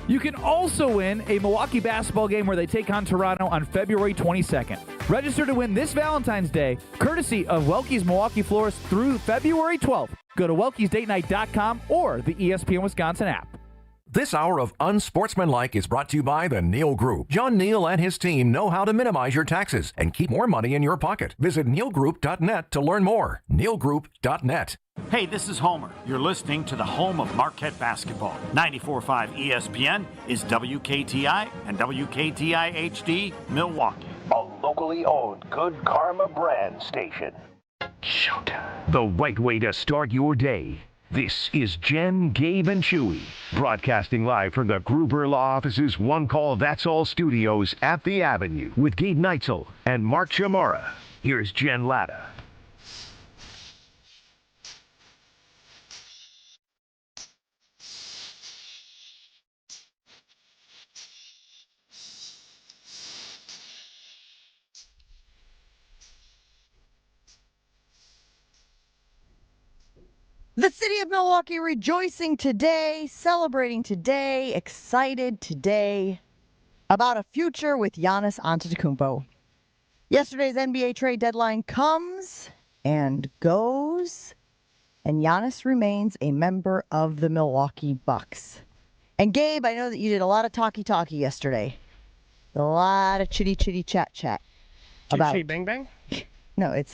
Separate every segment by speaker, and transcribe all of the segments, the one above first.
Speaker 1: You can also win a Milwaukee basketball game where they take on Toronto on February 22nd. Register to win this Valentine's Day, courtesy of Welky's Milwaukee Florist through February 12th. Go to welkysdatenight.com or the ESPN Wisconsin app.
Speaker 2: This hour of Unsportsmanlike is brought to you by the Neal Group. John Neal and his team know how to minimize your taxes and keep more money in your pocket. Visit nealgroup.net to learn more. nealgroup.net.
Speaker 3: Hey, this is Homer. You're listening to the home of Marquette basketball. 94.5 ESPN is WKTI and WKTI HD Milwaukee.
Speaker 4: A locally owned Good Karma brand station. Showtime.
Speaker 5: The right way to start your day. This is Jen, Gabe, and Chewy, broadcasting live from the Gruber Law Office's One Call That's All studios at the Avenue with Gabe Neitzel and Mark Chamara. Here's Jen Latta.
Speaker 6: The city of Milwaukee rejoicing today, celebrating today, excited today about a future with Giannis Antetokounmpo. Yesterday's NBA trade deadline comes and goes, and Giannis remains a member of the Milwaukee Bucks. And Gabe, I know that you did a lot of talky yesterday. A lot of chitty chat about
Speaker 7: Chitty bang bang?
Speaker 6: No, it's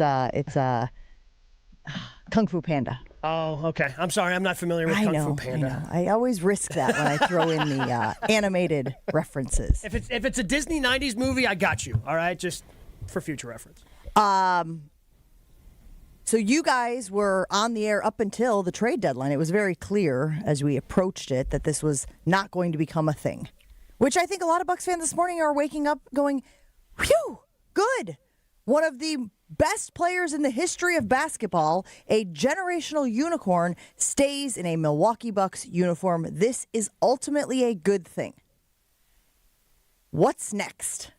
Speaker 6: Kung Fu Panda.
Speaker 7: Oh, okay. I'm sorry. I'm not familiar with Kung Fu Panda.
Speaker 6: I know. I always risk that when I throw in the animated references.
Speaker 7: If it's a Disney 90s movie, I got you. All right? Just for future reference.
Speaker 6: So you guys were on the air up until the trade deadline. It was very clear as we approached it that this was not going to become a thing, which I think a lot of Bucks fans this morning are waking up going, whew, good. One of the best players in the history of basketball, a generational unicorn, stays in a Milwaukee Bucks uniform. This is ultimately a good thing. What's next?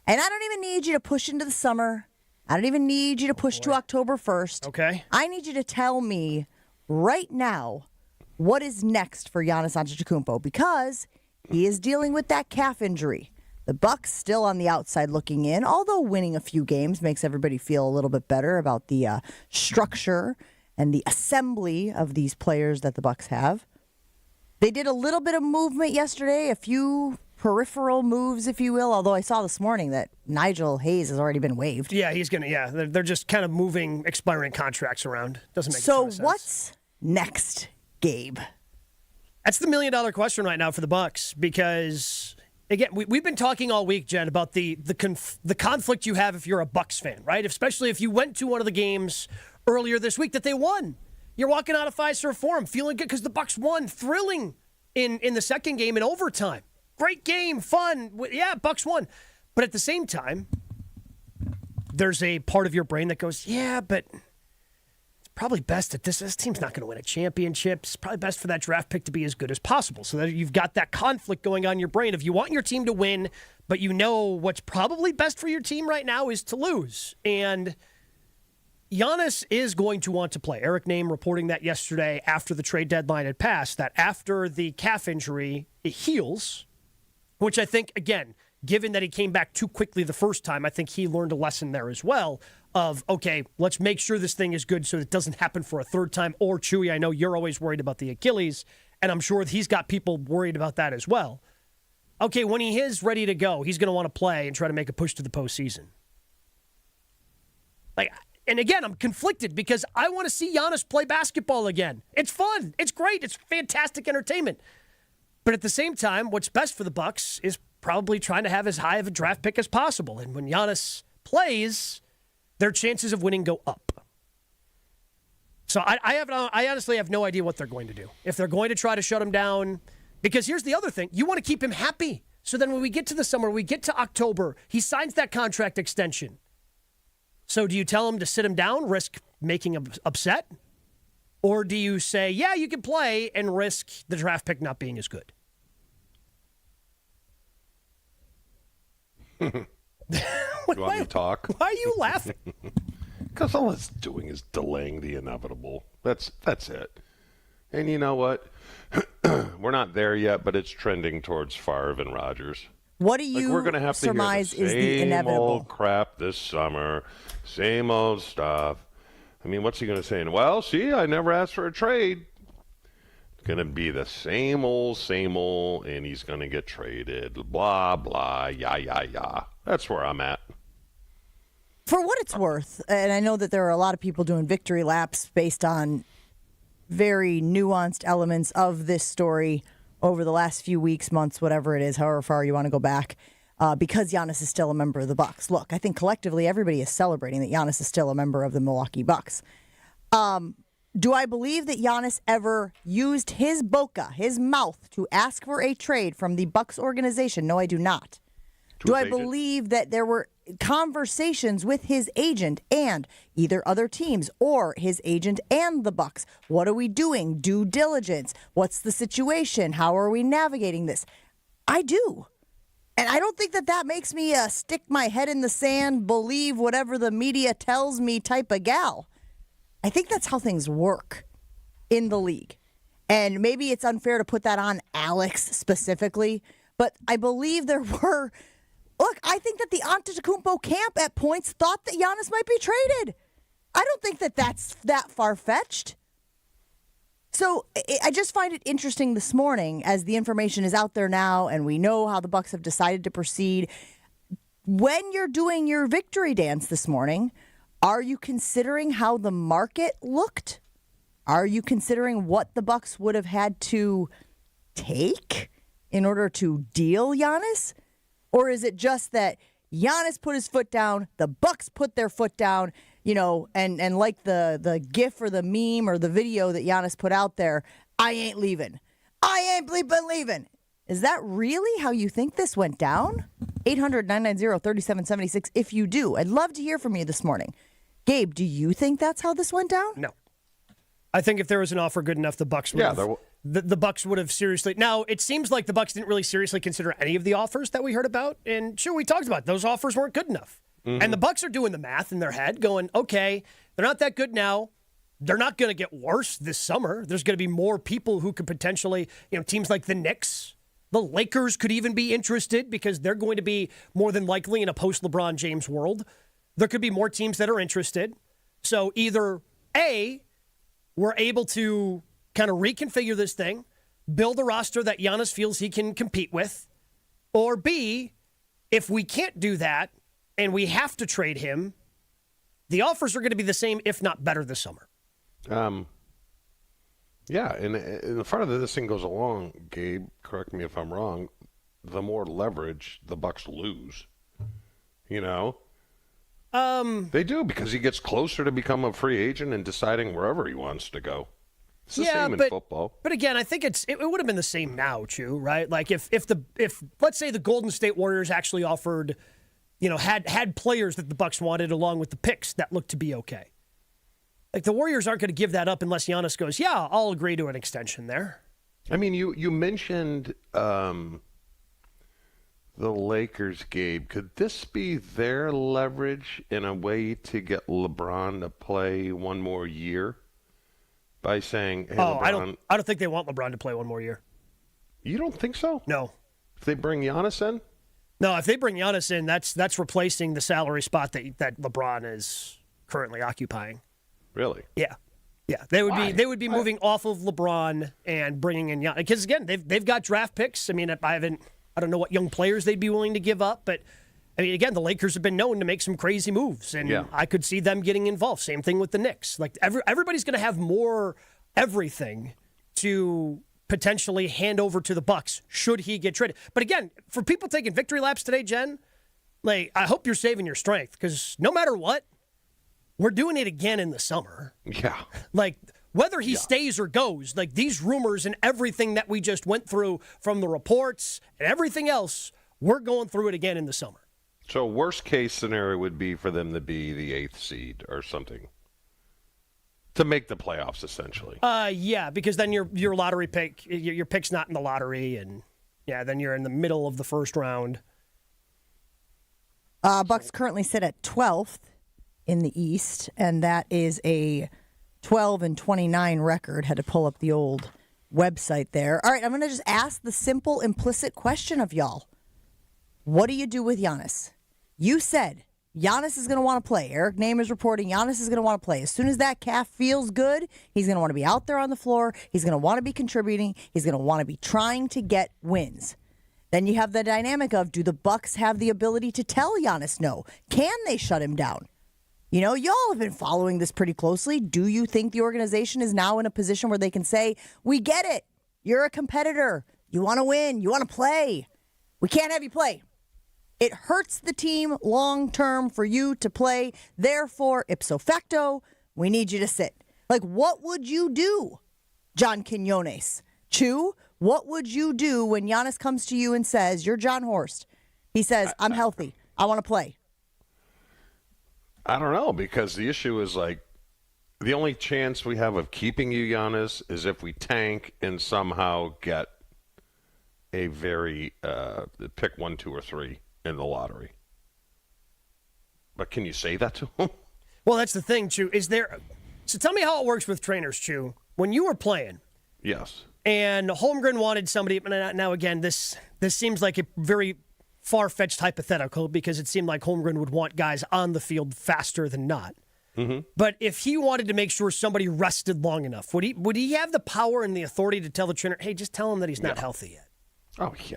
Speaker 6: And I don't even need you to push into the summer. I don't even need you to push to October 1st.
Speaker 7: Okay.
Speaker 6: I need you to tell me right now what is next for Giannis Antetokounmpo, because he is dealing with that calf injury. The Bucks still on the outside looking in, although winning a few games makes everybody feel a little bit better about the structure and the assembly of these players that the Bucks have. They did a little bit of movement yesterday, a few peripheral moves, if you will, although I saw this morning that Nigel Hayes has already been waived.
Speaker 7: Yeah, he's going to, they're just kind of moving expiring contracts around. Doesn't make sense.
Speaker 6: So what's next, Gabe?
Speaker 7: That's the million-dollar question right now for the Bucks, because again, we've been talking all week, Jen, about the conflict you have if you're a Bucks fan, right? Especially if you went to one of the games earlier this week that they won. You're walking out of Fiserv Forum feeling good because the Bucks won, thrilling in the second game in overtime. Great game, fun. Yeah, Bucks won. But at the same time, there's a part of your brain that goes, yeah, but it's probably best that this team's not going to win a championship. It's probably best for that draft pick to be as good as possible, so that you've got that conflict going on in your brain. If you want your team to win, but you know what's probably best for your team right now is to lose. And Giannis is going to want to play. Eric Name reporting that yesterday after the trade deadline had passed, that after the calf injury, it heals, which I think, again, given that he came back too quickly the first time, I think he learned a lesson there as well of, okay, let's make sure this thing is good so it doesn't happen for a third time. Or, Chewy, I know you're always worried about the Achilles, and I'm sure he's got people worried about that as well. Okay, when he is ready to go, he's going to want to play and try to make a push to the postseason. And again, I'm conflicted because I want to see Giannis play basketball again. It's fun. It's great. It's fantastic entertainment. But at the same time, what's best for the Bucks is probably trying to have as high of a draft pick as possible. And when Giannis plays, their chances of winning go up. So I honestly have no idea what they're going to do. If they're going to try to shut him down, because here's the other thing. You want to keep him happy. So then when we get to the summer, we get to October, he signs that contract extension. So do you tell him to sit him down, risk making him upset? Or do you say, yeah, you can play and risk the draft pick not being as good?
Speaker 8: You want me to talk?
Speaker 7: Why are you laughing?
Speaker 8: Because all it's doing is delaying the inevitable. That's it. And you know what? We're not there yet, but it's trending towards Favre and Rodgers.
Speaker 6: What do you
Speaker 8: we're going to have to
Speaker 6: surmise
Speaker 8: hear
Speaker 6: is the inevitable?
Speaker 8: Same old crap this summer, same old stuff. I mean, what's he going to say? Well, see, I never asked for a trade. It's going to be the same old, and he's going to get traded. Blah, blah, yah. That's where I'm at.
Speaker 6: For what it's worth, and I know that there are a lot of people doing victory laps based on very nuanced elements of this story over the last few weeks, months, whatever it is, however far you want to go back, because Giannis is still a member of the Bucks. Look, I think collectively everybody is celebrating that Giannis is still a member of the Milwaukee Bucks. Do I believe that Giannis ever used his boca, his mouth, to ask for a trade from the Bucks organization? No, I do not. Do I believe that there were conversations with his agent and either other teams or his agent and the Bucks? What are we doing? Due diligence. What's the situation? How are we navigating this? I do. And I don't think that makes me stick my head in the sand, believe whatever the media tells me type of gal. I think that's how things work in the league. And maybe it's unfair to put that on Alex specifically, but I believe there were... Look, I think that the Antetokounmpo camp at points thought that Giannis might be traded. I don't think that that's that far-fetched. So I just find it interesting this morning as the information is out there now and we know how the Bucks have decided to proceed. When you're doing your victory dance this morning, are you considering how the market looked? Are you considering what the Bucks would have had to take in order to deal Giannis? Or is it just that Giannis put his foot down, the Bucks put their foot down, and like the GIF or the meme or the video that Giannis put out there, I ain't leaving. I ain't leaving. Is that really how you think this went down? 800-990-3776 if you do. I'd love to hear from you this morning. Gabe, do you think that's how this went down?
Speaker 7: No. I think if there was an offer good enough, the Bucks would have. The Bucks would have seriously. Now, it seems like the Bucks didn't really seriously consider any of the offers that we heard about. And sure, we talked about it. Those offers weren't good enough. Mm-hmm. And the Bucks are doing the math in their head, going, okay, they're not that good now. They're not going to get worse this summer. There's going to be more people who could potentially, teams like the Knicks, the Lakers could even be interested because they're going to be more than likely in a post-LeBron James world. There could be more teams that are interested. So either A, we're able to kind of reconfigure this thing, build a roster that Giannis feels he can compete with, or B, if we can't do that and we have to trade him, the offers are going to be the same, if not better, this summer.
Speaker 8: Yeah, and the farther this thing goes along, Gabe, correct me if I'm wrong, the more leverage the Bucks lose. They do, because he gets closer to become a free agent and deciding wherever he wants to go. It's the same in football. But
Speaker 7: again, I think it would have been the same now, Chew, right? Like if let's say the Golden State Warriors actually offered, had players that the Bucks wanted along with the picks that looked to be okay. Like the Warriors aren't going to give that up unless Giannis goes, yeah, I'll agree to an extension there.
Speaker 8: I mean, you mentioned the Lakers, Gabe. Could this be their leverage in a way to get LeBron to play one more year? By saying, hey, LeBron,
Speaker 7: I don't think they want LeBron to play one more year.
Speaker 8: You don't think so?
Speaker 7: No.
Speaker 8: If they bring Giannis in?
Speaker 7: No, if they bring Giannis in, that's replacing the salary spot that LeBron is currently occupying.
Speaker 8: Really?
Speaker 7: Yeah. They would be moving off of LeBron and bringing in Giannis, because again, they've got draft picks. I mean, I don't know what young players they'd be willing to give up, but I mean, again, the Lakers have been known to make some crazy moves, and I could see them getting involved. Same thing with the Knicks. Like everybody's going to have more everything to potentially hand over to the Bucks should he get traded. But again, for people taking victory laps today, Jen, like I hope you're saving your strength, because no matter what, we're doing it again in the summer.
Speaker 8: Yeah.
Speaker 7: Like whether he stays or goes, like these rumors and everything that we just went through from the reports and everything else, we're going through it again in the summer.
Speaker 8: So worst case scenario would be for them to be the 8th seed or something. To make the playoffs, essentially.
Speaker 7: Yeah, because then your lottery pick, your pick's not in the lottery, and then you're in the middle of the first round.
Speaker 6: Bucks currently sit at 12th in the East, and that is a 12-29 record. Had to pull up the old website there. All right, I'm going to just ask the simple, implicit question of y'all. What do you do with Giannis? You said Giannis is going to want to play. Eric Name is reporting Giannis is going to want to play. As soon as that calf feels good, he's going to want to be out there on the floor. He's going to want to be contributing. He's going to want to be trying to get wins. Then you have the dynamic of, do the Bucks have the ability to tell Giannis no? Can they shut him down? You know, y'all have been following this pretty closely. Do you think the organization is now in a position where they can say, we get it. You're a competitor. You want to win. You want to play. We can't have you play. It hurts the team long term for you to play. Therefore, ipso facto, we need you to sit. Like, what would you do, John Quinones? Chew, what would you do when Giannis comes to you and says, you're John Horst? He says, I'm healthy. I want to play.
Speaker 8: I don't know, because the issue is like, the only chance we have of keeping you, Giannis, is if we tank and somehow get a very pick 1, 2, or 3 in the lottery. But can you say that to him?
Speaker 7: Well, that's the thing, Chew. So tell me how it works with trainers, Chew. When you were playing,
Speaker 8: yes,
Speaker 7: and Holmgren wanted somebody. Now again, this seems like a very far-fetched hypothetical, because it seemed like Holmgren would want guys on the field faster than not. Mm-hmm. But if he wanted to make sure somebody rested long enough, would he have the power and the authority to tell the trainer, hey, just tell him that he's not healthy yet?
Speaker 8: Oh, yeah.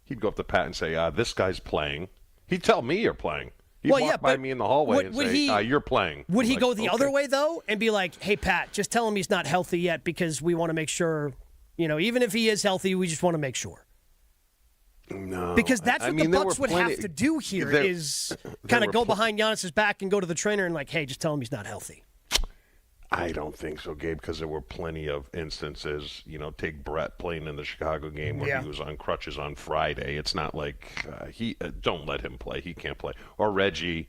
Speaker 8: He'd go up to Pat and say, this guy's playing. He'd tell me you're playing. He'd walk by me in the hallway and say, you're playing.
Speaker 7: Would he go the other way, though, and be like, hey, Pat, just tell him he's not healthy yet, because we want to make sure, even if he is healthy, we just want to make sure.
Speaker 8: No.
Speaker 7: Because that's what the Bucks would have to do here, is kind of go behind Giannis's back and go to the trainer and like, hey, just tell him he's not healthy.
Speaker 8: I don't think so, Gabe, because there were plenty of instances, take Brett playing in the Chicago game where he was on crutches on Friday. It's not like don't let him play. He can't play. Or Reggie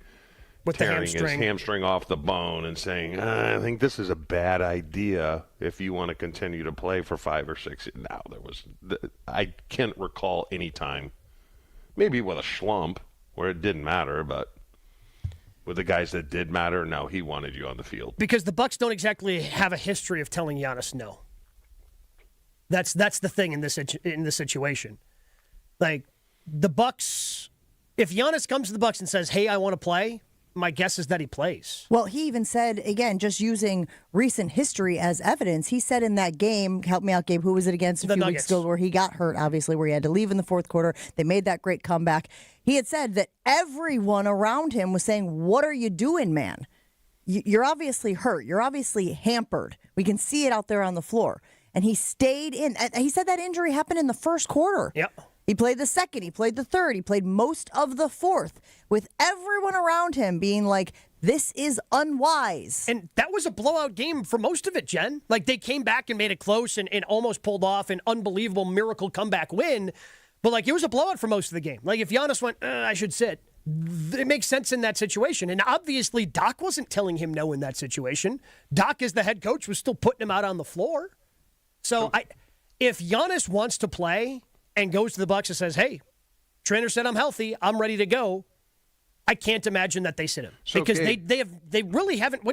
Speaker 7: with
Speaker 8: tearing his hamstring off the bone and saying, I think this is a bad idea if you want to continue to play for 5 or 6. No, I can't recall any time, maybe with a schlump where it didn't matter, but with the guys that did matter, no, he wanted you on the field. Because
Speaker 7: the Bucks don't exactly have a history of telling Giannis no. That's the thing in this situation. Like, the Bucks, if Giannis comes to the Bucks and says, hey, I want to play, my guess is that he plays.
Speaker 6: Well, he even said, again, just using recent history as evidence, he said in that game, help me out, Gabe, who was it against a few weeks ago, where he got hurt, obviously, where he had to leave in the fourth quarter. They made that great comeback. He had said that everyone around him was saying, what are you doing, man? You're obviously hurt. You're obviously hampered. We can see it out there on the floor. And he stayed in. He said that injury happened in the first quarter.
Speaker 7: Yep.
Speaker 6: He played the second. He played the third. He played most of the fourth, with everyone around him being like, this is unwise.
Speaker 7: And that was a blowout game for most of it, Jen. Like, they came back and made it close and almost pulled off an unbelievable miracle comeback win. But, like, it was a blowout for most of the game. Like, if Giannis went, I should sit, it makes sense in that situation. And obviously, Doc wasn't telling him no in that situation. Doc, as the head coach, was still putting him out on the floor. So, if Giannis wants to play and goes to the Bucks and says, hey, trainer said I'm healthy, I'm ready to go, I can't imagine that they sit him. So, because they really haven't.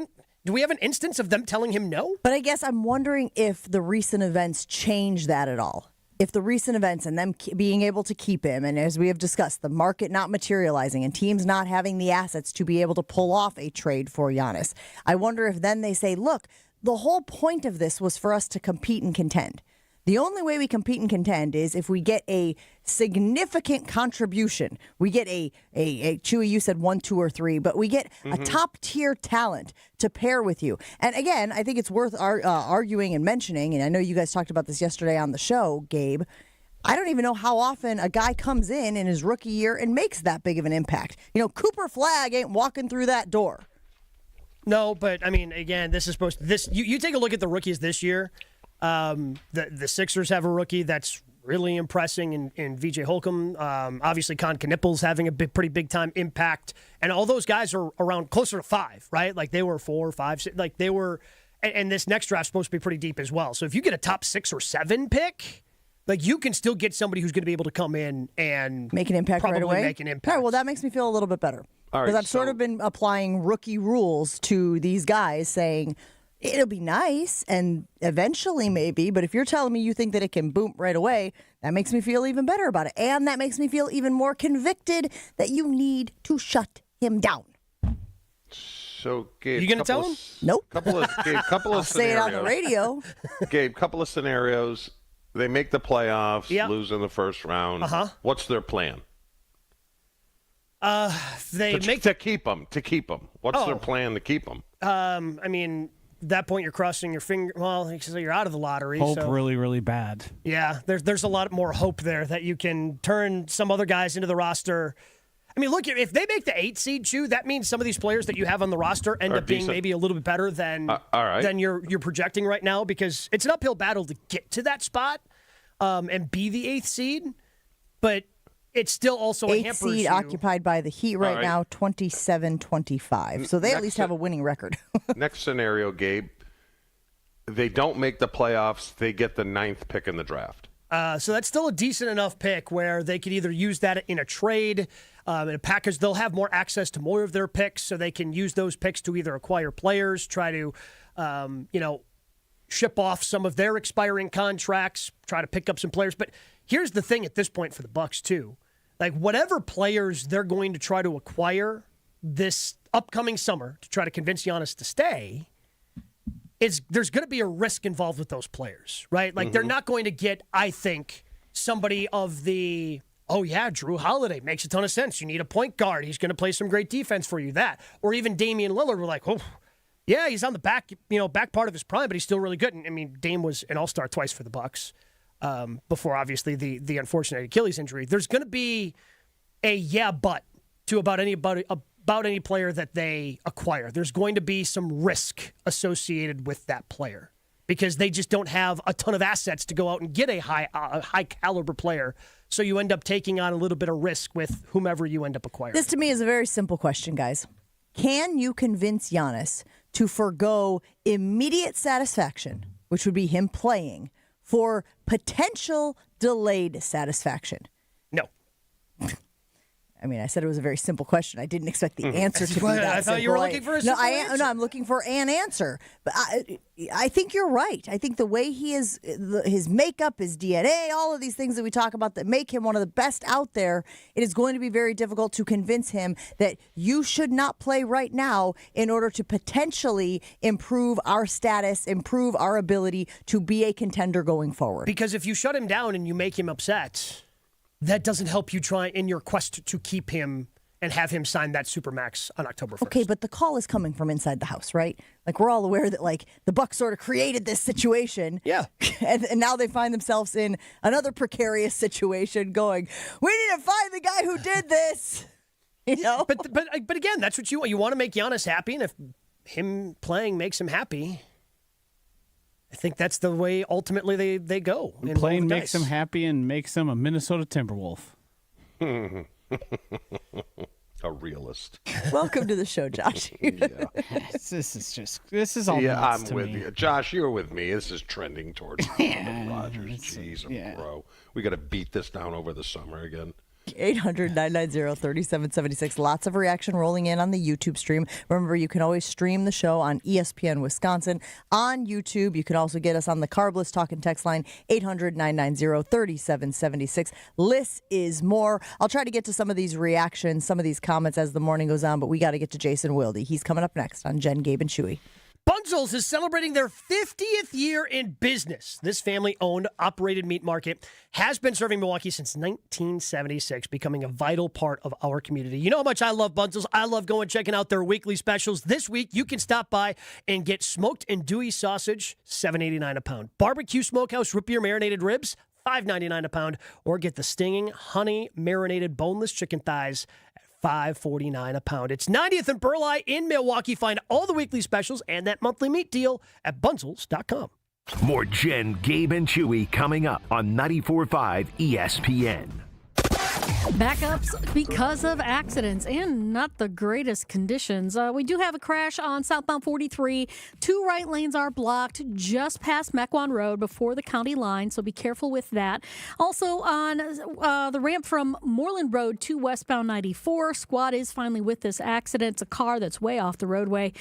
Speaker 7: Do we have an instance of them telling him no?
Speaker 6: But I guess I'm wondering if the recent events change that at all. If the recent events and them being able to keep him, and as we have discussed, the market not materializing and teams not having the assets to be able to pull off a trade for Giannis, I wonder if then they say, look, the whole point of this was for us to compete and contend. The only way we compete and contend is if we get a significant contribution. We get a Chewy, you said 1, 2, or 3, but we get a top-tier talent to pair with you. And again, I think it's worth arguing and mentioning, and I know you guys talked about this yesterday on the show, Gabe. I don't even know how often a guy comes in his rookie year and makes that big of an impact. Cooper Flagg ain't walking through that door.
Speaker 7: No, but, I mean, again, this is supposed to... You take a look at the rookies this year. The Sixers have a rookie that's really impressing in VJ Holcomb. Obviously, Con Knippel's having a pretty big-time impact. And all those guys are around closer to 5, right? Like, they were 4, 5, 6. Like, they were... And this next draft's supposed to be pretty deep as well. So if you get a top 6 or 7 pick, like, you can still get somebody who's going to be able to come in and...
Speaker 6: Make an impact right away?
Speaker 7: Make an impact.
Speaker 6: All right, well, that makes me feel a little bit better. Because I've sort of been applying rookie rules to these guys, saying... It'll be nice, and eventually maybe, but if you're telling me you think that it can boom right away, that makes me feel even better about it. And that makes me feel even more convicted that you need to shut him down.
Speaker 8: So, Gabe,
Speaker 7: you going to tell him?
Speaker 6: Nope.
Speaker 8: Couple of
Speaker 6: I'll
Speaker 8: scenarios.
Speaker 6: say it on the radio.
Speaker 8: Gabe, couple of scenarios. They make the playoffs, lose in the first round. What's their plan?
Speaker 7: To
Speaker 8: keep them. What's their plan to keep them?
Speaker 7: I mean, at that point, you're crossing your finger. Well, you're out of the lottery.
Speaker 9: Hope
Speaker 7: so.
Speaker 9: really, really bad.
Speaker 7: Yeah, there's a lot more hope there that you can turn some other guys into the roster. I mean, look, if they make the 8 seed, Chew, that means some of these players that you have on the roster end up being maybe a little bit better than you're projecting right now, because it's an uphill battle to get to that spot and be the 8th seed. But it's still also a hampers
Speaker 6: seed
Speaker 7: you.
Speaker 6: Occupied by the Heat right now, 27-25. So they at least have a winning record.
Speaker 8: Next scenario, Gabe. They don't make the playoffs. They get the 9th pick in the draft.
Speaker 7: So that's still a decent enough pick where they could either use that in a trade, in a package. They'll have more access to more of their picks, so they can use those picks to either acquire players, try to, ship off some of their expiring contracts, try to pick up some players. But here's the thing at this point for the Bucks too. Like, whatever players they're going to try to acquire this upcoming summer to try to convince Giannis to stay, there's going to be a risk involved with those players, right? Like, they're not going to get, I think, somebody of the, Drew Holiday makes a ton of sense. You need a point guard. He's going to play some great defense for you. That. Or even Damian Lillard, we're like, yeah, he's on the back part of his prime, but he's still really good. And I mean, Dame was an all-star twice for the Bucks before, obviously, the unfortunate Achilles injury. There's going to be a but to about any player that they acquire. There's going to be some risk associated with that player because they just don't have a ton of assets to go out and get a high caliber player. So you end up taking on a little bit of risk with whomever you end up acquiring.
Speaker 6: This to me is a very simple question, guys. Can you convince Giannis to forgo immediate satisfaction, which would be him playing, for potential delayed satisfaction?
Speaker 7: No.
Speaker 6: I mean, I said it was a very simple question. I didn't expect the answer to be that
Speaker 7: I thought you were looking for a simple answer.
Speaker 6: No, I'm looking for an answer. But I think you're right. I think the way he is, his makeup, his DNA, all of these things that we talk about that make him one of the best out there, it is going to be very difficult to convince him that you should not play right now in order to potentially improve our status, improve our ability to be a contender going forward.
Speaker 7: Because if you shut him down and you make him upset, that doesn't help you try in your quest to keep him and have him sign that Supermax on October 1st.
Speaker 6: Okay, but the call is coming from inside the house, right? Like, we're all aware that, like, the Bucks sort of created this situation.
Speaker 7: Yeah.
Speaker 6: And now they find themselves in another precarious situation going, we need to find the guy who did this. You know?
Speaker 7: But again, that's what you want. You want to make Giannis happy, and if him playing makes him happy, I think that's the way ultimately they go.
Speaker 9: Playing makes him happy and makes him a Minnesota Timberwolf.
Speaker 8: A realist.
Speaker 6: Welcome to the show, Josh.
Speaker 9: This is all.
Speaker 8: Yeah,
Speaker 9: nuts
Speaker 8: I'm
Speaker 9: to
Speaker 8: with
Speaker 9: me.
Speaker 8: you, Josh. You're with me. This is trending towards Rodgers. Jeez, bro, we got to beat this down over the summer again.
Speaker 6: 800-990-3776. Lots of reaction rolling in on the YouTube stream. Remember, you can always stream the show on ESPN Wisconsin on YouTube. You can also get us on the Carbless Talk and Text line, 800-990-3776. Less is more. I'll try to get to some of these reactions, some of these comments as the morning goes on, but we got to get to Jason Wilde. He's coming up next on Jen, Gabe, and Chewy.
Speaker 7: Bunzel's is celebrating their 50th year in business. This family-owned, operated meat market has been serving Milwaukee since 1976, becoming a vital part of our community. You know how much I love Bunzel's. I love going checking out their weekly specials. This week, you can stop by and get smoked and andouille sausage, $7.89 a pound. Barbecue smokehouse root beer marinated ribs, $5.99 a pound. Or get the stinging honey marinated boneless chicken thighs, $5.49 a pound. It's 90th and Burleigh in Milwaukee. Find all the weekly specials and that monthly meat deal at bunzels.com.
Speaker 5: More Jen, Gabe, and Chewy coming up on 94.5 ESPN.
Speaker 10: Backups because of accidents and not the greatest conditions. We do have a crash on southbound 43. 2 right lanes are blocked just past Mequon Road before the county line, so be careful with that. Also on the ramp from Moreland Road to westbound 94, squad is finally with this accident. It's a car that's way off the roadway.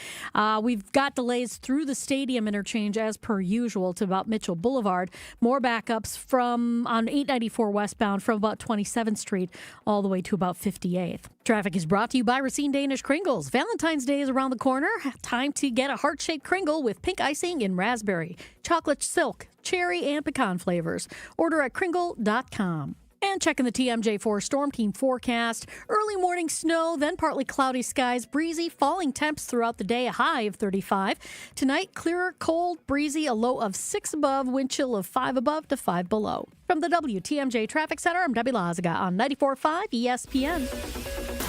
Speaker 10: We've got delays through the stadium interchange as per usual to about Mitchell Boulevard. More backups from on 894 westbound from about 27th Street all the way to about 58th. Traffic is brought to you by Racine Danish Kringles. Valentine's Day is around the corner. Time to get a heart-shaped Kringle with pink icing in raspberry, chocolate silk, cherry, and pecan flavors. Order at kringle.com. And checking the TMJ4 Storm Team forecast. Early morning snow, then partly cloudy skies, breezy, falling temps throughout the day, a high of 35. Tonight, clearer, cold, breezy, a low of 6 above, wind chill of 5 above to 5 below. From the WTMJ Traffic Center, I'm Debbie Lazaga on 94.5 ESPN.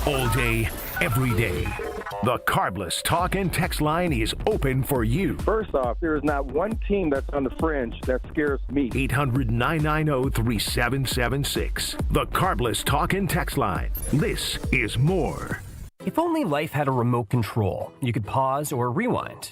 Speaker 5: All day, every day. The Carbless Talk and Text line is open for you.
Speaker 11: First off, there is not one team that's on the fringe that scares me.
Speaker 5: 800-990-3776. The Carbless Talk and Text line. This is more.
Speaker 12: If only life had a remote control, you could pause or rewind.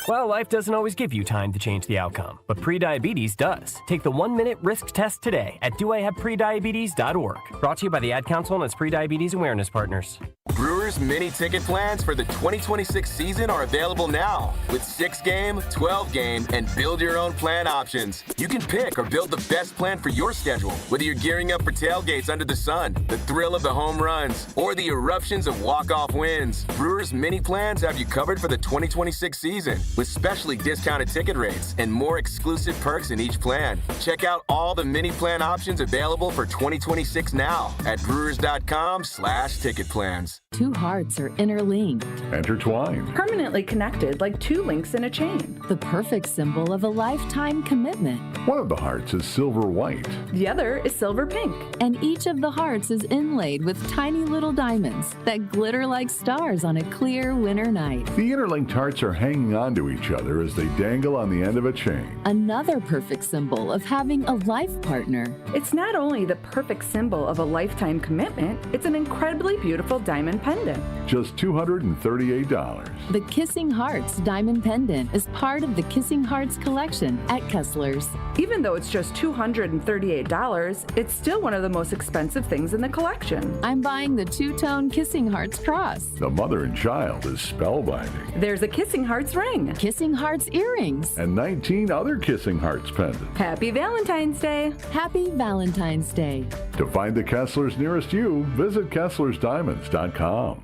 Speaker 12: Well, life doesn't always give you time to change the outcome, but prediabetes does. Take the 1-minute risk test today at doihaveprediabetes.org. Brought to you by the Ad Council and its prediabetes awareness partners.
Speaker 13: Brewers mini ticket plans for the 2026 season are available now with 6-game, 12-game, and build your own plan options. You can pick or build the best plan for your schedule, whether you're gearing up for tailgates under the sun, the thrill of the home runs, or the eruptions of walk-off wins. Brewers mini plans have you covered for the 2026 season with specially discounted ticket rates and more exclusive perks in each plan. Check out all the mini plan options available for 2026 now at brewers.com/ticket plans.
Speaker 14: 2 hearts are interlinked,
Speaker 15: intertwined,
Speaker 16: permanently connected like 2 links in a chain.
Speaker 14: The perfect symbol of a lifetime commitment.
Speaker 15: One of the hearts is silver white.
Speaker 16: The other is silver pink.
Speaker 14: And each of the hearts is inlaid with tiny little diamonds that glitter like stars on a clear winter night.
Speaker 15: The interlinked hearts are hanging on to each other as they dangle on the end of a chain.
Speaker 14: Another perfect symbol of having a life partner.
Speaker 16: It's not only the perfect symbol of a lifetime commitment, it's an incredibly beautiful diamond pendant.
Speaker 15: Just $238.
Speaker 14: The Kissing Hearts diamond pendant is part of the Kissing Hearts collection at Kessler's.
Speaker 16: Even though it's just $238, it's still one of the most expensive things in the collection.
Speaker 14: I'm buying the 2-tone Kissing Hearts cross.
Speaker 15: The mother and child is spellbinding.
Speaker 16: There's a Kissing Hearts ring.
Speaker 14: Kissing Hearts earrings.
Speaker 15: And 19 other Kissing Hearts pendants.
Speaker 16: Happy Valentine's Day.
Speaker 14: Happy Valentine's Day.
Speaker 15: To find the Kesslers nearest you, visit KesslersDiamonds.com.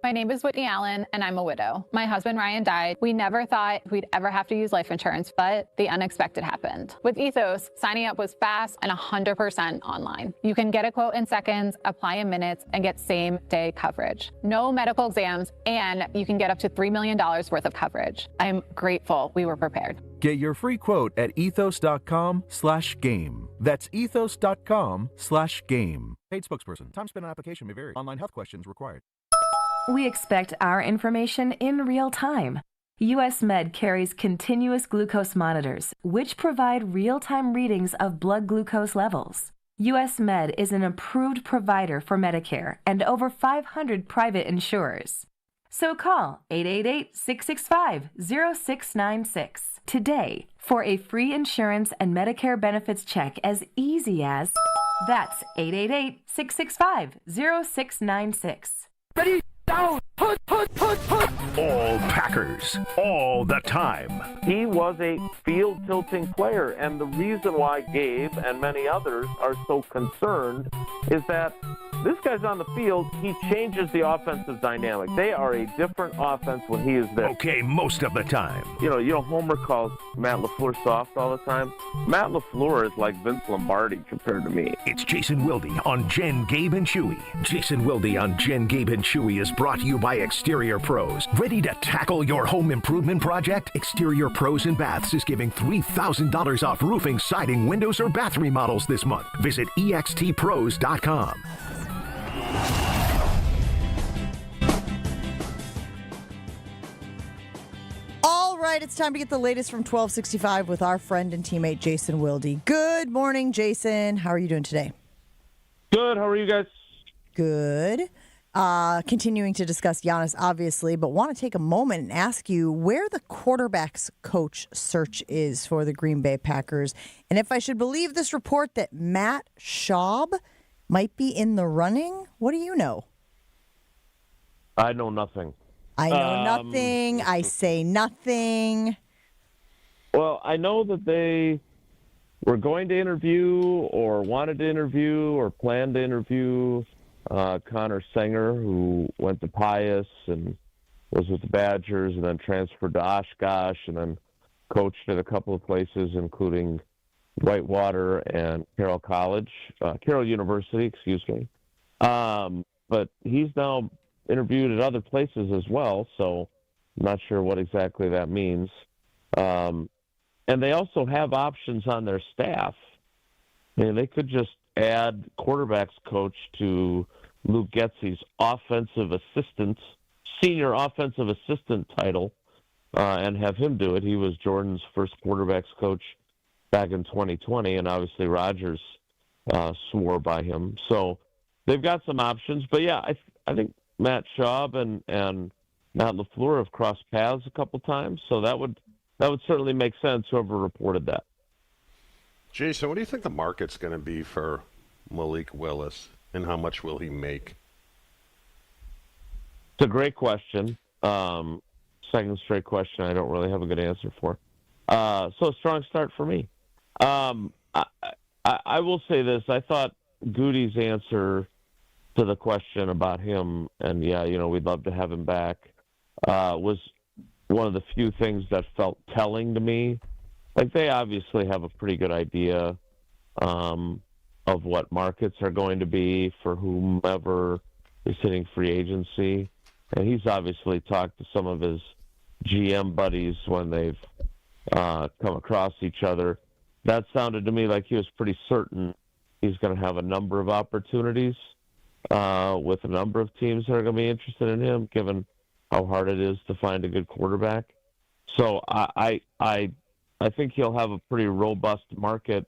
Speaker 17: My name is Whitney Allen, and I'm a widow. My husband, Ryan, died. We never thought we'd ever have to use life insurance, but the unexpected happened. With Ethos, signing up was fast and 100% online. You can get a quote in seconds, apply in minutes, and get same-day coverage. No medical exams, and you can get up to $3 million worth of coverage. I'm grateful we were prepared.
Speaker 18: Get your free quote at ethos.com/game. That's ethos.com/game. Paid spokesperson. Time spent on application may vary. Online health questions required.
Speaker 19: We expect our information in real time. U.S. Med carries continuous glucose monitors, which provide real-time readings of blood glucose levels. U.S. Med is an approved provider for Medicare and over 500 private insurers. So call 888-665-0696 today for a free insurance and Medicare benefits check as easy as... That's 888-665-0696.
Speaker 5: Ready? Down! Put! All Packers, all the time.
Speaker 20: He was a field-tilting player, and the reason why Gabe and many others are so concerned is that this guy's on the field, he changes the offensive dynamic. They are a different offense when he is there.
Speaker 5: Okay, most of the time.
Speaker 20: You know, Homer calls Matt LaFleur soft all the time. Matt LaFleur is like Vince Lombardi compared to me.
Speaker 5: It's Jason Wilde on Jen, Gabe, and Chewy. Jason Wilde on Jen, Gabe, and Chewy is brought to you by Exterior Pros. Ready to tackle your home improvement project? Exterior Pros and Baths is giving $3,000 off roofing, siding, windows, or bath remodels this month. Visit extpros.com.
Speaker 6: All right, it's time to get the latest from 1265 with our friend and teammate Jason Wilde. Good morning, Jason. How are you doing today?
Speaker 20: Good. How are you guys?
Speaker 6: Good. Continuing to discuss Giannis, obviously, but want to take a moment and ask you where the quarterbacks coach search is for the Green Bay Packers. And if I should believe this report that Matt Schaub might be in the running, what do you know?
Speaker 20: I know nothing.
Speaker 6: I know nothing. I say nothing.
Speaker 20: Well, I know that they were going to interview or wanted to interview or planned to interview Connor Sanger, who went to Pius and was with the Badgers and then transferred to Oshkosh and then coached at a couple of places, including Whitewater and Carroll University, excuse me. But he's now interviewed at other places as well, so I'm not sure what exactly that means. And they also have options on their staff. I mean, they could just add quarterbacks coach to Luke Getsy's senior offensive assistant title, and have him do it. He was Jordan's first quarterbacks coach back in 2020, and obviously Rodgers swore by him. So they've got some options. But yeah, I think Matt Schaub and Matt LaFleur have crossed paths a couple times, so that would certainly make sense, whoever reported that.
Speaker 8: Jason, what do you think the market's going to be for Malik Willis, and how much will he make?
Speaker 20: It's a great question. Second straight question I don't really have a good answer for. So a strong start for me. I will say this. I thought Goody's answer to the question about him, and we'd love to have him back, was one of the few things that felt telling to me. Like, they obviously have a pretty good idea of what markets are going to be for whomever is hitting free agency. And he's obviously talked to some of his GM buddies when they've come across each other. That sounded to me like he was pretty certain he's going to have a number of opportunities with a number of teams that are going to be interested in him, given how hard it is to find a good quarterback. So I think he'll have a pretty robust market.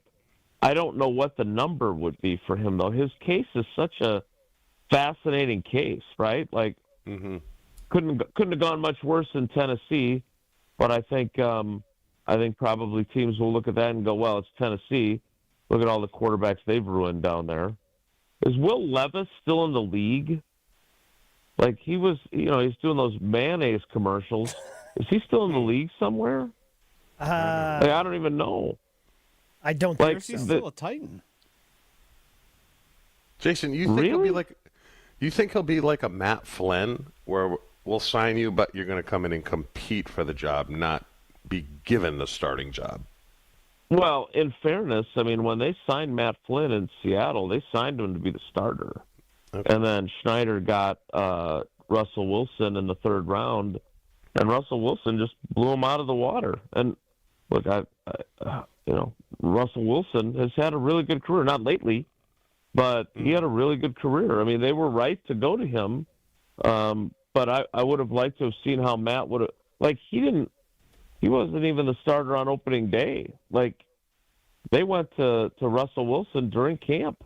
Speaker 20: I don't know what the number would be for him, though. His case is such a fascinating case, right? Like, couldn't have gone much worse in Tennessee, but I think probably teams will look at that and go, well, it's Tennessee. Look at all the quarterbacks they've ruined down there. Is Will Levis still in the league? Like, he was, he's doing those mayonnaise commercials. Is he still in the league somewhere? I don't even know.
Speaker 7: I don't
Speaker 9: think so. He's still a Titan.
Speaker 8: Jason, you think he'll be like a Matt Flynn, where we'll sign you, but you're going to come in and compete for the job, not be given the starting job?
Speaker 20: Well, in fairness, I mean, when they signed Matt Flynn in Seattle, they signed him to be the starter. Okay. And then Schneider got Russell Wilson in the third round, and Russell Wilson just blew him out of the water. And look, Russell Wilson has had a really good career. Not lately, but he had a really good career. I mean, they were right to go to him, but I would have liked to have seen how Matt would have. Like, he wasn't even the starter on opening day. Like, they went to Russell Wilson during camp,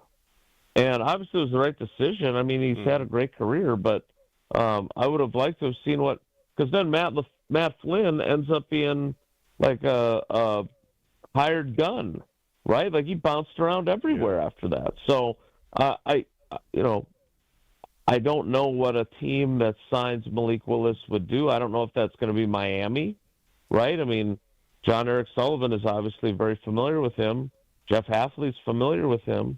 Speaker 20: and obviously it was the right decision. I mean, he's had a great career, but I would have liked to have seen because then Matt Flynn ends up being like a hired gun, right? Like, he bounced around everywhere after that. So I don't know what a team that signs Malik Willis would do. I don't know if that's going to be Miami, right? I mean, John Eric Sullivan is obviously very familiar with him. Jeff Hafley's familiar with him.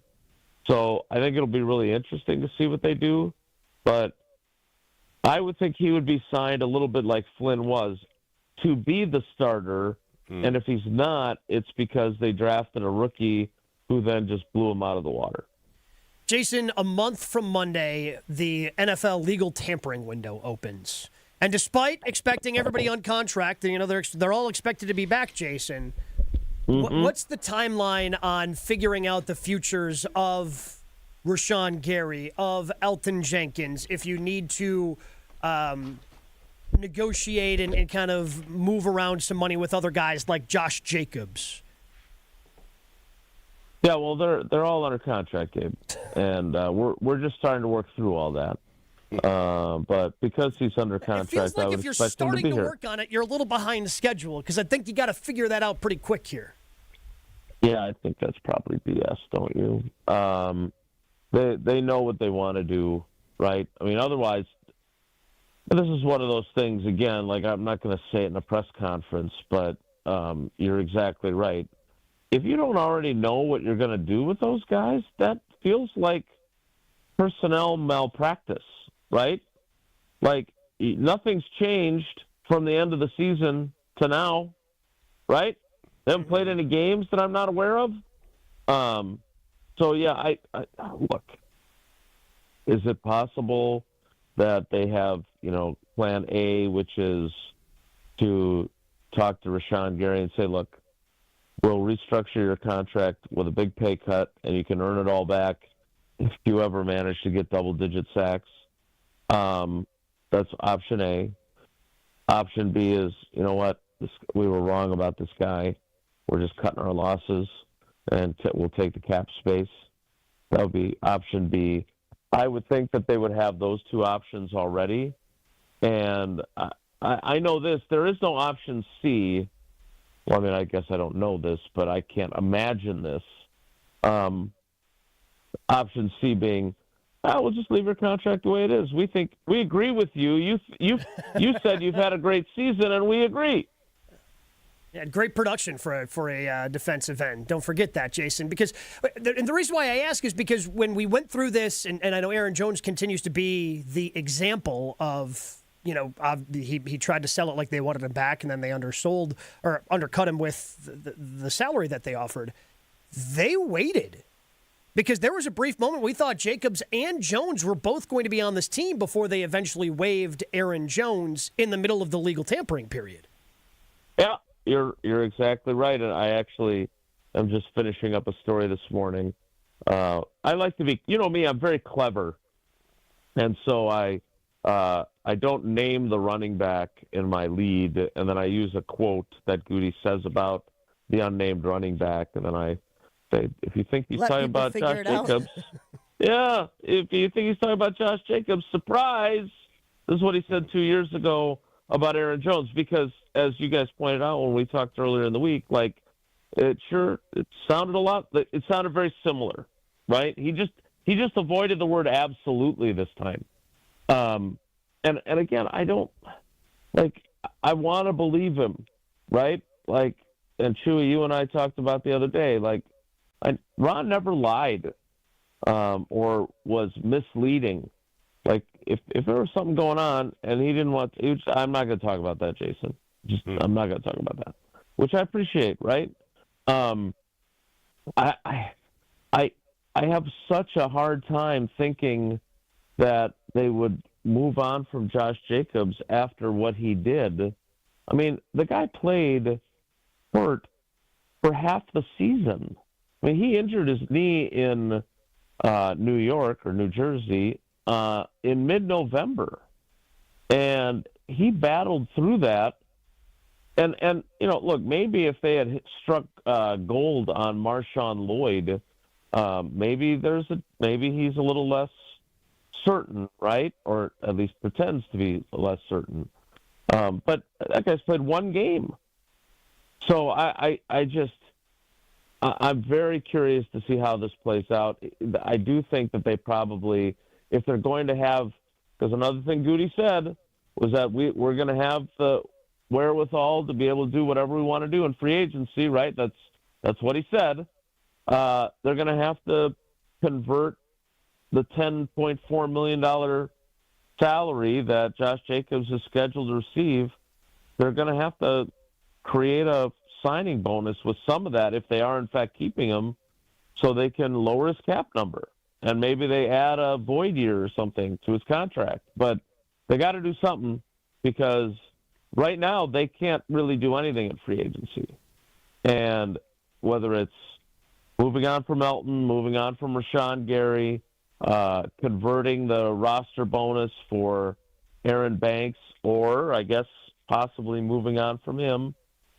Speaker 20: So I think it'll be really interesting to see what they do. But I would think he would be signed a little bit like Flynn was, to be the starter. And if he's not, it's because they drafted a rookie who then just blew him out of the water.
Speaker 7: Jason, a month from Monday, the NFL legal tampering window opens. And despite expecting everybody on contract, they're all expected to be back, Jason. What's the timeline on figuring out the futures of Rashawn Gary, of Elton Jenkins, if you need to negotiate and kind of move around some money with other guys like Josh Jacobs?
Speaker 20: Yeah, well, they're all under contract, Gabe, and we're just starting to work through all that. But because he's under contract,
Speaker 7: it feels like
Speaker 20: I would
Speaker 7: if you're
Speaker 20: expect him to
Speaker 7: starting
Speaker 20: be
Speaker 7: to
Speaker 20: here.
Speaker 7: work on it, you're a little behind schedule because I think you got to figure that out pretty quick here.
Speaker 20: Yeah, I think that's probably BS, don't you? They know what they want to do, right? I mean, otherwise, this is one of those things, again, like I'm not going to say it in a press conference, but you're exactly right. If you don't already know what you're going to do with those guys, that feels like personnel malpractice, right? Like, nothing's changed from the end of the season to now, right? They haven't played any games that I'm not aware of. So, yeah, I look, is it possible that they have, plan A, which is to talk to Rashawn Gary and say, look, we'll restructure your contract with a big pay cut, and you can earn it all back if you ever manage to get double-digit sacks. That's option A. Option B is, you know what, we were wrong about this guy. We're just cutting our losses, and we'll take the cap space. That would be option B. I would think that they would have those two options already. And I know this. There is no option C. Well, I mean, I guess I don't know this, but I can't imagine this. Option C being, we'll just leave your contract the way it is. We agree with you. You said you've had a great season, and we agree.
Speaker 7: Yeah, great production for a defensive end. Don't forget that, Jason. Because and the reason why I ask is because when we went through this, and I know Aaron Jones continues to be the example of, he tried to sell it like they wanted him back, and then they undersold or undercut him with the salary that they offered. They waited because there was a brief moment we thought Jacobs and Jones were both going to be on this team before they eventually waived Aaron Jones in the middle of the legal tampering period.
Speaker 20: Yeah. You're exactly right, and I actually am just finishing up a story this morning. I like to be, me, I'm very clever, and so I don't name the running back in my lead, and then I use a quote that Goody says about the unnamed running back, and then I say, if you think he's talking about Josh Jacobs, yeah, if you think he's talking about Josh Jacobs, surprise! This is what he said 2 years ago about Aaron Jones, because as you guys pointed out when we talked earlier in the week, like it sounded very similar, right? He just avoided the word absolutely this time. And again, I don't I want to believe him, right? Like, and Chewy, you and I talked about the other day, Ron never lied or was misleading. Like, if there was something going on and he didn't want to, I'm not going to talk about that, Jason. I'm not going to talk about that, which I appreciate, right? I have such a hard time thinking that they would move on from Josh Jacobs after what he did. I mean, the guy played hurt for half the season. I mean, he injured his knee in New York or New Jersey in mid-November, and he battled through that. And look, maybe if they had struck gold on Marshawn Lloyd, maybe he's a little less certain, right? Or at least pretends to be less certain. But that guy's played one game, so I'm very curious to see how this plays out. I do think that they probably, if they're going to have, because another thing Goody said was that we're going to have the wherewithal to be able to do whatever we want to do in free agency, right? That's what he said. They're going to have to convert the $10.4 million salary that Josh Jacobs is scheduled to receive. They're going to have to create a signing bonus with some of that if they are in fact keeping him, so they can lower his cap number, and maybe they add a void year or something to his contract. But they got to do something, because right now they can't really do anything at free agency. And whether it's moving on from Elton, moving on from Rashawn Gary, converting the roster bonus for Aaron Banks, or I guess possibly moving on from him,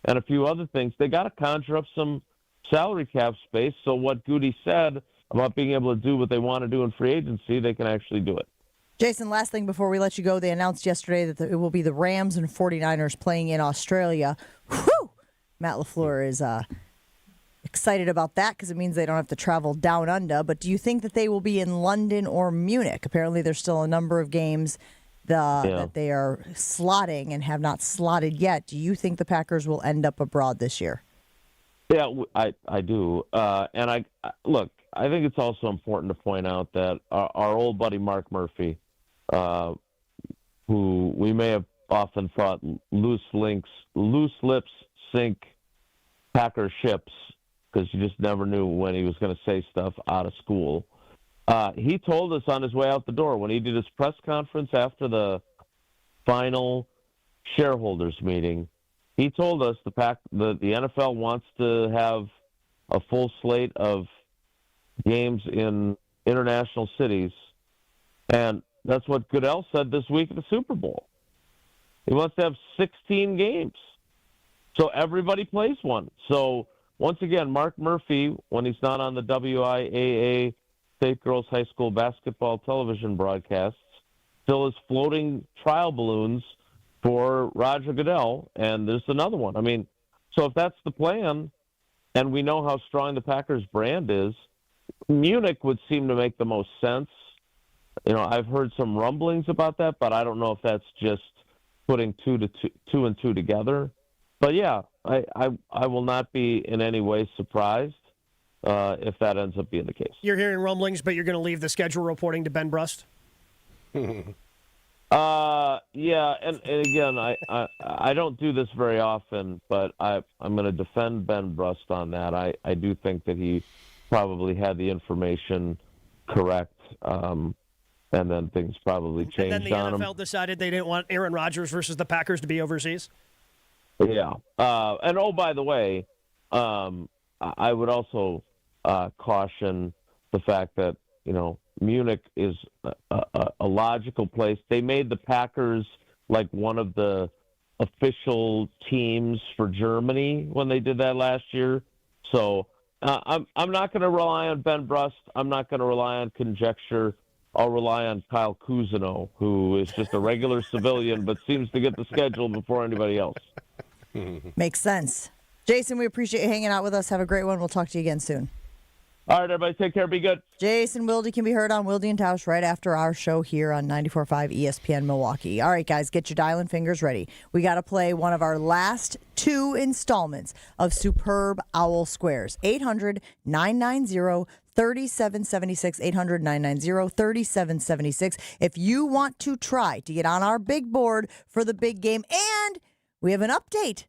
Speaker 20: and a few other things, they got to conjure up some salary cap space. So what Goody said about being able to do what they want to do in free agency, they can actually do it.
Speaker 6: Jason, last thing before we let you go, they announced yesterday that it will be the Rams and 49ers playing in Australia. Whew! Matt LaFleur is excited about that because it means they don't have to travel down under. But do you think that they will be in London or Munich? Apparently there's still a number of games that they are slotting and have not slotted yet. Do you think the Packers will end up abroad this year?
Speaker 20: Yeah, I do. And I think it's also important to point out that our old buddy Mark Murphy, who we may have often thought loose lips sink Packer ships because you just never knew when he was going to say stuff out of school. He told us on his way out the door when he did his press conference after the final shareholders meeting. He told us the NFL wants to have a full slate of games in international cities, and that's what Goodell said this week at the Super Bowl. He wants to have 16 games, so everybody plays one. So once again, Mark Murphy, when he's not on the WIAA State Girls High School basketball television broadcasts, still is floating trial balloons for Roger Goodell, and there's another one. I mean, so if that's the plan, and we know how strong the Packers brand is, Munich would seem to make the most sense. You know, I've heard some rumblings about that, but I don't know if that's just putting two and two together. But yeah, I will not be in any way surprised if that ends up being the case.
Speaker 7: You're hearing rumblings, but you're going to leave the schedule reporting to Ben Brust?
Speaker 20: Yeah, and again, I don't do this very often, but I'm going to defend Ben Brust on that. I do think that he probably had the information correct, and then things probably changed on him.
Speaker 7: And then the NFL decided they didn't want Aaron Rodgers versus the Packers to be overseas?
Speaker 20: Yeah. And, oh, by the way, I would also caution the fact that, you know, Munich is a logical place. They made the Packers like one of the official teams for Germany when they did that last year. So I'm not going to rely on Ben Brust. I'm not going to rely on conjecture. I'll rely on Kyle Cousineau, who is just a regular civilian but seems to get the schedule before anybody else.
Speaker 6: Makes sense. Jason, we appreciate you hanging out with us. Have a great one. We'll talk to you again soon.
Speaker 20: All right, everybody, take care. Be good.
Speaker 6: Jason Wilde can be heard on Wilde and Tausch right after our show here on 94.5 ESPN Milwaukee. All right, guys, get your dialing fingers ready. We got to play one of our last two installments of Superb Owl Squares. 800-990-3776, 800-990-3776. If you want to try to get on our big board for the big game, and we have an update,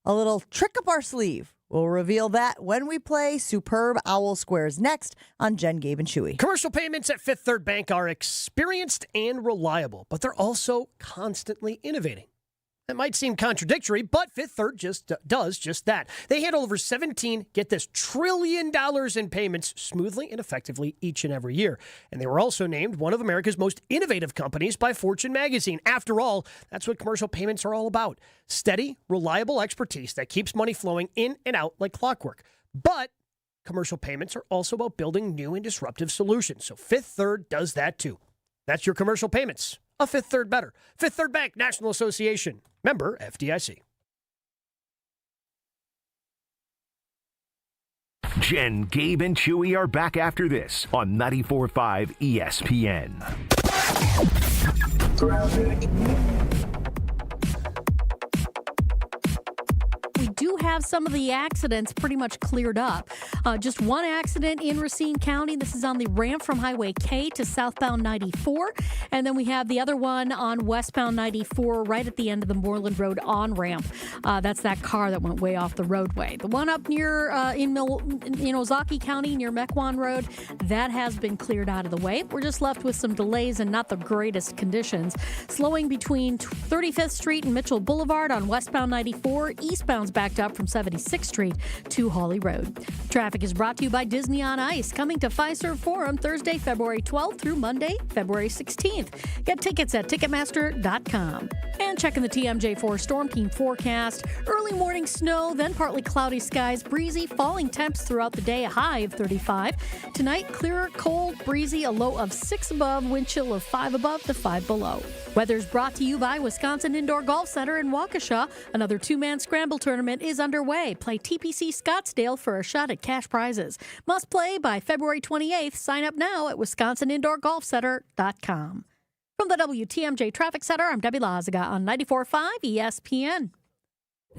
Speaker 6: a little trick up our sleeve. We'll reveal that when we play Superb Owl Squares next on Jen, Gabe, and Chewy.
Speaker 7: Commercial payments at Fifth Third Bank are experienced and reliable, but they're also constantly innovating. That might seem contradictory, but Fifth Third just does just that. They handle over get this, $1 trillion in payments smoothly and effectively each and every year. And they were also named one of America's most innovative companies by Fortune magazine. After all, that's what commercial payments are all about. Steady, reliable expertise that keeps money flowing in and out like clockwork. But commercial payments are also about building new and disruptive solutions. So Fifth Third does that too. That's your commercial payments. A Fifth Third better. Fifth Third Bank, National Association. Member FDIC.
Speaker 5: Jen, Gabe, and Chewy are back after this on 94.5 ESPN.
Speaker 10: We do have some of the accidents pretty much cleared up. Just one accident in Racine County. This is on the ramp from Highway K to southbound 94. And then we have the other one on westbound 94 right at the end of the Moreland Road on-ramp. That's that car that went way off the roadway. The one up near in Ozaki County near Mequon Road, that has been cleared out of the way. We're just left with some delays and not the greatest conditions. Slowing between 35th Street and Mitchell Boulevard on westbound 94. Eastbound's backed up from 76th Street to Hawley Road. Traffic is brought to you by Disney on Ice, coming to Fiserv Forum Thursday, February 12th through Monday, February 16th. Get tickets at Ticketmaster.com. And checking the TMJ4 Storm Team forecast. Early morning snow, then partly cloudy skies, breezy, falling temps throughout the day, a high of 35. Tonight, clearer, cold, breezy, a low of 6 above, wind chill of 5 above to 5 below. Weather's brought to you by Wisconsin Indoor Golf Center in Waukesha. Another two-man scramble tournament is underway. Play TPC Scottsdale for a shot at cash prizes. Must play by February 28th. Sign up now at WisconsinIndoorGolfCenter.com. From the WTMJ Traffic Center, I'm Debbie Lazaga on 94.5 ESPN.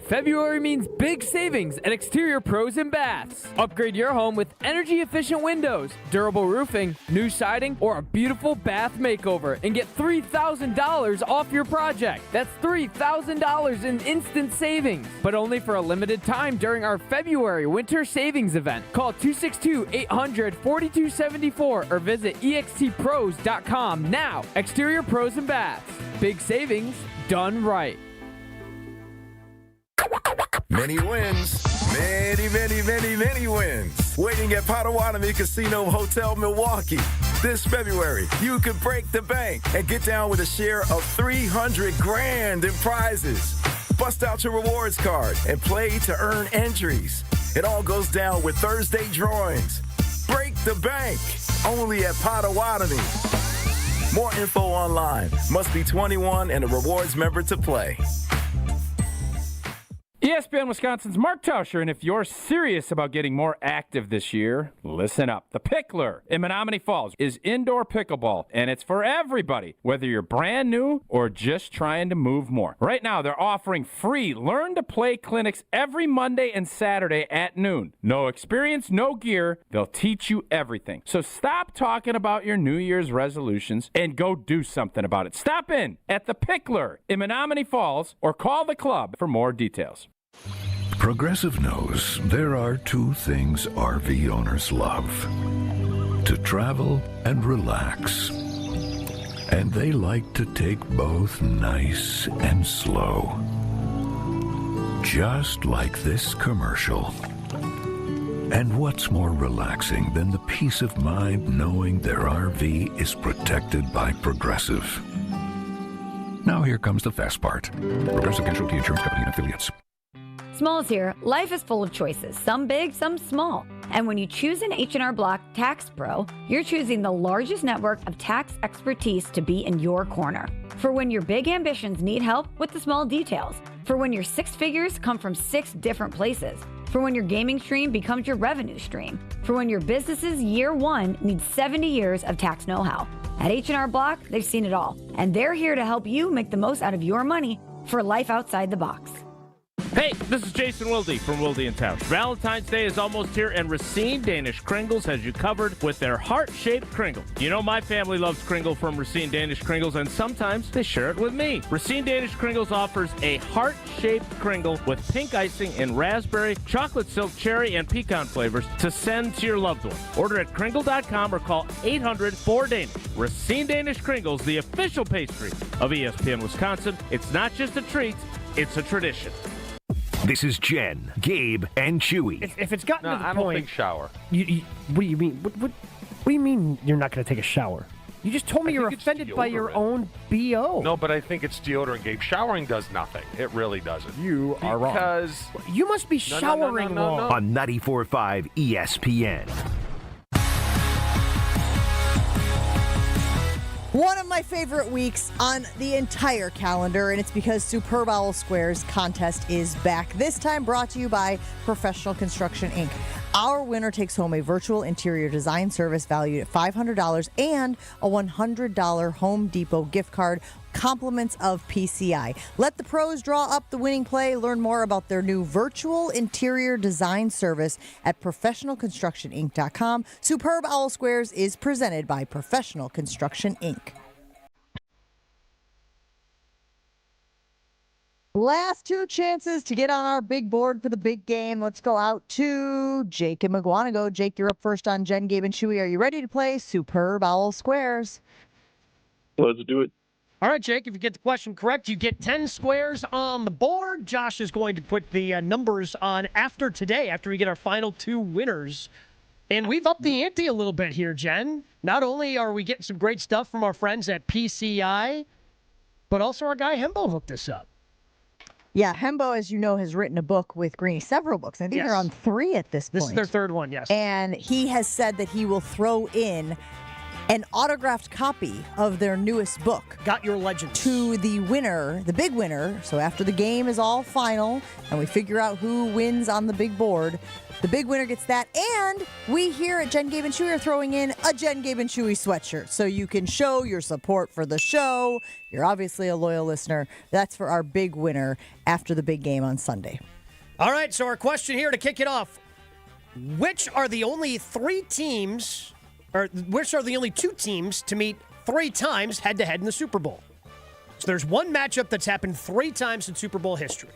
Speaker 21: February means big savings at Exterior Pros and Baths. Upgrade your home with energy-efficient windows, durable roofing, new siding, or a beautiful bath makeover and get $3,000 off your project. That's $3,000 in instant savings, but only for a limited time during our February winter savings event. Call 262-800-4274 or visit extpros.com now. Exterior Pros and Baths. Big savings done right.
Speaker 22: Many wins. Many wins. Waiting at Potawatomi Casino Hotel, Milwaukee. This February, you could break the bank and get down with a share of $300,000 in prizes. Bust out your rewards card and play to earn entries. It all goes down with Thursday drawings. Break the bank. Only at Potawatomi. More info online. Must be 21 and a rewards member to play.
Speaker 23: ESPN Wisconsin's Mark Tauscher, and if you're serious about getting more active this year, listen up. The Pickler in Menominee Falls is indoor pickleball, and it's for everybody, whether you're brand new or just trying to move more. Right now, they're offering free learn-to-play clinics every Monday and Saturday at noon. No experience, no gear. They'll teach you everything. So stop talking about your New Year's resolutions and go do something about it. Stop in at The Pickler in Menominee Falls or call the club for more details.
Speaker 15: Progressive knows there are two things RV owners love: to travel and relax. And they like to take both nice and slow. Just like this commercial. And what's more relaxing than the peace of mind knowing their RV is protected by Progressive? Now here comes the fast part. Progressive Casualty Insurance Company and Affiliates.
Speaker 24: Smalls here. Life is full of choices, some big, some small. And when you choose an H&R Block Tax Pro, you're choosing the largest network of tax expertise to be in your corner. For when your big ambitions need help with the small details. For when your six figures come from 6 different places. For when your gaming stream becomes your revenue stream. For when your business's year 1 needs 70 years of tax know-how. At H&R Block, they've seen it all. And they're here to help you make the most out of your money for life outside the box.
Speaker 25: Hey, this is Jason Wilde from Wilde & Tausch. Valentine's Day is almost here, and Racine Danish Kringles has you covered with their heart-shaped Kringle. You know my family loves Kringle from Racine Danish Kringles, and sometimes they share it with me. Racine Danish Kringles offers a heart-shaped Kringle with pink icing in raspberry, chocolate silk cherry, and pecan flavors to send to your loved one. Order at Kringle.com or call 800-4DANISH. Racine Danish Kringles, the official pastry of ESPN Wisconsin. It's not just a treat, it's a tradition.
Speaker 5: This is Jen, Gabe, and Chewy.
Speaker 7: If it's gotten to the
Speaker 8: I
Speaker 7: point,
Speaker 8: don't think shower.
Speaker 7: What do you mean? What do you mean you're not going to take a shower? You just told me you're offended by your own BO.
Speaker 8: No, but I think it's deodorant, Gabe. Showering does nothing. It really doesn't.
Speaker 7: You are wrong.
Speaker 8: Because
Speaker 7: you must be showering wrong.
Speaker 5: On 94.5 ESPN.
Speaker 6: One of my favorite weeks on the entire calendar, and it's because Superb Owl Squares contest is back. This time brought to you by Professional Construction, Inc. Our winner takes home a virtual interior design service valued at $500 and a $100 Home Depot gift card, compliments of PCI. Let the pros draw up the winning play. Learn more about their new virtual interior design service at professionalconstructioninc.com. Superb Owl Squares is presented by Professional Construction, Inc. Last 2 chances to get on our big board for the big game. Let's go out to Jake and McGuanago. Jake, you're up first on Jen, Gabe, and Chewy. Are you ready to play Superb Owl Squares?
Speaker 11: Let's do it.
Speaker 7: All right, Jake, if you get the question correct, you get 10 squares on the board. Josh is going to put the numbers on after today, after we get our final 2 winners. And we've upped the ante a little bit here, Jen. Not only are we getting some great stuff from our friends at PCI, but also our guy Hembo hooked us up.
Speaker 6: Yeah, Hembo, as you know, has written a book with Greeny, several books. I think they're on 3 at this point.
Speaker 7: This is their 3rd one, yes.
Speaker 6: And he has said that he will throw in an autographed copy of their newest book.
Speaker 7: Got Your Legends.
Speaker 6: To the winner, the big winner. So after the game is all final and we figure out who wins on the big board, the big winner gets that. And we here at Jen, Gabe, and Chewy are throwing in a Jen, Gabe, and Chewy sweatshirt. So you can show your support for the show. You're obviously a loyal listener. That's for our big winner after the big game on Sunday.
Speaker 7: All right, so our question here to kick it off. Which are the only 2 teams to meet 3 times head-to-head in the Super Bowl? So there's one matchup that's happened 3 times in Super Bowl history.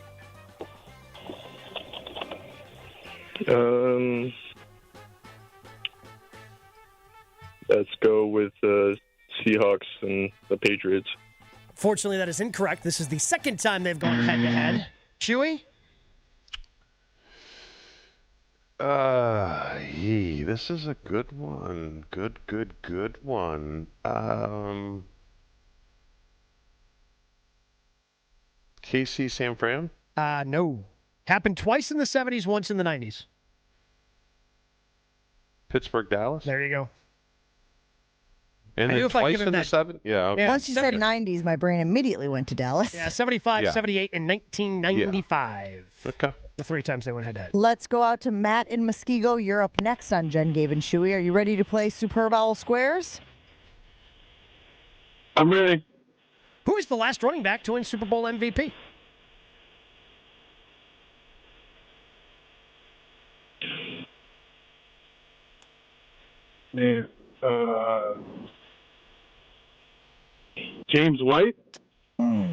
Speaker 11: Let's go with the Seahawks and the Patriots.
Speaker 7: Fortunately, that is incorrect. This is the 2nd time they've gone head-to-head. Chewy?
Speaker 8: This is a good one. Good one. KC San Fran?
Speaker 7: No. Happened twice in the 70s, once in the 90s.
Speaker 8: Pittsburgh, Dallas?
Speaker 7: There you go.
Speaker 8: And then twice in the 7th? Yeah. Okay.
Speaker 6: Once you said 90s, my brain immediately went to Dallas.
Speaker 7: Yeah, 75,
Speaker 8: Yeah.
Speaker 7: 78, and 1995.
Speaker 8: Okay.
Speaker 7: The 3 times they went head-to-head.
Speaker 6: Let's go out to Matt in Muskego. You're up next on Jen, Gabe, and Chewy. Are you ready to play Superb Owl Squares?
Speaker 11: I'm ready.
Speaker 7: Who is the last running back to win Super Bowl MVP?
Speaker 11: Man, James White?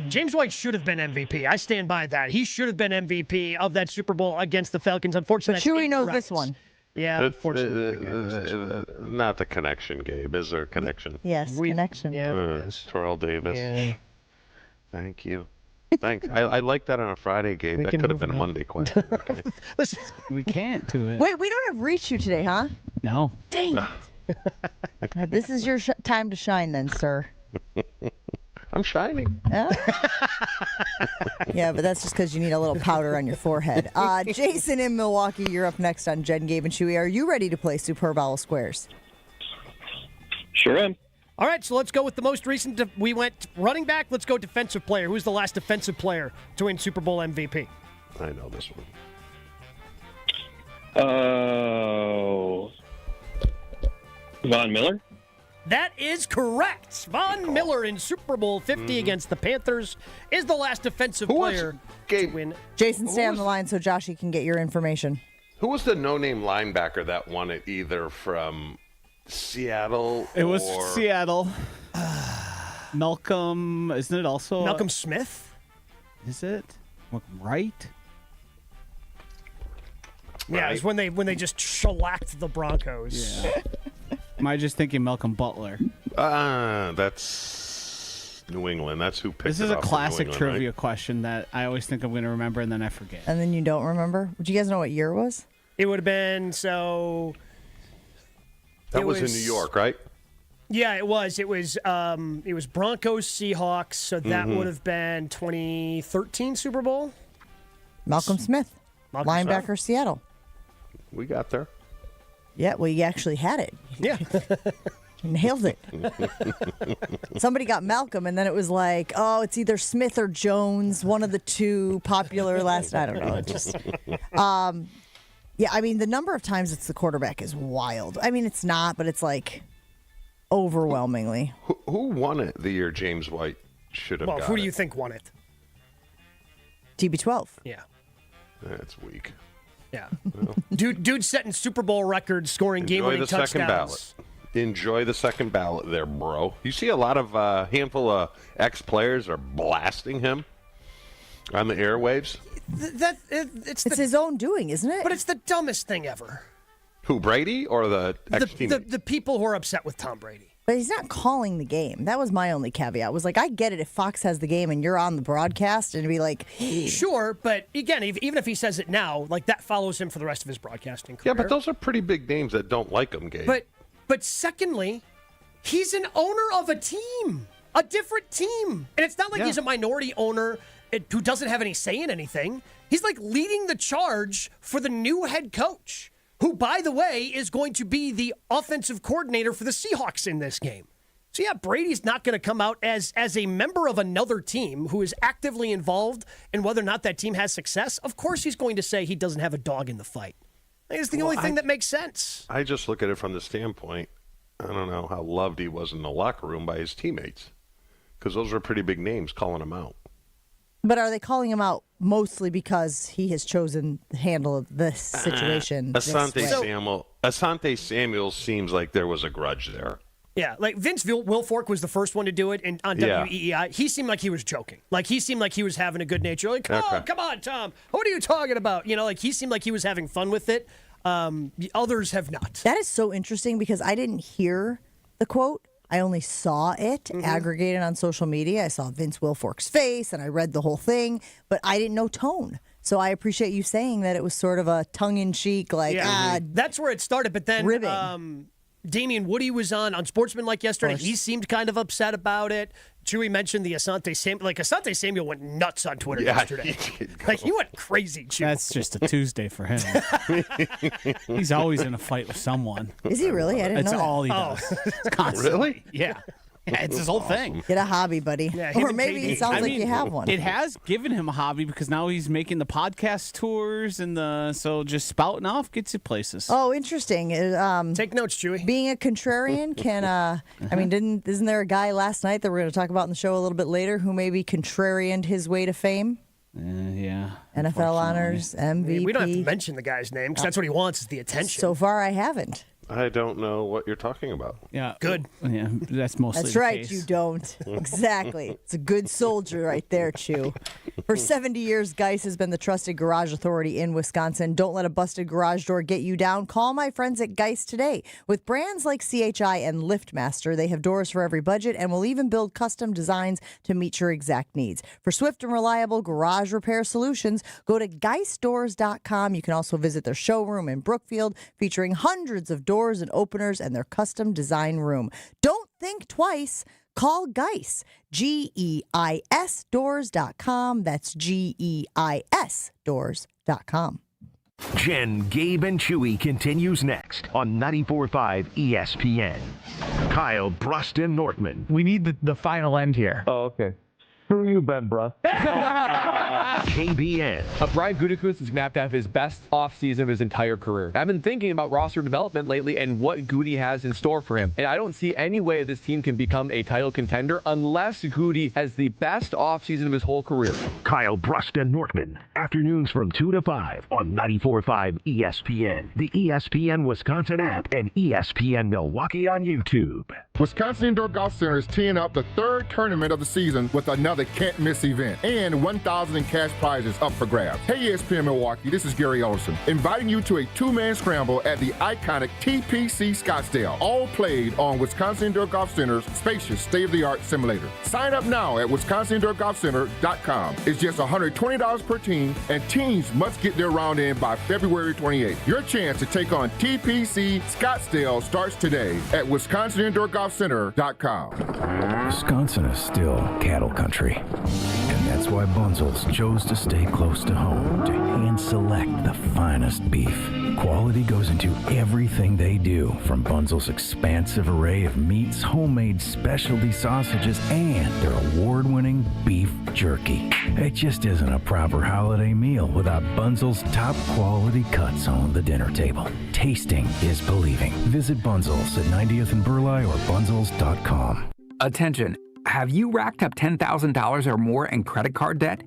Speaker 7: James White should have been MVP. I stand by that. He should have been MVP of that Super Bowl against the Falcons. Unfortunately,
Speaker 6: Chewy knows this one.
Speaker 7: Yeah, unfortunately.
Speaker 8: Not the connection, Gabe. Is there a connection?
Speaker 6: Yes, connection.
Speaker 7: Yeah.
Speaker 8: Terrell Davis.
Speaker 7: Yeah.
Speaker 8: Thank you. Thanks. I like that on a Friday, Gabe.
Speaker 7: We
Speaker 8: That
Speaker 7: can
Speaker 8: could have
Speaker 7: move
Speaker 8: been a
Speaker 7: on.
Speaker 8: Monday question. Okay.
Speaker 7: Listen,
Speaker 9: We can't do it.
Speaker 6: Wait, we don't have Reach You today, huh?
Speaker 9: No.
Speaker 6: Dang it. This is your time to shine then, sir.
Speaker 8: I'm shining.
Speaker 6: Yeah, but that's just because you need a little powder on your forehead. Jason in Milwaukee, you're up next on Jen, Gabe, and Chewy. Are you ready to play Superb Owl Squares?
Speaker 11: Sure am.
Speaker 7: all right, so let's go with the most recent. We went running back. Let's go defensive player. Who's the last defensive player to win Super Bowl MVP?
Speaker 8: I know this one.
Speaker 11: Von Miller?
Speaker 7: That is correct. Von Miller in Super Bowl 50 against the Panthers is the last defensive player to win.
Speaker 6: Jason, stay on the line so Joshy can get your information.
Speaker 8: Who was the no-name linebacker that won it either from Seattle
Speaker 9: It was
Speaker 8: or...
Speaker 9: Seattle. Malcolm, isn't it also?
Speaker 7: Malcolm Smith?
Speaker 9: Is it? Malcolm Wright?
Speaker 7: Yeah, it's when they just shellacked the Broncos.
Speaker 9: Yeah. Am I just thinking Malcolm Butler?
Speaker 8: That's New England. That's who picked
Speaker 9: This is
Speaker 8: it
Speaker 9: a
Speaker 8: up from
Speaker 9: classic
Speaker 8: New England,
Speaker 9: trivia
Speaker 8: right?
Speaker 9: question that I always think I'm going to remember and then I forget.
Speaker 6: And then you don't remember? Would you guys know what year it was?
Speaker 7: It would have been so.
Speaker 8: That was in New York, right?
Speaker 7: Yeah, it was. It was Broncos Seahawks. So that would have been 2013 Super Bowl.
Speaker 6: Malcolm Smith,
Speaker 7: Malcolm
Speaker 6: linebacker,
Speaker 7: Smith.
Speaker 6: Seattle.
Speaker 8: We got there.
Speaker 6: Yeah, well, you actually had it.
Speaker 7: Yeah.
Speaker 6: You nailed it. Somebody got Malcolm, and then it was like, oh, it's either Smith or Jones, one of the two popular last. I don't know. It just, yeah. I mean, the number of times it's the quarterback is wild. I mean, it's not, but it's like overwhelmingly.
Speaker 8: Who won it the year James White should have
Speaker 7: Well,
Speaker 8: got
Speaker 7: who
Speaker 8: it?
Speaker 7: do you think won it?
Speaker 6: TB12.
Speaker 7: Yeah.
Speaker 8: That's weak.
Speaker 7: Yeah. Dude setting Super Bowl records, scoring game-winning
Speaker 8: Enjoy the second
Speaker 7: touchdowns.
Speaker 8: ballot. Enjoy the second ballot there, bro. You see a lot of handful of ex-players are blasting him on the airwaves.
Speaker 7: It's
Speaker 6: his own doing, isn't it?
Speaker 7: But it's the dumbest thing ever.
Speaker 8: Who, Brady or the ex-teammate?
Speaker 7: The people who are upset with Tom Brady.
Speaker 6: But he's not calling the game. That was my only caveat. Was like, I get it if Fox has the game and you're on the broadcast and be like,
Speaker 7: sure, but again, even if he says it now, like that follows him for the rest of his broadcasting career.
Speaker 8: Yeah, but those are pretty big names that don't like him, Gabe.
Speaker 7: But secondly, he's an owner of a team, a different team. And it's not like he's a minority owner who doesn't have any say in anything. He's like leading the charge for the new head coach, who, by the way, is going to be the offensive coordinator for the Seahawks in this game. So, yeah, Brady's not going to come out as a member of another team who is actively involved in whether or not that team has success. Of course he's going to say he doesn't have a dog in the fight. It's the only thing that makes sense.
Speaker 8: I just look at it from the standpoint, I don't know how loved he was in the locker room by his teammates, because those are pretty big names calling him out.
Speaker 6: But are they calling him out mostly because he has chosen the handle of this situation?
Speaker 8: Asante Samuel seems like there was a grudge there.
Speaker 7: Yeah, like Vince Wilfork was the first one to do it on WEEI. He seemed like he was joking. Like, he seemed like he was having a good nature. Like, come on, Tom. What are you talking about? You know, like, he seemed like he was having fun with it. Others have not.
Speaker 6: That is so interesting because I didn't hear the quote. I only saw it aggregated on social media. I saw Vince Wilfork's face, and I read the whole thing, but I didn't know tone. So I appreciate you saying that it was sort of a tongue-in-cheek, like,
Speaker 7: that's where it started. But then
Speaker 6: ribbing.
Speaker 7: Damian Woody was on Sportsmanlike yesterday. He seemed kind of upset about it. Chewy mentioned the Asante Samuel. Like, Asante Samuel went nuts on Twitter yesterday. He went crazy, Chewy.
Speaker 9: That's just a Tuesday for him. He's always in a fight with someone.
Speaker 6: Is he really? I didn't know
Speaker 9: That's
Speaker 6: that.
Speaker 9: all he does. Constantly.
Speaker 8: Really?
Speaker 9: Yeah. It's his whole thing.
Speaker 6: Get a hobby, buddy.
Speaker 7: Yeah,
Speaker 6: or maybe it sounds like you have one.
Speaker 9: It has given him a hobby because now he's making the podcast tours and so just spouting off gets you places.
Speaker 6: Oh, interesting.
Speaker 7: Take notes, Chewy.
Speaker 6: Being a contrarian can, I mean, isn't there a guy last night that we're going to talk about in the show a little bit later who maybe contrarianed his way to fame?
Speaker 9: Yeah.
Speaker 6: NFL honors, MVP.
Speaker 7: We don't have to mention the guy's name because that's what he wants is the attention.
Speaker 6: So far, I haven't.
Speaker 8: I don't know what you're talking about.
Speaker 9: Yeah.
Speaker 7: Good.
Speaker 9: Yeah, that's mostly
Speaker 6: That's
Speaker 9: the
Speaker 6: right,
Speaker 9: case.
Speaker 6: you don't. Exactly. It's a good soldier right there, Chew. For 70 years, Geist has been the trusted garage authority in Wisconsin. Don't let a busted garage door get you down. Call my friends at Geist today. With brands like CHI and LiftMaster, they have doors for every budget and will even build custom designs to meet your exact needs. For swift and reliable garage repair solutions, go to geistdoors.com. You can also visit their showroom in Brookfield, featuring hundreds of doors and openers and their custom design room. Don't think twice. Call Geist, GEIS doors.com. That's GEIS doors.com.
Speaker 5: Jen, Gabe, and Chewy continues next on 94.5 ESPN. Kyle Bruston Nortman.
Speaker 1: We need the final end here.
Speaker 20: Oh, okay. Screw you, Ben, bruh.
Speaker 5: KBN.
Speaker 2: Brian Gutekunst is going to have his best offseason of his entire career. I've been thinking about roster development lately and what Goody has in store for him. And I don't see any way this team can become a title contender unless Goody has the best offseason of his whole career.
Speaker 5: Kyle Bruston Nortman. Afternoons from 2 to 5 on 94.5 ESPN, the ESPN Wisconsin app, and ESPN Milwaukee on YouTube.
Speaker 3: Wisconsin Indoor Golf Center is teeing up the third tournament of the season with another can't-miss event and 1,000 in cash prizes up for grabs. Hey, ESPN Milwaukee, this is Gary Ellison, inviting you to a two-man scramble at the iconic TPC Scottsdale, all played on Wisconsin Indoor Golf Center's spacious state-of-the-art simulator. Sign up now at wisconsindoorgolfcenter.com. It's just $120 per team, and teams must get their round in by February 28th. Your chance to take on TPC Scottsdale starts today at wisconsindoorgolfcenter.com.
Speaker 15: Wisconsin is still cattle country, and that's why Bunzel's chose to stay close to home to hand select the finest beef. Quality goes into everything they do, from Bunzel's expansive array of meats, homemade specialty sausages, and their award-winning beef jerky. It just isn't a proper holiday meal without Bunzel's top quality cuts on the dinner table. Tasting is believing. Visit Bunzel's at 90th and Burleigh or bunzels.com.
Speaker 4: Attention. Have you racked up $10,000 or more in credit card debt?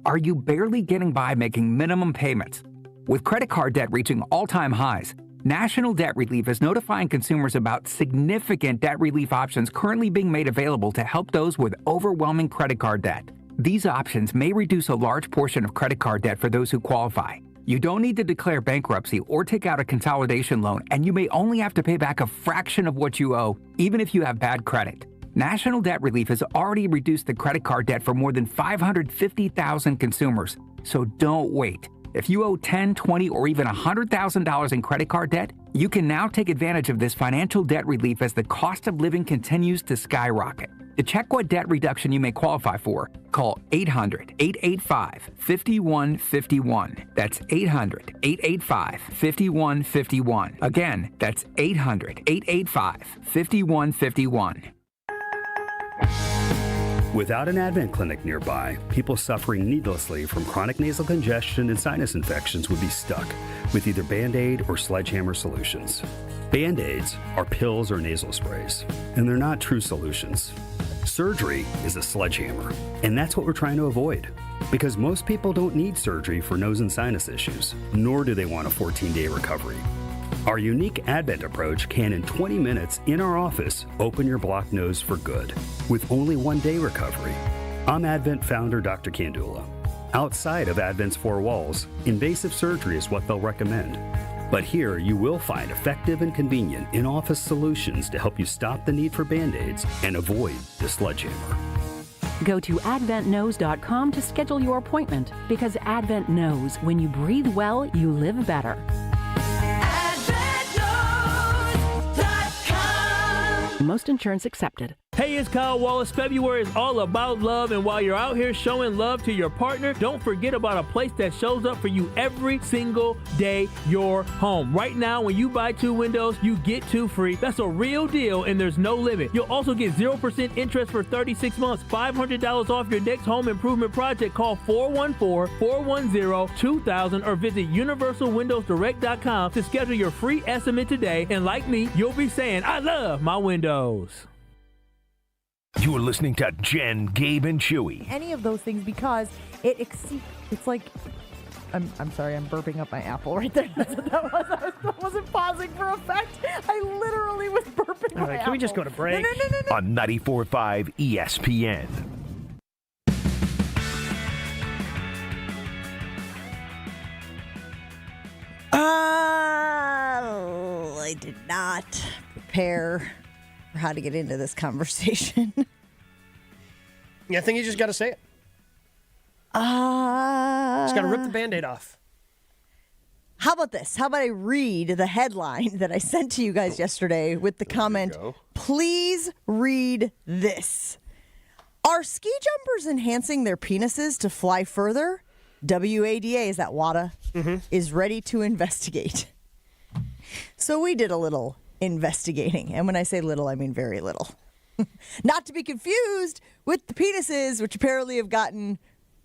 Speaker 4: Are you barely getting by making minimum payments? With credit card debt reaching all-time highs, National Debt Relief is notifying consumers about significant debt relief options currently being made available to help those with overwhelming credit card debt. These options may reduce a large portion of credit card debt for those who qualify. You don't need to declare bankruptcy or take out a consolidation loan, and you may only have to pay back a fraction of what you owe, even if you have bad credit. National Debt Relief has already reduced the credit card debt for more than 550,000 consumers, so don't wait. If you owe $10,000, $20,000, or even $100,000 in credit card debt, you can now take advantage of this financial debt relief as the cost of living continues to skyrocket. To check what debt reduction you may qualify for, call 800-885-5151. That's 800-885-5151. Again, that's 800-885-5151.
Speaker 12: Without an Advent clinic nearby, people suffering needlessly from chronic nasal congestion and sinus infections would be stuck with either Band-Aid or sledgehammer solutions. Band-Aids are pills or nasal sprays, and they're not true solutions. Surgery is a sledgehammer, and that's what we're trying to avoid. Because most people don't need surgery for nose and sinus issues, nor do they want a 14-day recovery. Our unique Advent approach can, in 20 minutes in our office, open your blocked nose for good, with only 1-day recovery. I'm Advent founder Dr. Kandula. Outside of Advent's four walls, invasive surgery is what they'll recommend. But here you will find effective and convenient in-office solutions to help you stop the need for Band-Aids and avoid the sledgehammer.
Speaker 13: Go to adventknows.com to schedule your appointment, because Advent knows when you breathe well, you live better. Most insurance accepted.
Speaker 25: Hey, it's Kyle Wallace. February is all about love, and while you're out here showing love to your partner, don't forget about a place that shows up for you every single day, your home. Right now, when you buy 2 windows, you get 2 free. That's a real deal, and there's no limit. You'll also get 0% interest for 36 months, $500 off your next home improvement project. Call 414-410-2000 or visit universalwindowsdirect.com to schedule your free estimate today. And like me, you'll be saying, I love my windows.
Speaker 5: You're listening to Jen, Gabe, and Chewy.
Speaker 6: Any of those things, because it exceeds. It's like, I'm sorry, I'm burping up my apple right there. That's what that was. I wasn't pausing for effect. I literally was burping my apple.
Speaker 7: Can we just go to break?
Speaker 6: No.
Speaker 5: On 94.5 ESPN.
Speaker 6: I did not prepare for how to get into this conversation.
Speaker 7: Yeah, I think you just got to say it. Just got to rip the Band-Aid off.
Speaker 6: How about this? How about I read the headline that I sent to you guys yesterday with the comment, please read this. Are ski jumpers enhancing their penises to fly further? WADA, is that WADA, is ready to investigate. So we did a little investigating. And when I say little, I mean very little. Not to be confused with the penises, which apparently have gotten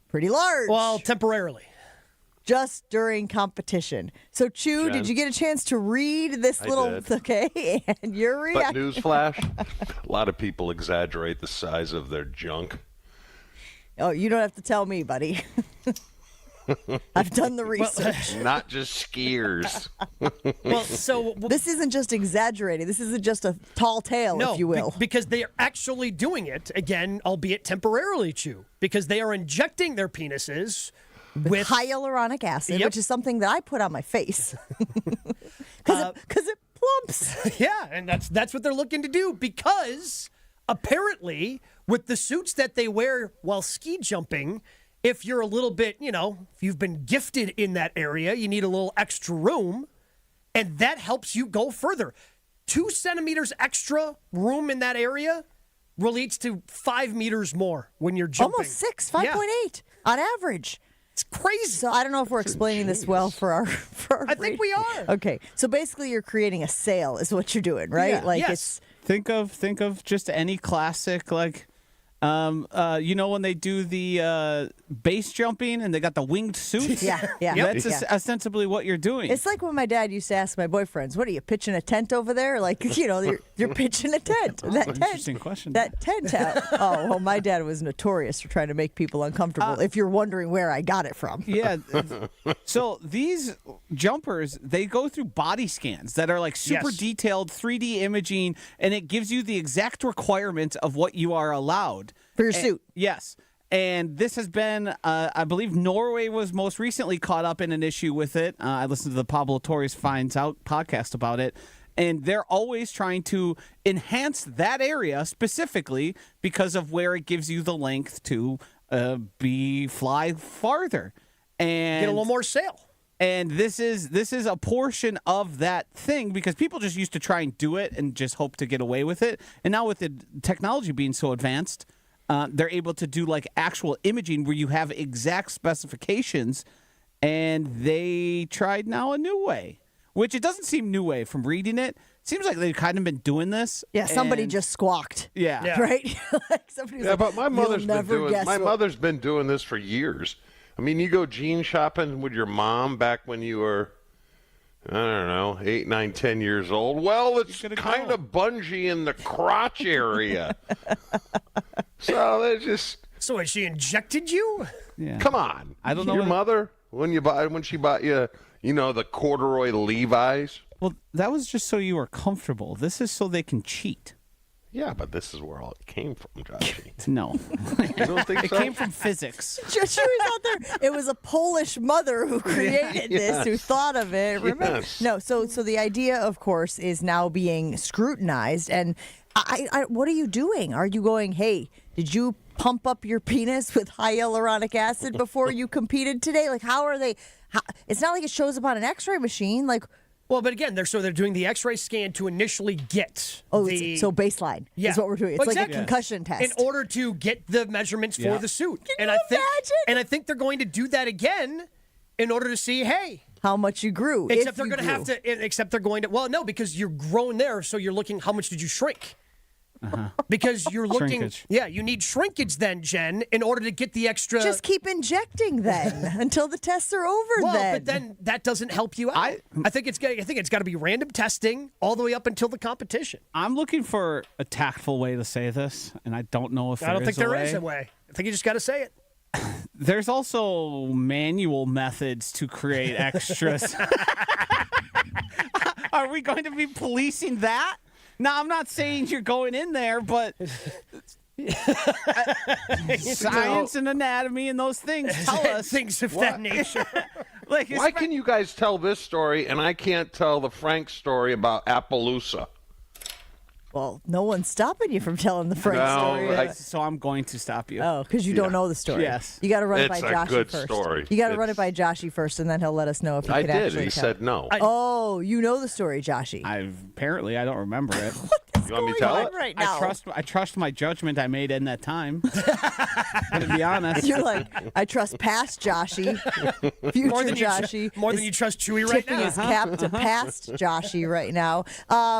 Speaker 6: pretty large.
Speaker 7: Well, temporarily.
Speaker 6: Just during competition. So, Chew, did you get a chance to read this
Speaker 8: Did.
Speaker 6: Okay, and your reaction?
Speaker 8: But newsflash, a lot of people exaggerate the size of their junk.
Speaker 6: Oh, you don't have to tell me, buddy. I've done the research.
Speaker 8: Not just skiers.
Speaker 6: This isn't just exaggerating. This isn't just a tall tale, if you will.
Speaker 7: Because they are actually doing it, again, albeit temporarily, Chew, because they are injecting their penises with
Speaker 6: hyaluronic acid, which is something that I put on my face. Because it plumps.
Speaker 7: Yeah, and that's what they're looking to do, because apparently with the suits that they wear while ski jumping, if you're a little bit, if you've been gifted in that area, you need a little extra room, and that helps you go further. 2 centimeters extra room in that area relates to 5 meters more when you're jumping.
Speaker 6: Almost 6, 5.8 on average.
Speaker 7: It's crazy.
Speaker 6: So I don't know if we're explaining this well for our
Speaker 7: I think we are.
Speaker 6: Okay, so basically you're creating a sail is what you're doing, right?
Speaker 9: Yeah.
Speaker 6: It's
Speaker 9: think of just any classic when they do the base jumping and they got the winged suits.
Speaker 6: Yeah.
Speaker 9: That's ostensibly what you're doing.
Speaker 6: It's like when my dad used to ask my boyfriends, "What are you pitching a tent over there?" You're pitching a tent.
Speaker 9: Interesting question.
Speaker 6: That tent. My dad was notorious for trying to make people uncomfortable. If you're wondering where I got it from.
Speaker 9: Yeah. So these jumpers, they go through body scans that are like super detailed 3D imaging, and it gives you the exact requirements of what you are allowed
Speaker 6: for your suit.
Speaker 9: Yes. And this has been, I believe Norway was most recently caught up in an issue with it. I listened to the Pablo Torres Finds Out podcast about it. And they're always trying to enhance that area specifically because of where it gives you the length to fly farther and
Speaker 7: get a little more sail.
Speaker 9: And this is a portion of that thing because people just used to try and do it and just hope to get away with it. And now with the technology being so advanced, they're able to do like actual imaging where you have exact specifications. And they tried now a new way. Which it doesn't seem new way from reading it. It seems like they've kind of been doing this.
Speaker 6: Yeah, somebody just squawked.
Speaker 9: Yeah.
Speaker 6: Right? Like somebody's like,
Speaker 8: but my mother's
Speaker 6: "You'll
Speaker 8: been
Speaker 6: never
Speaker 8: doing.
Speaker 6: guess
Speaker 8: My
Speaker 6: what-"
Speaker 8: mother's been doing this for years. I mean, you go jean shopping with your mom back when you were, I don't know, 8, 9, 10 years old. Well, it's kind of bungee in the crotch area. So they just.
Speaker 7: So has she injected you?
Speaker 9: Yeah.
Speaker 8: Come on.
Speaker 9: I don't know.
Speaker 8: Your mother when she bought you. The corduroy Levi's?
Speaker 9: Well, that was just so you were comfortable. This is so they can cheat.
Speaker 8: Yeah, but this is where all it came from, Joshy.
Speaker 9: No.
Speaker 8: You don't think
Speaker 9: It
Speaker 8: so?
Speaker 9: came from physics.
Speaker 6: Just she was out there. It was a Polish mother who created this, who thought of it. Remember?
Speaker 8: Yes.
Speaker 6: No, so the idea, of course, is now being scrutinized. And I what are you doing? Are you going, hey, did you pump up your penis with high hyaluronic acid before you competed today? Like, how are they? It's not like it shows up on an X-ray machine. Like,
Speaker 7: well, but again, they're doing the X-ray scan to initially get
Speaker 6: so baseline is what we're doing. It's like a concussion test
Speaker 7: in order to get the measurements for the suit. Can you imagine? I think they're going to do that again in order to see, hey,
Speaker 6: how much you grew.
Speaker 7: Except they're going to have to. Except they're going to. Well, no, because you're grown there, so you're looking. How much did you shrink? Because you're looking,
Speaker 9: Shrinkage.
Speaker 7: you need shrinkage then, Jen, in order to get the extra.
Speaker 6: Just keep injecting then until the tests are over.
Speaker 7: But then that doesn't help you out. I think it's got to be random testing all the way up until the competition.
Speaker 9: I'm looking for a tactful way to say this, and I don't know if
Speaker 7: I don't think there is a way. I think you just got to say it.
Speaker 9: There's also manual methods to create extras. Are we going to be policing that? Now, I'm not saying you're going in there, but science and anatomy and those things tell us
Speaker 7: things of that nature.
Speaker 8: Why can you guys tell this story and I can't tell the Frank story about Appaloosa?
Speaker 6: Well, no one's stopping you from telling the Frank story.
Speaker 9: So I'm going to stop you.
Speaker 6: Oh, because you don't know the story.
Speaker 9: Yes.
Speaker 6: You got to run it by
Speaker 8: It's a
Speaker 6: Joshy
Speaker 8: good
Speaker 6: first.
Speaker 8: story.
Speaker 6: You got to run it by Joshy first, and then he'll let us know if he
Speaker 8: I
Speaker 6: could
Speaker 8: did.
Speaker 6: actually
Speaker 8: He
Speaker 6: tell.
Speaker 8: said no.
Speaker 6: Oh, you know the story, Joshy.
Speaker 9: Apparently, I don't remember it.
Speaker 8: You want me to tell it?
Speaker 6: Right now.
Speaker 9: I trust my judgment I made in that time. To be honest.
Speaker 6: You're like, I trust past Joshy, future Joshy.
Speaker 7: More than you trust Chewy right
Speaker 6: tipping
Speaker 7: now.
Speaker 6: his cap to past Joshy right now.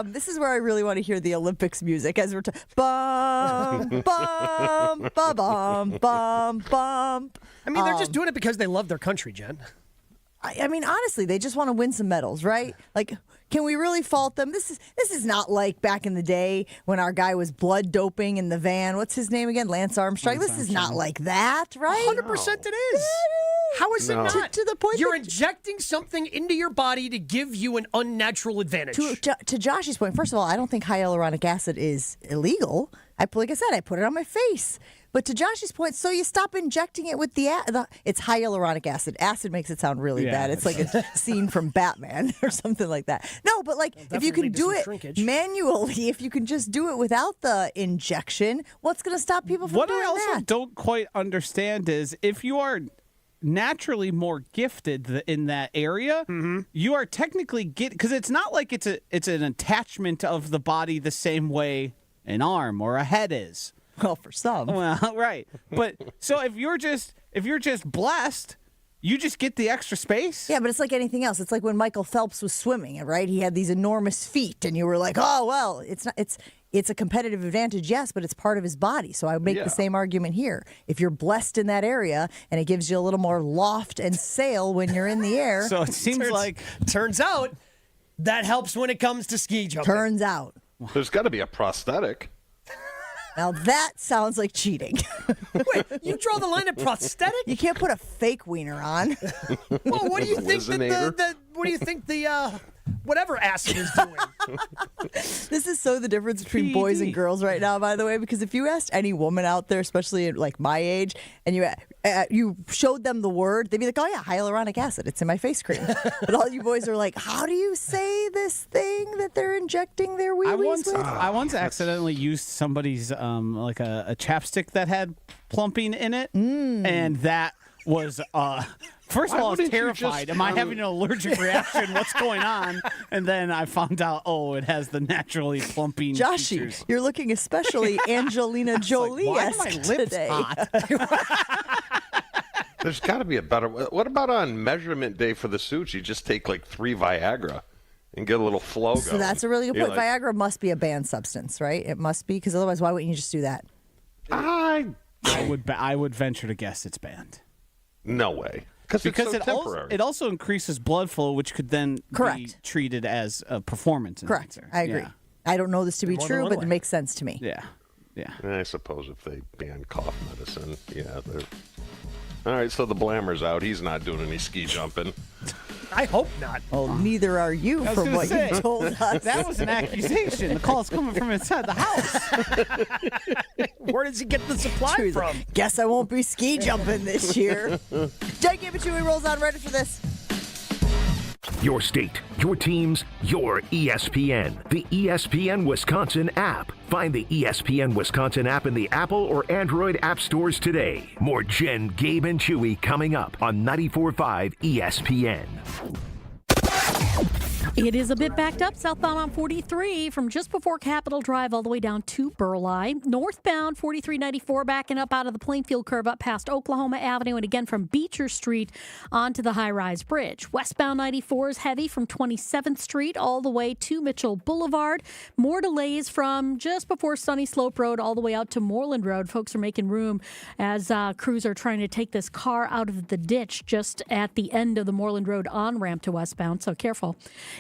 Speaker 6: This is where I really want to hear the Olympics music as we're bum, bum, ba bum, bum, bum.
Speaker 7: I mean, they're just doing it because they love their country, Jen.
Speaker 6: I mean, honestly, they just want to win some medals, right? Like, can we really fault them? This is not like back in the day when our guy was blood doping in the van. What's his name again? Lance Armstrong. This is not like that, right?
Speaker 7: 100% it is. How is it not?
Speaker 6: To the point
Speaker 7: you're injecting something into your body to give you an unnatural advantage.
Speaker 6: To Josh's point, first of all, I don't think hyaluronic acid is illegal. Like I said, I put it on my face. But to Josh's point, so you stop injecting it with it's hyaluronic acid. Acid makes it sound really bad. It's like a scene from Batman or something like that. No, but if you can do it manually, if you can just do it without the injection, what's going to stop people from doing that?
Speaker 9: What I also don't quite understand is if you are naturally more gifted in that area, you are technically because it's not like it's an attachment of the body the same way an arm or a head is.
Speaker 6: Well, for some.
Speaker 9: Well, right. But so if you're just blessed, you just get the extra space.
Speaker 6: Yeah, but it's like anything else. It's like when Michael Phelps was swimming, right? He had these enormous feet, and you were like, "Oh, well, it's not. It's a competitive advantage, yes, but it's part of his body." So I would make the same argument here. If you're blessed in that area, and it gives you a little more loft and sail when you're in the air.
Speaker 9: So it seems
Speaker 7: turns out that helps when it comes to ski jumping.
Speaker 6: Turns out.
Speaker 8: There's got to be a prosthetic.
Speaker 6: Now that sounds like cheating.
Speaker 7: Wait, you draw the line at prosthetic?
Speaker 6: You can't put a fake wiener on.
Speaker 7: Well, what do you think what do you think whatever acid is doing.
Speaker 6: This is so the difference between boys and girls right now, by the way, because if you asked any woman out there, especially at like my age, and you showed them the word, they'd be like, oh yeah, hyaluronic acid, it's in my face cream. But all you boys are like, how do you say this thing that they're injecting their wee-wees with?
Speaker 9: I once accidentally used somebody's like a chapstick that had plumping in it, and that was first of all, I was terrified. Am I having an allergic reaction? What's going on? And then I found out, it has the naturally plumping
Speaker 6: Joshy,
Speaker 9: features.
Speaker 6: you're looking especially Angelina Jolie-esque today.
Speaker 8: There's got to be a better. What about on measurement day for the suits? You just take like 3 Viagra and get a little flow going.
Speaker 6: So that's a really good point. Viagra must be a banned substance, right? It must be, because otherwise, why wouldn't you just do that?
Speaker 9: I would venture to guess it's banned.
Speaker 8: No way. Because
Speaker 9: it also increases blood flow, which could then be treated as a performance enhancer.
Speaker 6: I agree.
Speaker 9: Yeah.
Speaker 6: I don't know this to be true, but it makes sense to me.
Speaker 9: Yeah.
Speaker 8: I suppose if they ban cough medicine, they're... All right, so the Blammer's out. He's not doing any ski jumping.
Speaker 7: I hope not.
Speaker 6: Well, neither are you, from what you told us.
Speaker 9: That was an accusation. The call's coming from inside the house.
Speaker 7: Where does he get the supply from?
Speaker 6: Guess I won't be ski jumping this year. Jake Chewy rolls on right after this.
Speaker 5: Your state, your teams, your ESPN. The ESPN Wisconsin app. Find the ESPN Wisconsin app in the Apple or Android app stores today. More Jen, Gabe, and Chewy coming up on 94.5 ESPN.
Speaker 10: It is a bit backed up southbound on 43 from just before Capitol Drive all the way down to Burleigh. Northbound 4394 backing up out of the Plainfield curve up past Oklahoma Avenue and again from Beecher Street onto the high-rise bridge. Westbound 94 is heavy from 27th Street all the way to Mitchell Boulevard. More delays from just before Sunny Slope Road all the way out to Moreland Road. Folks are making room as crews are trying to take this car out of the ditch just at the end of the Moreland Road on-ramp to westbound, so careful.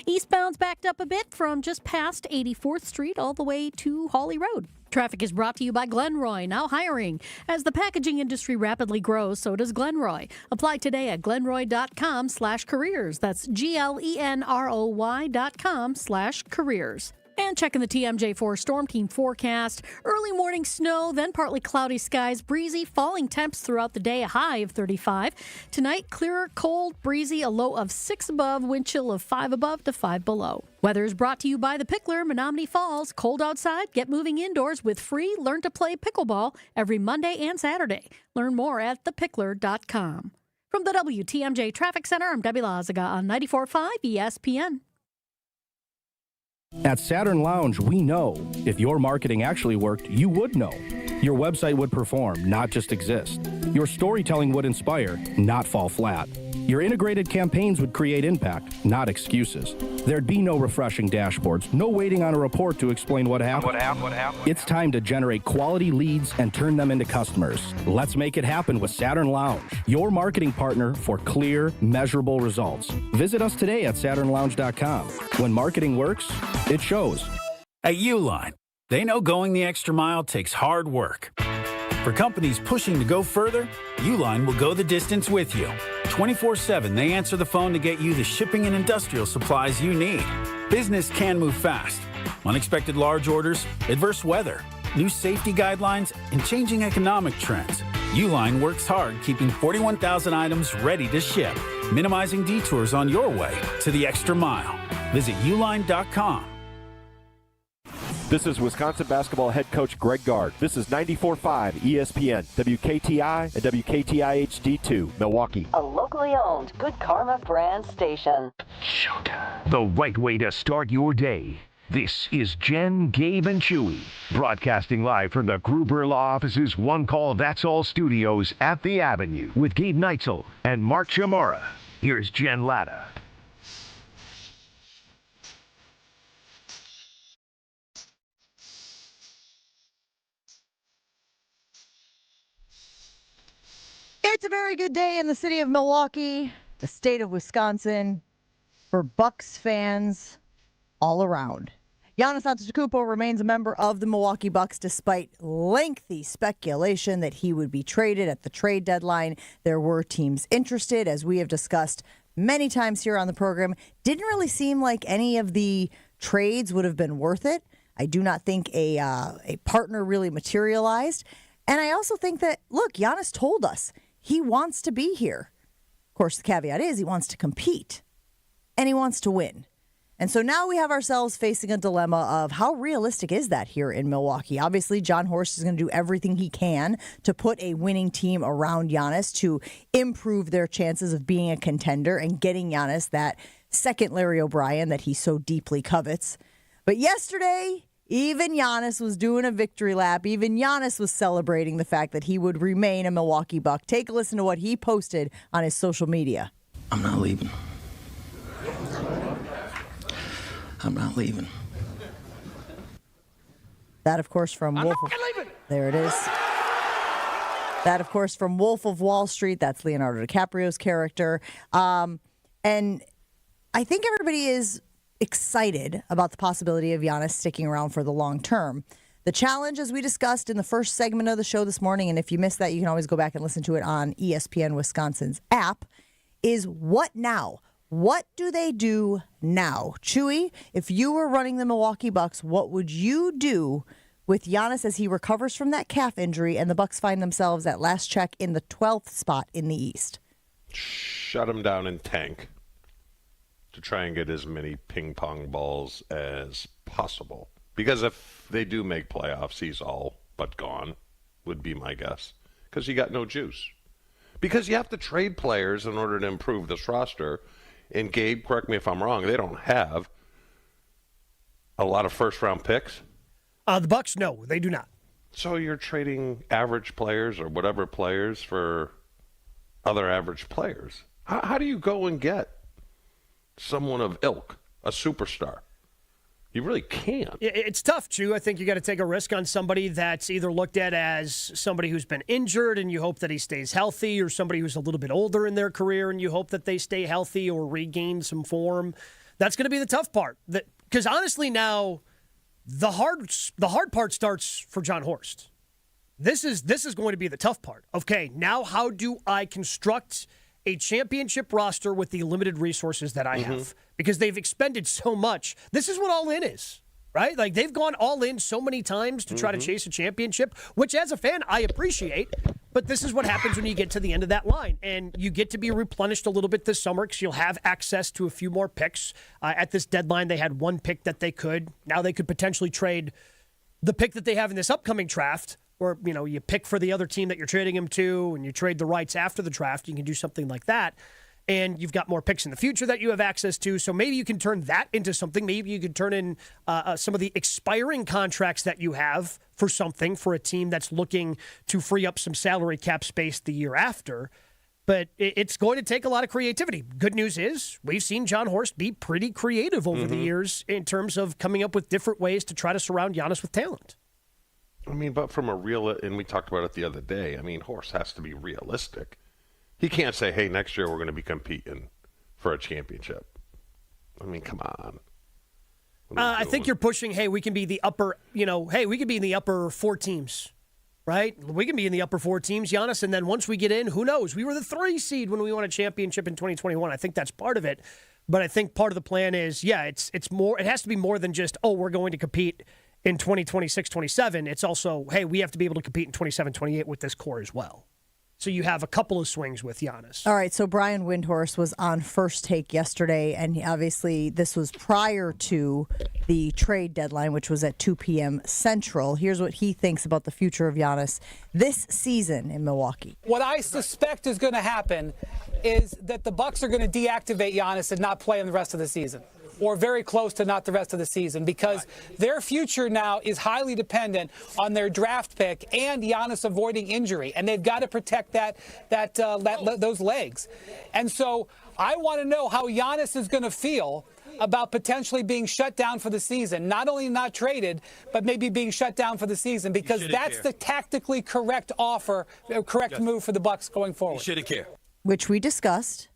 Speaker 10: Eastbound's backed up a bit from just past 84th Street all the way to Hawley Road. Traffic is brought to you by Glenroy, now hiring. As the packaging industry rapidly grows, so does Glenroy. Apply today at glenroy.com/careers. That's GLENROY.com/careers. And checking the TMJ4 Storm Team forecast. Early morning snow, then partly cloudy skies, breezy, falling temps throughout the day, a high of 35. Tonight, clearer, cold, breezy, a low of 6 above, wind chill of 5 above to 5 below. Weather is brought to you by The Pickler, Menominee Falls. Cold outside, get moving indoors with free Learn to Play Pickleball every Monday and Saturday. Learn more at thepickler.com. From the WTMJ Traffic Center, I'm Debbie Lazaga on 94.5 ESPN.
Speaker 14: At Saturn Lounge, we know if your marketing actually worked, you would know. Your website would perform, not just exist. Your storytelling would inspire, not fall flat. Your integrated campaigns would create impact, not excuses. There'd be no refreshing dashboards, no waiting on a report to explain what happened. It's time to generate quality leads and turn them into customers. Let's make it happen with Saturn Lounge, your marketing partner for clear, measurable results. Visit us today at SaturnLounge.com. When marketing works, it shows.
Speaker 16: At Uline, they know going the extra mile takes hard work. For companies pushing to go further, Uline will go the distance with you. 24/7, they answer the phone to get you the shipping and industrial supplies you need. Business can move fast. Unexpected large orders, adverse weather, new safety guidelines, and changing economic trends. Uline works hard keeping 41,000 items ready to ship, minimizing detours on your way to the extra mile. Visit uline.com.
Speaker 17: This is Wisconsin basketball head coach Greg Gard. This is 94.5 ESPN, WKTI and WKTI HD2, Milwaukee.
Speaker 18: A locally owned Good Karma brand station.
Speaker 5: The right way to start your day. This is Jen, Gabe, and Chewy, broadcasting live from the Gruber Law Office's One Call That's All studios at the Avenue with Gabe Neitzel and Mark Chamora. Here's Jen Latta.
Speaker 6: It's a very good day in the city of Milwaukee, the state of Wisconsin, for Bucks fans all around. Giannis Antetokounmpo remains a member of the Milwaukee Bucks despite lengthy speculation that he would be traded at the trade deadline. There were teams interested, as we have discussed many times here on the program. Didn't really seem like any of the trades would have been worth it. I do not think a partner really materialized. And I also think that, look, Giannis told us he wants to be here. Of course, the caveat is he wants to compete and he wants to win. And so now we have ourselves facing a dilemma of how realistic is that here in Milwaukee? Obviously, Jon Horst is going to do everything he can to put a winning team around Giannis to improve their chances of being a contender and getting Giannis that second Larry O'Brien that he so deeply covets. But yesterday, even Giannis was doing a victory lap. Even Giannis was celebrating the fact that he would remain a Milwaukee Buck. Take a listen to what he posted on his social media.
Speaker 19: I'm not leaving. I'm not leaving.
Speaker 6: That, of course, from Wolf of... There it is. That, of course, from Wolf of Wall Street. That's Leonardo DiCaprio's character. And I think everybody is excited about the possibility of Giannis sticking around for the long term. The challenge, as we discussed in the first segment of the show this morning, and if you missed that, you can always go back and listen to it on ESPN Wisconsin's app, is what now? What do they do now? Chewy, if you were running the Milwaukee Bucks, what would you do with Giannis as he recovers from that calf injury and the Bucks find themselves at last check in the 12th spot in the East?
Speaker 8: Shut him down and tank to try and get as many ping pong balls as possible. Because if they do make playoffs, he's all but gone, would be my guess. Because you got no juice. Because you have to trade players in order to improve this roster. And Gabe, correct me if I'm wrong, they don't have a lot of first-round picks.
Speaker 7: The Bucks, no, they do not.
Speaker 8: So you're trading average players or whatever players for other average players. How do you go and get someone of ilk, a superstar? You really can't.
Speaker 7: It's tough, Chew. I think you got to take a risk on somebody that's either looked at as somebody who's been injured and you hope that he stays healthy, or somebody who's a little bit older in their career and you hope that they stay healthy or regain some form. That's going to be the tough part. Because honestly now, the hard part starts for Jon Horst. This is going to be the tough part. Okay, now how do I construct a championship roster with the limited resources that I have? Because they've expended so much. This is what all in is, right? Like, they've gone all in so many times to try to chase a championship, which as a fan, I appreciate. But this is what happens when you get to the end of that line. And you get to be replenished a little bit this summer because you'll have access to a few more picks. At this deadline, they had one pick that they could. Now they could potentially trade the pick that they have in this upcoming draft, or, you know, you pick for the other team that you're trading him to, and you trade the rights after the draft. You can do something like that. And you've got more picks in the future that you have access to. So maybe you can turn that into something. Maybe you could turn in some of the expiring contracts that you have for something for a team that's looking to free up some salary cap space the year after. But it's going to take a lot of creativity. Good news is we've seen Jon Horst be pretty creative over the years in terms of coming up with different ways to try to surround Giannis with talent.
Speaker 8: I mean, but from and we talked about it the other day, I mean, Horst has to be realistic. He can't say, hey, next year we're going to be competing for a championship. I mean, come on.
Speaker 7: I think you're pushing, hey, we can be the upper, we can be in the upper four teams, right? We can be in the upper four teams, Giannis, and then once we get in, who knows? We were the 3 seed when we won a championship in 2021. I think that's part of it. But I think part of the plan is, it's more, it has to be more than just, we're going to compete in 2026, 27. It's also, hey, we have to be able to compete in 27, 28 with this core as well. So you have a couple of swings with Giannis.
Speaker 6: All right, so Brian Windhorst was on First Take yesterday, and obviously this was prior to the trade deadline, which was at 2 p.m. Central. Here's what he thinks about the future of Giannis this season in Milwaukee.
Speaker 21: What I suspect is going to happen is that the Bucks are going to deactivate Giannis and not play him the rest of the season, or very close to not the rest of the season, because their future now is highly dependent on their draft pick and Giannis avoiding injury, and they've got to protect those legs. And so I want to know how Giannis is going to feel about potentially being shut down for the season, not only not traded, but maybe being shut down for the season, because that's the tactically correct move for the Bucks going forward.
Speaker 19: You shouldn't care.
Speaker 6: Which we discussed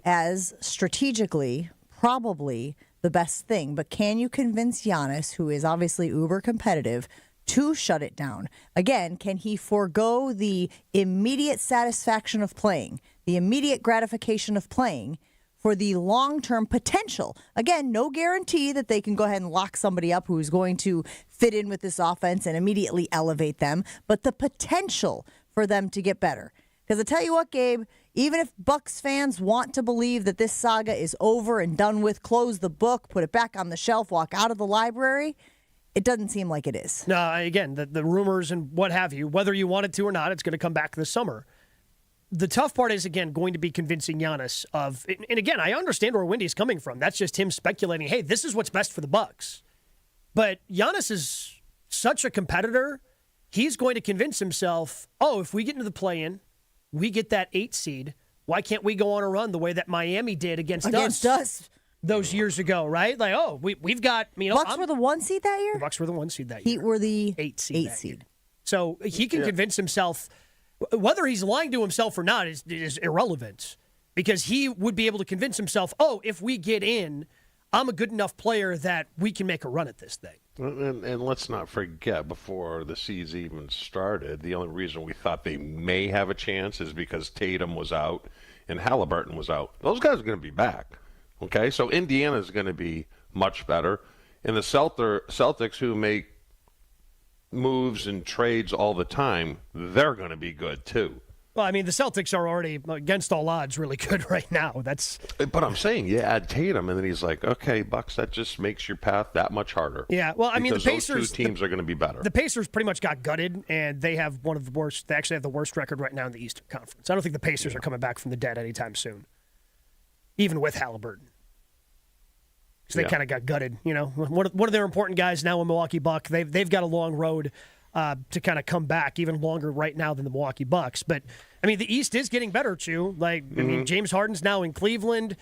Speaker 6: as strategically probably the best thing. But can you convince Giannis, who is obviously uber competitive, to shut it down? Again, can he forego the immediate satisfaction of playing, the immediate gratification of playing, for the long-term potential. Again, no guarantee that they can go ahead and lock somebody up who's going to fit in with this offense and immediately elevate them, but the potential for them to get better. Because I tell you what, Gabe, even if Bucks fans want to believe that this saga is over and done with, close the book, put it back on the shelf, walk out of the library, it doesn't seem like it is.
Speaker 7: No, again, the rumors and what have you, whether you want it to or not, it's going to come back this summer. The tough part is, again, going to be convincing Giannis of, and again, I understand where Wendy's coming from. That's just him speculating, hey, this is what's best for the Bucks. But Giannis is such a competitor, he's going to convince himself, oh, if we get into the play-in, we get that 8 seed, why can't we go on a run the way that Miami did against us those years ago, right? Like, oh, we've got,
Speaker 6: Bucks were the 1 seed that year?
Speaker 7: The Bucks were the 1 seed that year.
Speaker 6: Heat were the
Speaker 7: 8
Speaker 6: seed.
Speaker 7: So he can convince himself, whether he's lying to himself or not is irrelevant, because he would be able to convince himself, oh, if we get in, I'm a good enough player that we can make a run at this thing.
Speaker 8: And let's not forget, before the season even started, the only reason we thought they may have a chance is because Tatum was out and Halliburton was out. Those guys are going to be back. Okay, so Indiana is going to be much better. And the Celtics, who make moves and trades all the time, they're going to be good too.
Speaker 7: Well, I mean, the Celtics are already, against all odds, really good right now.
Speaker 8: But I'm saying, you add Tatum, and then he's like, okay, Bucks, that just makes your path that much harder.
Speaker 7: Yeah, well, I mean, the Pacers,
Speaker 8: those two teams are going to be better.
Speaker 7: The Pacers pretty much got gutted, and they have one of the worst. They actually have the worst record right now in the Eastern Conference. I don't think the Pacers are coming back from the dead anytime soon, even with Halliburton. So they kind of got gutted. One of their important guys now in Milwaukee Buck. They've got a long road to kind of come back, even longer right now than the Milwaukee Bucks. But I mean, the East is getting better, Chew. I mean, James Harden's now in Cleveland.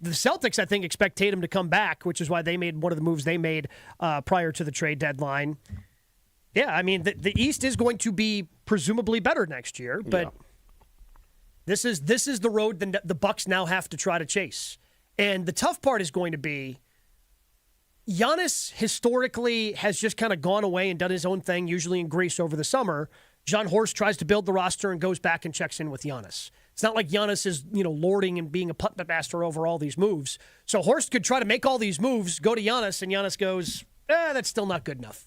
Speaker 7: The Celtics, I think, expect Tatum to come back, which is why they made one of the moves they made prior to the trade deadline. Yeah, I mean, the East is going to be presumably better next year, but this is the road that the Bucks now have to try to chase. And the tough part is going to be Giannis historically has just kind of gone away and done his own thing, usually in Greece over the summer. John Horst tries to build the roster and goes back and checks in with Giannis. It's not like Giannis is, lording and being a puppet master over all these moves. So Horst could try to make all these moves, go to Giannis, and Giannis goes, that's still not good enough.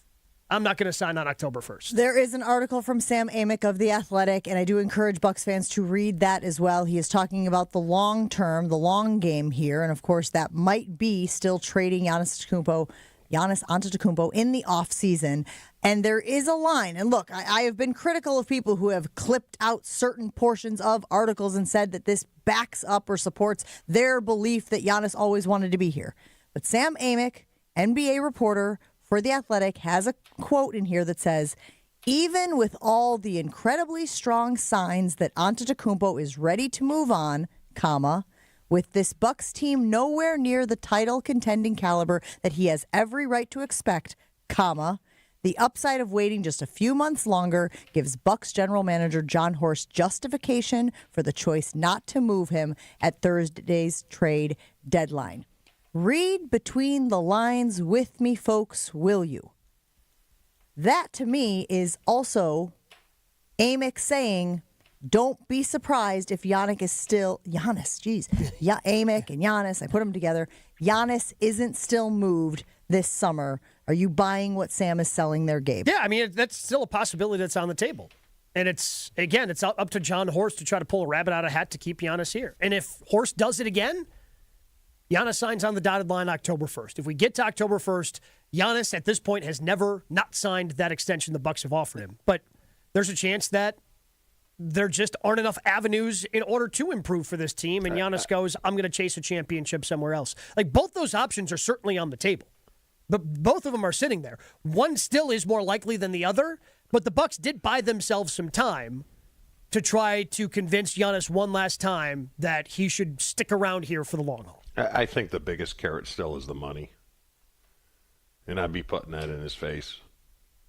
Speaker 7: I'm not going to sign on October 1st.
Speaker 6: There is an article from Sam Amick of The Athletic, and I do encourage Bucks fans to read that as well. He is talking about the long term, the long game here, and of course that might be still trading Giannis Antetokounmpo in the offseason. And there is a line, and look, I have been critical of people who have clipped out certain portions of articles and said that this backs up or supports their belief that Giannis always wanted to be here. But Sam Amick, NBA reporter for The Athletic, has a quote in here that says, even with all the incredibly strong signs that Antetokounmpo is ready to move on, with this Bucks team nowhere near the title contending caliber that he has every right to expect, the upside of waiting just a few months longer gives Bucks general manager John Horst justification for the choice not to move him at Thursday's trade deadline. Read between the lines with me, folks, will you? That, to me, is also Amick saying, don't be surprised if Amick and Giannis, I put them together. Giannis isn't still moved this summer. Are you buying what Sam is selling there, Gabe?
Speaker 7: Yeah, I mean, that's still a possibility that's on the table. And it's up to John Horst to try to pull a rabbit out of a hat to keep Giannis here. And if Horst does it again, Giannis signs on the dotted line October 1st. If we get to October 1st, Giannis at this point has never not signed that extension the Bucks have offered him. But there's a chance that there just aren't enough avenues in order to improve for this team. And Giannis goes, I'm going to chase a championship somewhere else. Like, both those options are certainly on the table. But both of them are sitting there. One still is more likely than the other, but the Bucks did buy themselves some time to try to convince Giannis one last time that he should stick around here for the long haul.
Speaker 8: I think the biggest carrot still is the money. And I'd be putting that in his face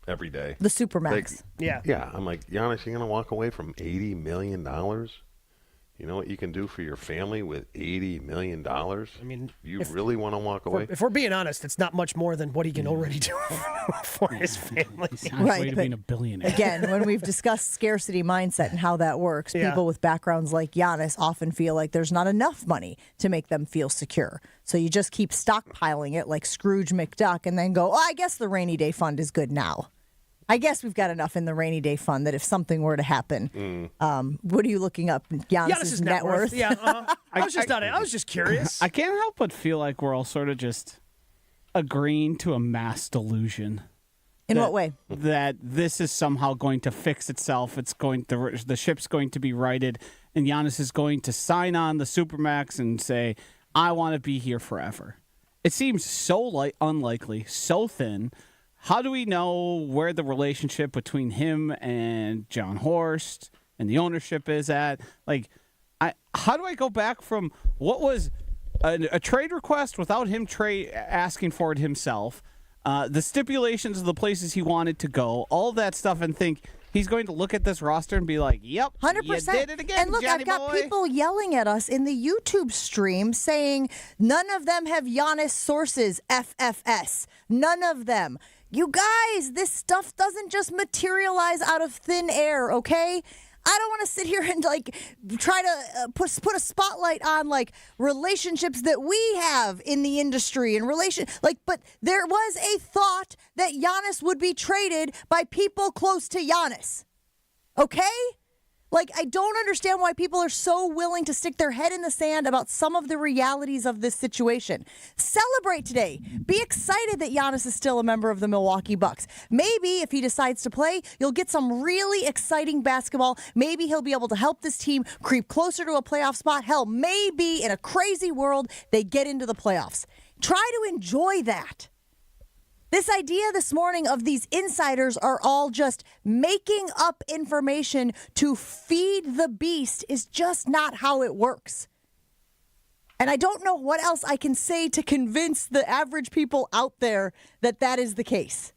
Speaker 8: every day.
Speaker 6: The Supermax.
Speaker 7: Yeah.
Speaker 8: Yeah, I'm like, Giannis, you're going to walk away from $80 million? You know what you can do for your family with $80 million? I
Speaker 7: mean,
Speaker 8: you really want to walk away?
Speaker 7: If we're being honest, it's not much more than what he can already do for his family.
Speaker 6: Right,
Speaker 9: to
Speaker 6: but
Speaker 9: being a billionaire.
Speaker 6: Again, when we've discussed scarcity mindset and how that works,
Speaker 7: Yeah.
Speaker 6: people with backgrounds like Giannis often feel like there's not enough money to make them feel secure. So you just keep stockpiling it like Scrooge McDuck and then go, oh, I guess the rainy day fund is good now. I guess we've got enough in the rainy day fund that if something were to happen, what are you looking up? Giannis's net worth?
Speaker 7: Yeah, I was just curious.
Speaker 9: I can't help but feel like we're all sort of just agreeing to a mass delusion.
Speaker 6: In what way?
Speaker 9: That this is somehow going to fix itself. The ship's going to be righted, and Giannis is going to sign on the Supermax and say, I want to be here forever. It seems so unlikely, so thin. How do we know where the relationship between him and John Horst and the ownership is at? How do I go back from what was a trade request without him asking for it himself, the stipulations of the places he wanted to go, all that stuff, and think he's going to look at this roster and be like, yep,
Speaker 6: 100%.
Speaker 9: you did it again,
Speaker 6: And look,
Speaker 9: Johnny
Speaker 6: I've got
Speaker 9: boy.
Speaker 6: people yelling at us in the YouTube stream saying none of them have Giannis sources, FFS. None of them. You guys, this stuff doesn't just materialize out of thin air, okay? I don't want to sit here and try to put a spotlight on relationships that we have in the industry and but there was a thought that Giannis would be traded by people close to Giannis. Okay? I don't understand why people are so willing to stick their head in the sand about some of the realities of this situation. Celebrate today. Be excited that Giannis is still a member of the Milwaukee Bucks. Maybe if he decides to play, you'll get some really exciting basketball. Maybe he'll be able to help this team creep closer to a playoff spot. Hell, maybe in a crazy world, they get into the playoffs. Try to enjoy that. This idea this morning of these insiders are all just making up information to feed the beast is just not how it works. And I don't know what else I can say to convince the average people out there that that is the case.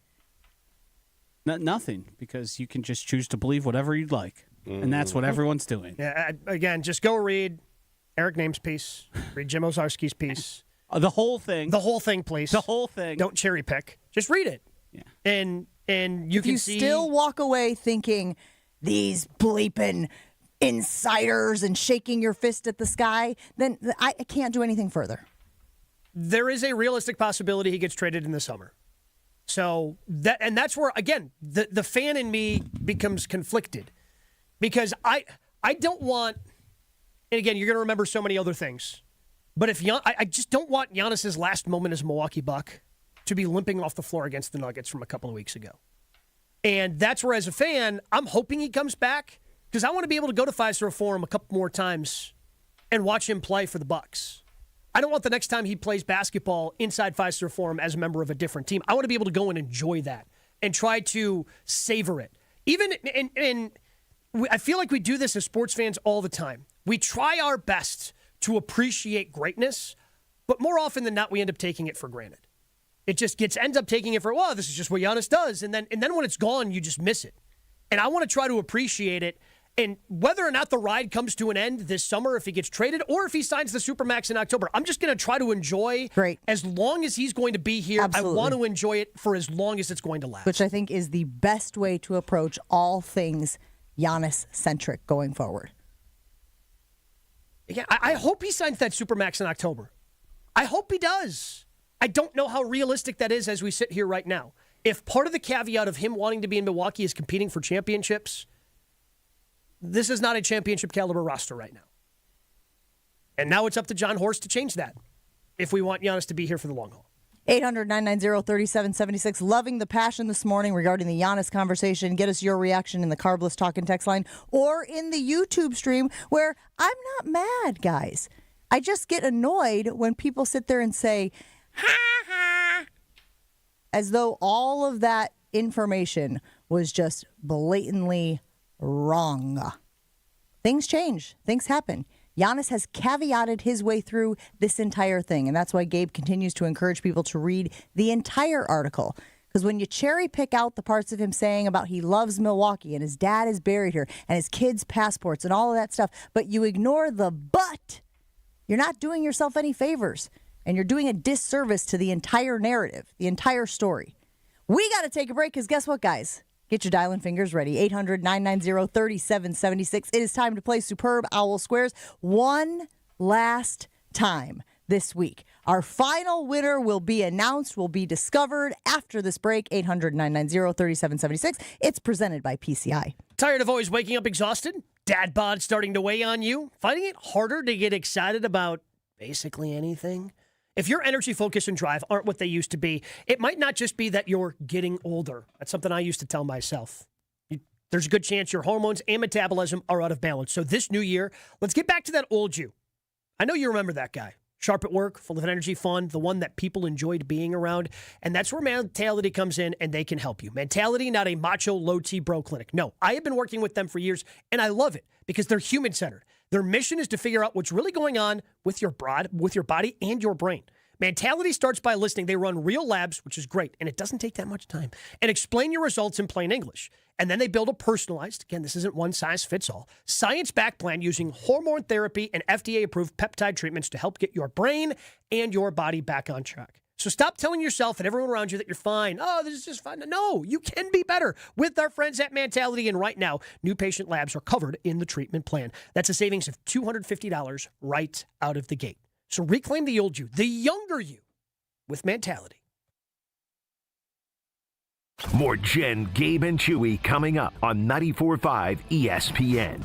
Speaker 9: Nothing, because you can just choose to believe whatever you'd like. And that's what everyone's doing.
Speaker 7: Yeah, again, just go read Eric Name's piece, read Jim Ozarski's piece.
Speaker 9: The whole thing.
Speaker 7: The whole thing, please.
Speaker 9: The whole thing.
Speaker 7: Don't cherry pick. Just read it.
Speaker 9: Yeah.
Speaker 7: And you
Speaker 6: if
Speaker 7: can
Speaker 6: you
Speaker 7: see.
Speaker 6: Still walk away thinking these bleeping insiders and shaking your fist at the sky, then I can't do anything further.
Speaker 7: There is a realistic possibility he gets traded in the summer. So that's where, again, the fan in me becomes conflicted. Because I don't want, and again, you're going to remember so many other things. But I just don't want Giannis's last moment as a Milwaukee Buck to be limping off the floor against the Nuggets from a couple of weeks ago. And that's where, as a fan, I'm hoping he comes back because I want to be able to go to Fiserv Forum a couple more times and watch him play for the Bucks. I don't want the next time he plays basketball inside Fiserv Forum as a member of a different team. I want to be able to go and enjoy that and try to savor it. Even I feel like we do this as sports fans all the time. We try our best to appreciate greatness, but more often than not, we end up taking it for granted. It just ends up taking it for, well, this is just what Giannis does. And then when it's gone, you just miss it. And I want to try to appreciate it. And whether or not the ride comes to an end this summer, if he gets traded, or if he signs the Supermax in October, I'm just going to try to enjoy as long as he's going to be here.
Speaker 6: Absolutely.
Speaker 7: I want to enjoy it for as long as it's going to last.
Speaker 6: Which I think is the best way to approach all things Giannis-centric going forward.
Speaker 7: Yeah, I hope he signs that Supermax in October. I hope he does. I don't know how realistic that is as we sit here right now. If part of the caveat of him wanting to be in Milwaukee is competing for championships, this is not a championship caliber roster right now. And now it's up to John Horst to change that if we want Giannis to be here for the long haul.
Speaker 6: 800-990-3776. Loving the passion this morning regarding the Giannis conversation. Get us your reaction in the Carbless Talk and Text line or in the YouTube stream where I'm not mad, guys. I just get annoyed when people sit there and say, ha ha, as though all of that information was just blatantly wrong. Things change. Things happen. Giannis has caveated his way through this entire thing, and that's why Gabe continues to encourage people to read the entire article. Because when you cherry pick out the parts of him saying about he loves Milwaukee and his dad is buried here and his kids' passports and all of that stuff, but you ignore the but, you're not doing yourself any favors. And you're doing a disservice to the entire narrative, the entire story. We got to take a break because guess what, guys? Get your dialing fingers ready. 800-990-3776. It is time to play Superb Owl Squares one last time this week. Our final winner will be announced, will be discovered after this break. 800-990-3776. It's presented by PCI.
Speaker 7: Tired of always waking up exhausted? Dad bod starting to weigh on you? Finding it harder to get excited about basically anything? If your energy, focus, and drive aren't what they used to be, it might not just be that you're getting older. That's something I used to tell myself. There's a good chance your hormones and metabolism are out of balance. So this new year, let's get back to that old you. I know you remember that guy. Sharp at work, full of energy, fun, the one that people enjoyed being around. And that's where Mentality comes in, and they can help you. Mentality, not a macho, low-T bro clinic. No, I have been working with them for years, and I love it because they're human-centered. Their mission is to figure out what's really going on with your body and your brain. Mentality starts by listening. They run real labs, which is great, and it doesn't take that much time, and explain your results in plain English. And then they build a personalized, again, this isn't one size fits all, science-backed plan using hormone therapy and FDA-approved peptide treatments to help get your brain and your body back on track. So stop telling yourself and everyone around you that you're fine. Oh, this is just fine. No, you can be better with our friends at Mentality. And right now, new patient labs are covered in the treatment plan. That's a savings of $250 right out of the gate. So reclaim the old you, the younger you, with Mentality.
Speaker 5: More Jen, Gabe, and Chewy coming up on 94.5 ESPN.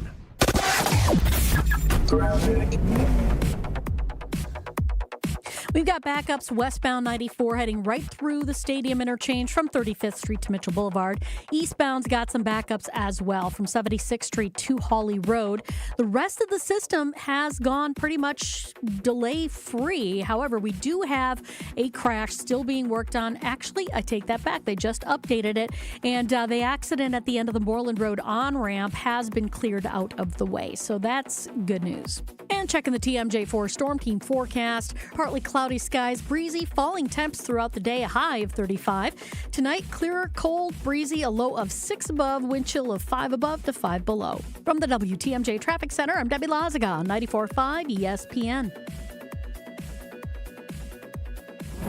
Speaker 10: We've got backups westbound 94 heading right through the stadium interchange from 35th Street to Mitchell Boulevard. Eastbound's got some backups as well from 76th Street to Hawley Road. The rest of the system has gone pretty much delay-free. However, we do have a crash still being worked on. Actually, I take that back. They just updated it, and the accident at the end of the Moreland Road on-ramp has been cleared out of the way. So that's good news. And checking the TMJ4 Storm Team forecast, partly cloudy skies, breezy, falling temps throughout the day, a high of 35. Tonight, clearer, cold, breezy, a low of 6 above, wind chill of 5 above to 5 below. From the WTMJ Traffic Center, I'm Debbie Lazaga on 94.5 ESPN.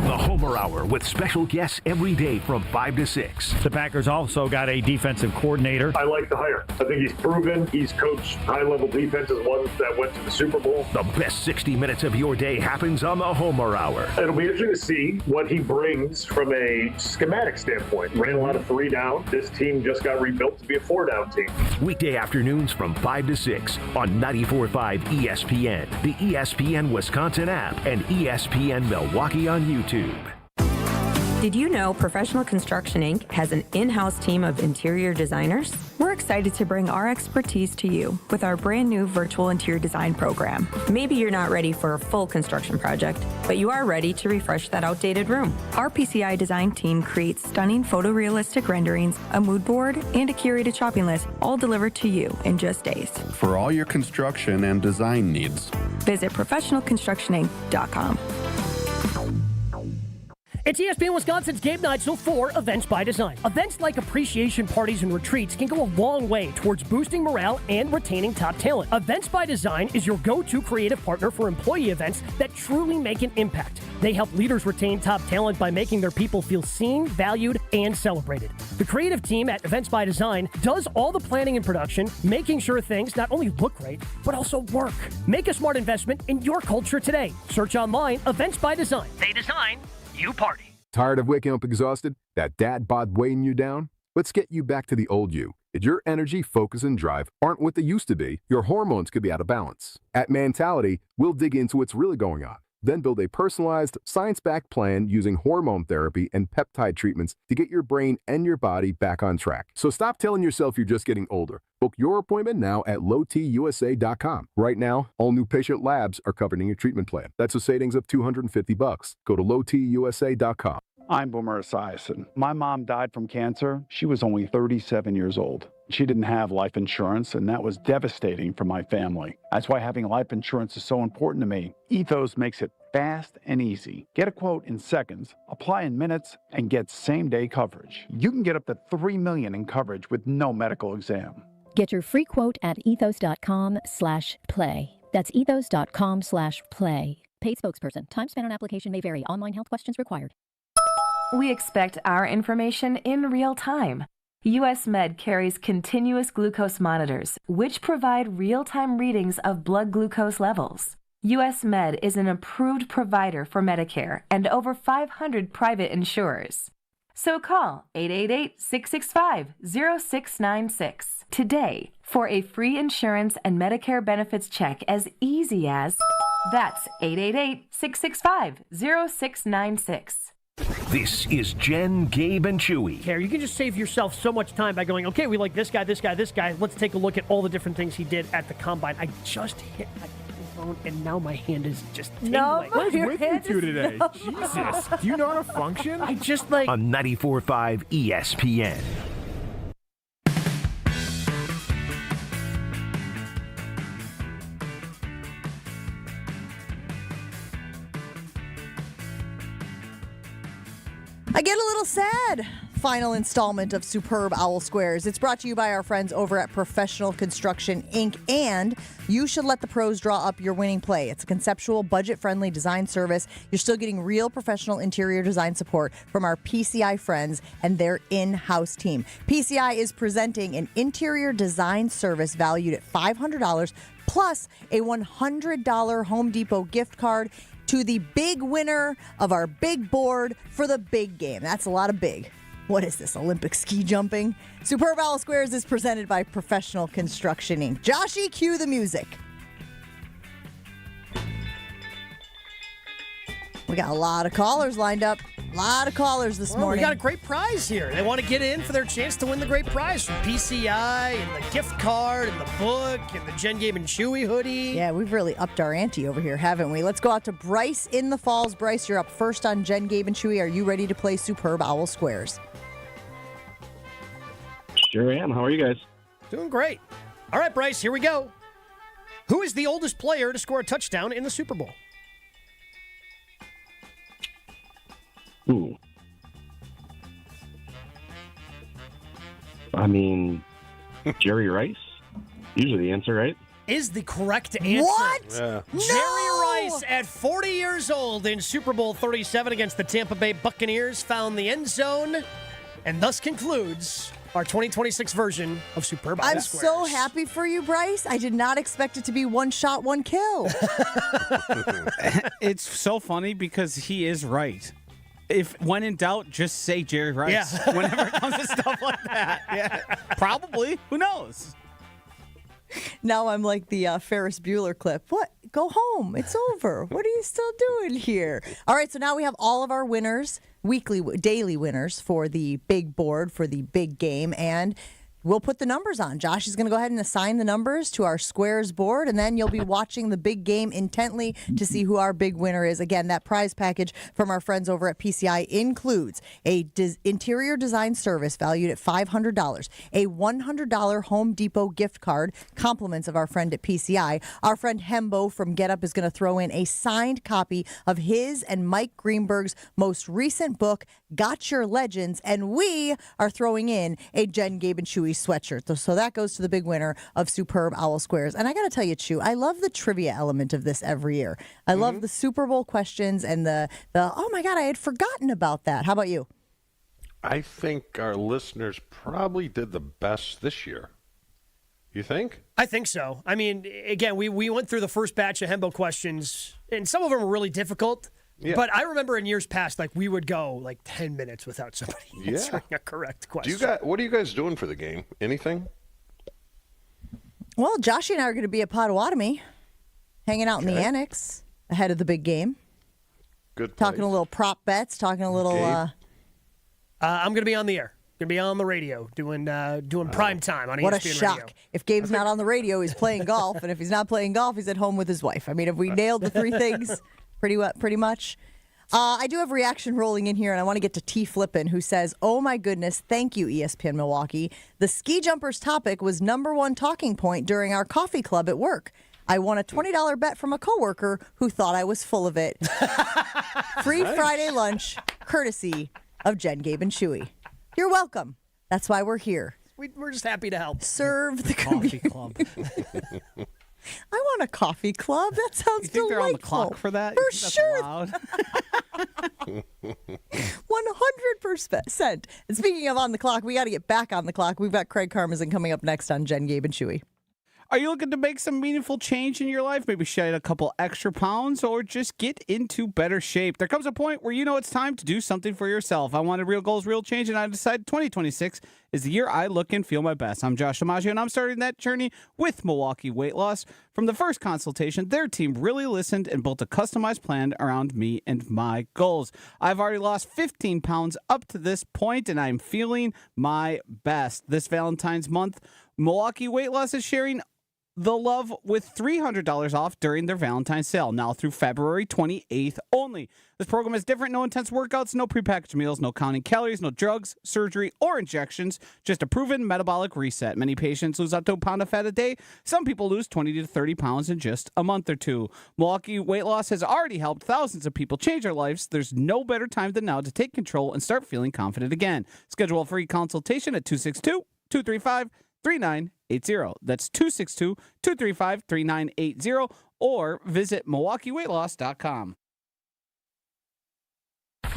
Speaker 5: The Homer Hour with special guests every day from 5 to 6.
Speaker 1: The Packers also got a defensive coordinator.
Speaker 11: I like the hire. I think he's proven. He's coached high-level defenses, ones that went to the Super Bowl.
Speaker 5: The best 60 minutes of your day happens on the Homer Hour.
Speaker 11: It'll be interesting to see what he brings from a schematic standpoint. Ran a lot of 3 down. This team just got rebuilt to be a 4-down team.
Speaker 5: Weekday afternoons from 5 to 6 on 94.5 ESPN, the ESPN Wisconsin app, and ESPN Milwaukee on YouTube.
Speaker 22: Did you know Professional Construction Inc. has an in-house team of interior designers? We're excited to bring our expertise to you with our brand new virtual interior design program. Maybe you're not ready for a full construction project, but you are ready to refresh that outdated room. Our PCI design team creates stunning photorealistic renderings, a mood board, and a curated shopping list, all delivered to you in just days.
Speaker 23: For all your construction and design needs,
Speaker 22: visit professionalconstructioninc.com.
Speaker 7: It's ESPN Wisconsin's Gabe Neitzel for Events by Design. Events like appreciation parties and retreats can go a long way towards boosting morale and retaining top talent. Events by Design is your go-to creative partner for employee events that truly make an impact. They help leaders retain top talent by making their people feel seen, valued, and celebrated. The creative team at Events by Design does all the planning and production, making sure things not only look great, but also work. Make a smart investment in your culture today. Search online, Events by Design. They design, you party.
Speaker 24: Tired of waking up exhausted? That dad bod weighing you down? Let's get you back to the old you. If your energy, focus, and drive aren't what they used to be, your hormones could be out of balance. At Mentality, we'll dig into what's really going on, then build a personalized, science-backed plan using hormone therapy and peptide treatments to get your brain and your body back on track. So stop telling yourself you're just getting older. Book your appointment now at lowtusa.com. Right now, all new patient labs are covered in your treatment plan. That's a savings of $250. Go to lowtusa.com.
Speaker 2: I'm Boomer Esiason. My mom died from cancer. She was only 37 years old. She didn't have life insurance, and that was devastating for my family. That's why having life insurance is so important to me. Ethos makes it fast and easy. Get a quote in seconds, apply in minutes, and get same-day coverage. You can get up to $3 million in coverage with no medical exam.
Speaker 3: Get your free quote at ethos.com/play. That's ethos.com/play. Paid spokesperson. Time spent on application may vary. Online health questions required.
Speaker 4: We expect our information in real time. US Med carries continuous glucose monitors, which provide real-time readings of blood glucose levels. US Med is an approved provider for Medicare and over 500 private insurers. So call 888-665-0696 today for a free insurance and Medicare benefits check as easy as... That's 888-665-0696.
Speaker 5: This is Jen, Gabe, and Chewy.
Speaker 7: Here, you can just save yourself so much time by going, okay, we like this guy, this guy, this guy. Let's take a look at all the different things he did at the Combine. I just hit my phone, and now my hand is just tingling.
Speaker 6: No,
Speaker 15: What's
Speaker 6: your
Speaker 15: with you
Speaker 6: hand
Speaker 15: two
Speaker 6: is
Speaker 15: today?
Speaker 6: no.
Speaker 15: Jesus. Do you know how to function?
Speaker 7: I just like...
Speaker 5: On 94.5 ESPN.
Speaker 6: I get a little sad. Final installment of Superb Owl Squares. It's brought to you by our friends over at Professional Construction, Inc. And you should let the pros draw up your winning play. It's a conceptual, budget-friendly design service. You're still getting real professional interior design support from our PCI friends and their in-house team. PCI is presenting an interior design service valued at $500 plus a $100 Home Depot gift card to the big winner of our big board for the big game. That's a lot of big. What is this, Olympic ski jumping? Superb Owl Squares is presented by Professional Construction, Inc. Joshy, cue the music. We got a lot of callers lined up. A lot of callers this morning.
Speaker 7: We got a great prize here. They want to get in for their chance to win the great prize from PCI and the gift card and the book and the Jen, Gabe, and Chewy hoodie.
Speaker 6: Yeah, we've really upped our ante over here, haven't we? Let's go out to Bryce in the Falls. Bryce, you're up first on Jen, Gabe, and Chewy. Are you ready to play Superb Owl Squares?
Speaker 20: Sure am. How are you guys?
Speaker 7: Doing great. All right, Bryce, here we go. Who is the oldest player to score a touchdown in the Super Bowl?
Speaker 20: Ooh. I mean, Jerry Rice? Usually the answer, right?
Speaker 7: Is the correct answer.
Speaker 6: What?
Speaker 20: Yeah.
Speaker 6: No!
Speaker 7: Jerry Rice, at 40 years old in Super Bowl 37 against the Tampa Bay Buccaneers, found the end zone and thus concludes our 2026 version of Superb Owl
Speaker 6: I'm
Speaker 7: Squares.
Speaker 6: so happy for you, Bryce. I did not expect it to be one shot, one kill.
Speaker 9: It's so funny because he is right. If when in doubt, just say Jerry Rice.
Speaker 7: Yeah.
Speaker 9: Whenever it comes to stuff like that. Yeah. Probably. Who knows?
Speaker 6: Now I'm like the Ferris Bueller clip. What? Go home. It's over. What are you still doing here? All right, so now we have all of our winners, daily winners for the big board, for the big game, and we'll put the numbers on. Josh is going to go ahead and assign the numbers to our squares board, and then you'll be watching the big game intently to see who our big winner is. Again, that prize package from our friends over at PCI includes a interior design service valued at $500, a $100 Home Depot gift card, compliments of our friend at PCI. Our friend Hembo from Get Up is going to throw in a signed copy of his and Mike Greenberg's most recent book, Got Your Legends, and we are throwing in a Jen, Gabe, and Chewy sweatshirt. So that goes to the big winner of Superb Owl Squares. And I got to tell you, Chew, I love the trivia element of this every year. I love the Super Bowl questions and the oh my God, I had forgotten about that. How about you?
Speaker 8: I think our listeners probably did the best this year. You think?
Speaker 7: I think so. I mean, again, we went through the first batch of Hembo questions, and some of them were really difficult. Yeah. But I remember in years past, like we would go like 10 minutes without somebody answering a correct question.
Speaker 8: What are you guys doing for the game? Anything?
Speaker 6: Well, Joshy and I are going to be at Potawatomi, hanging out in the annex ahead of the big game.
Speaker 8: Good.
Speaker 6: Talking a little prop bets, talking a little.
Speaker 7: I'm going to be on the air. Going to be on the radio doing prime time on ESPN.
Speaker 6: What a shock!
Speaker 7: Radio.
Speaker 6: If Gabe's not on the radio, he's playing golf, and if he's not playing golf, he's at home with his wife. I mean, have we nailed the three things pretty much? I do have a reaction rolling in here, and I want to get to T. Flippin, who says, "Oh my goodness, thank you, ESPN Milwaukee. The ski jumpers topic was #1 talking point during our coffee club at work. I won a $20 bet from a coworker who thought I was full of it. Free Friday lunch, courtesy of Jen, Gabe, and Chewy. You're welcome. That's why we're here.
Speaker 7: We're just happy to help.
Speaker 6: Serve the
Speaker 9: Coffee club.
Speaker 6: I want a coffee club. That sounds
Speaker 9: You think
Speaker 6: delightful.
Speaker 9: they're on the clock for that?
Speaker 6: For
Speaker 9: You think that's allowed?
Speaker 6: 100%. And speaking of on the clock, we got to get back on the clock. We've got Craig Karmazin coming up next on Jen, Gabe, and Chewy.
Speaker 9: Are you looking to make some meaningful change in your life? Maybe shed a couple extra pounds or just get into better shape. There comes a point where you know it's time to do something for yourself. I wanted real goals, real change, and I decided 2026 is the year I look and feel my best. I'm Josh DiMaggio, and I'm starting that journey with Milwaukee Weight Loss. From the first consultation, their team really listened and built a customized plan around me and my goals. I've already lost 15 pounds up to this point, and I'm feeling my best. This Valentine's month, Milwaukee Weight Loss is sharing the love with $300 off during their Valentine's sale, now through February 28th only. This program is different. No intense workouts, no prepackaged meals, no counting calories, no drugs, surgery, or injections. Just a proven metabolic reset. Many patients lose up to a pound of fat a day. Some people lose 20 to 30 pounds in just a month or two. Milwaukee Weight Loss has already helped thousands of people change their lives. There's no better time than now to take control and start feeling confident again. Schedule a free consultation at 262-235-3980. That's 262-235-3980 or visit MilwaukeeWeightLoss.com.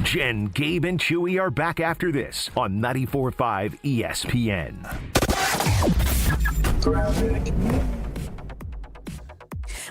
Speaker 5: Jen, Gabe, and Chewy are back after this on 94.5 ESPN.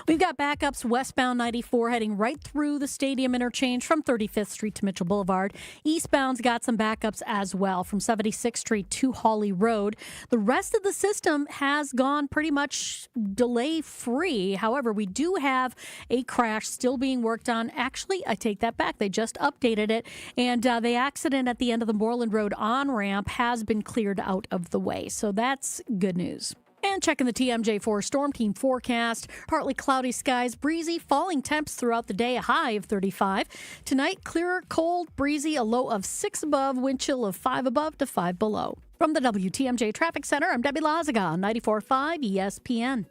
Speaker 10: We've got backups westbound 94 heading right through the stadium interchange from 35th Street to Mitchell Boulevard. Eastbound's got some backups as well from 76th Street to Hawley Road. The rest of the system has gone pretty much delay-free. However, we do have a crash still being worked on. Actually, I take that back. They just updated it, and the accident at the end of the Moreland Road on-ramp has been cleared out of the way. So that's good news. And checking the TMJ4 Storm Team forecast, partly cloudy skies, breezy, falling temps throughout the day, a high of 35. Tonight, clearer, cold, breezy, a low of 6 above, wind chill of 5 above to 5 below. From the WTMJ Traffic Center, I'm Debbie Lazaga on 94.5 ESPN.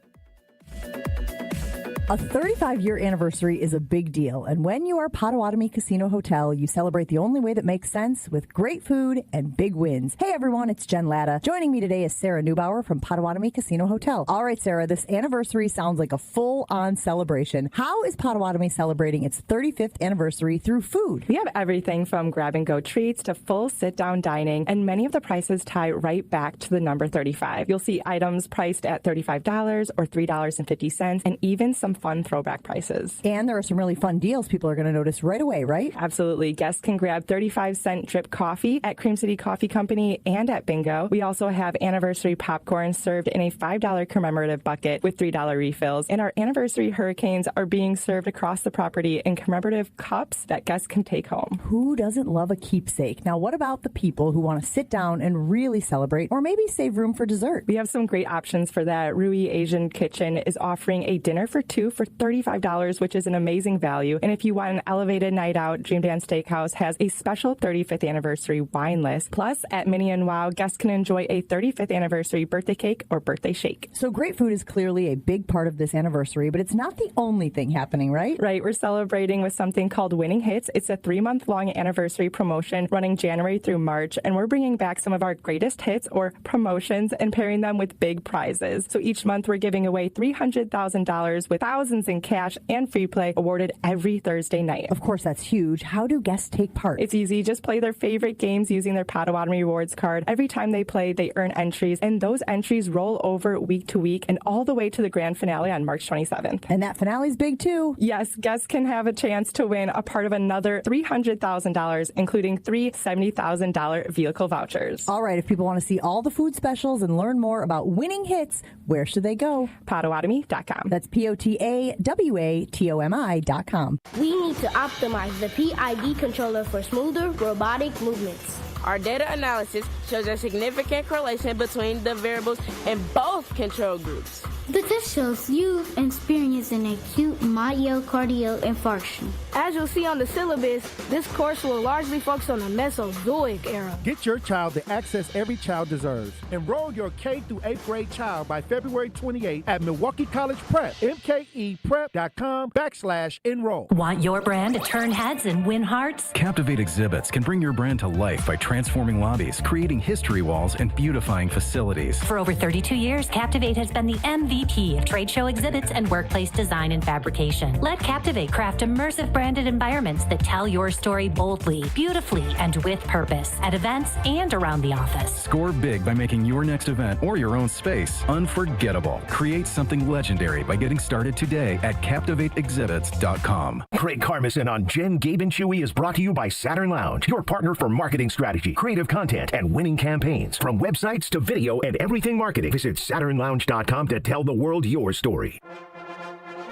Speaker 6: A 35-year anniversary is a big deal, and when you are Potawatomi Casino Hotel, you celebrate the only way that makes sense with great food and big wins. Hey everyone, it's Jen Latta. Joining me today is Sarah Neubauer from Potawatomi Casino Hotel. All right, Sarah, this anniversary sounds like a full-on celebration. How is Potawatomi celebrating its 35th anniversary through food?
Speaker 12: We have everything from grab-and-go treats to full sit-down dining, and many of the prices tie right back to the number 35. You'll see items priced at $35 or $3.50, and even some fun throwback prices.
Speaker 6: And there are some really fun deals people are going to notice right away, right?
Speaker 12: Absolutely. Guests can grab 35-cent drip coffee at Cream City Coffee Company and at Bingo. We also have anniversary popcorn served in a $5 commemorative bucket with $3 refills. And our anniversary hurricanes are being served across the property in commemorative cups that guests can take home.
Speaker 6: Who doesn't love a keepsake? Now, what about the people who want to sit down and really celebrate or maybe save room for dessert?
Speaker 12: We have some great options for that. Rui Asian Kitchen is offering a dinner for two for $35, which is an amazing value. And if you want an elevated night out, Dream Dance Steakhouse has a special 35th anniversary wine list. Plus, at Minnie and Wow, guests can enjoy a 35th anniversary birthday cake or birthday shake.
Speaker 6: So great food is clearly a big part of this anniversary, but it's not the only thing happening, right?
Speaker 12: Right. We're celebrating with something called Winning Hits. It's a 3-month-long anniversary promotion running January through March, and we're bringing back some of our greatest hits or promotions and pairing them with big prizes. So each month we're giving away $300,000 with thousands in cash and free play awarded every Thursday night.
Speaker 6: Of course, that's huge. How do guests take part?
Speaker 12: It's easy. Just play their favorite games using their Potawatomi Rewards card. Every time they play, they earn entries, and those entries roll over week to week and all the way to the grand finale on March 27th.
Speaker 6: And that finale's big, too.
Speaker 12: Yes, guests can have a chance to win a part of another $300,000, including 3 $70,000 vehicle vouchers.
Speaker 6: All right, if people want to see all the food specials and learn more about winning hits, where should they go?
Speaker 12: Potawatomi.com.
Speaker 6: That's POTAWATOMI.com.
Speaker 13: We need to optimize the PID controller for smoother robotic movements.
Speaker 14: Our data analysis shows a significant correlation between the variables in both control groups.
Speaker 13: The test shows you experience an acute myocardial infarction.
Speaker 14: As you'll see on the syllabus, this course will largely focus on the Mesozoic era.
Speaker 15: Get your child the access every child deserves. Enroll your K through 8th grade child by February 28 at Milwaukee College Prep, mkeprep.com/enroll.
Speaker 16: Want your brand to turn heads and win hearts?
Speaker 17: Captivate Exhibits can bring your brand to life by transforming lobbies, creating history walls, and beautifying facilities.
Speaker 16: For over 32 years, Captivate has been the MVP of trade show exhibits and workplace design and fabrication. Let Captivate craft immersive branded environments that tell your story boldly, beautifully, and with purpose at events and around the office.
Speaker 17: Score big by making your next event or your own space unforgettable. Create something legendary by getting started today at CaptivateExhibits.com.
Speaker 5: Craig Karmazin on Jen, Gabe, and Chewy is brought to you by Saturn Lounge, your partner for marketing strategy, creative content, and winning campaigns. From websites to video and everything marketing, visit SaturnLounge.com to tell the world your story.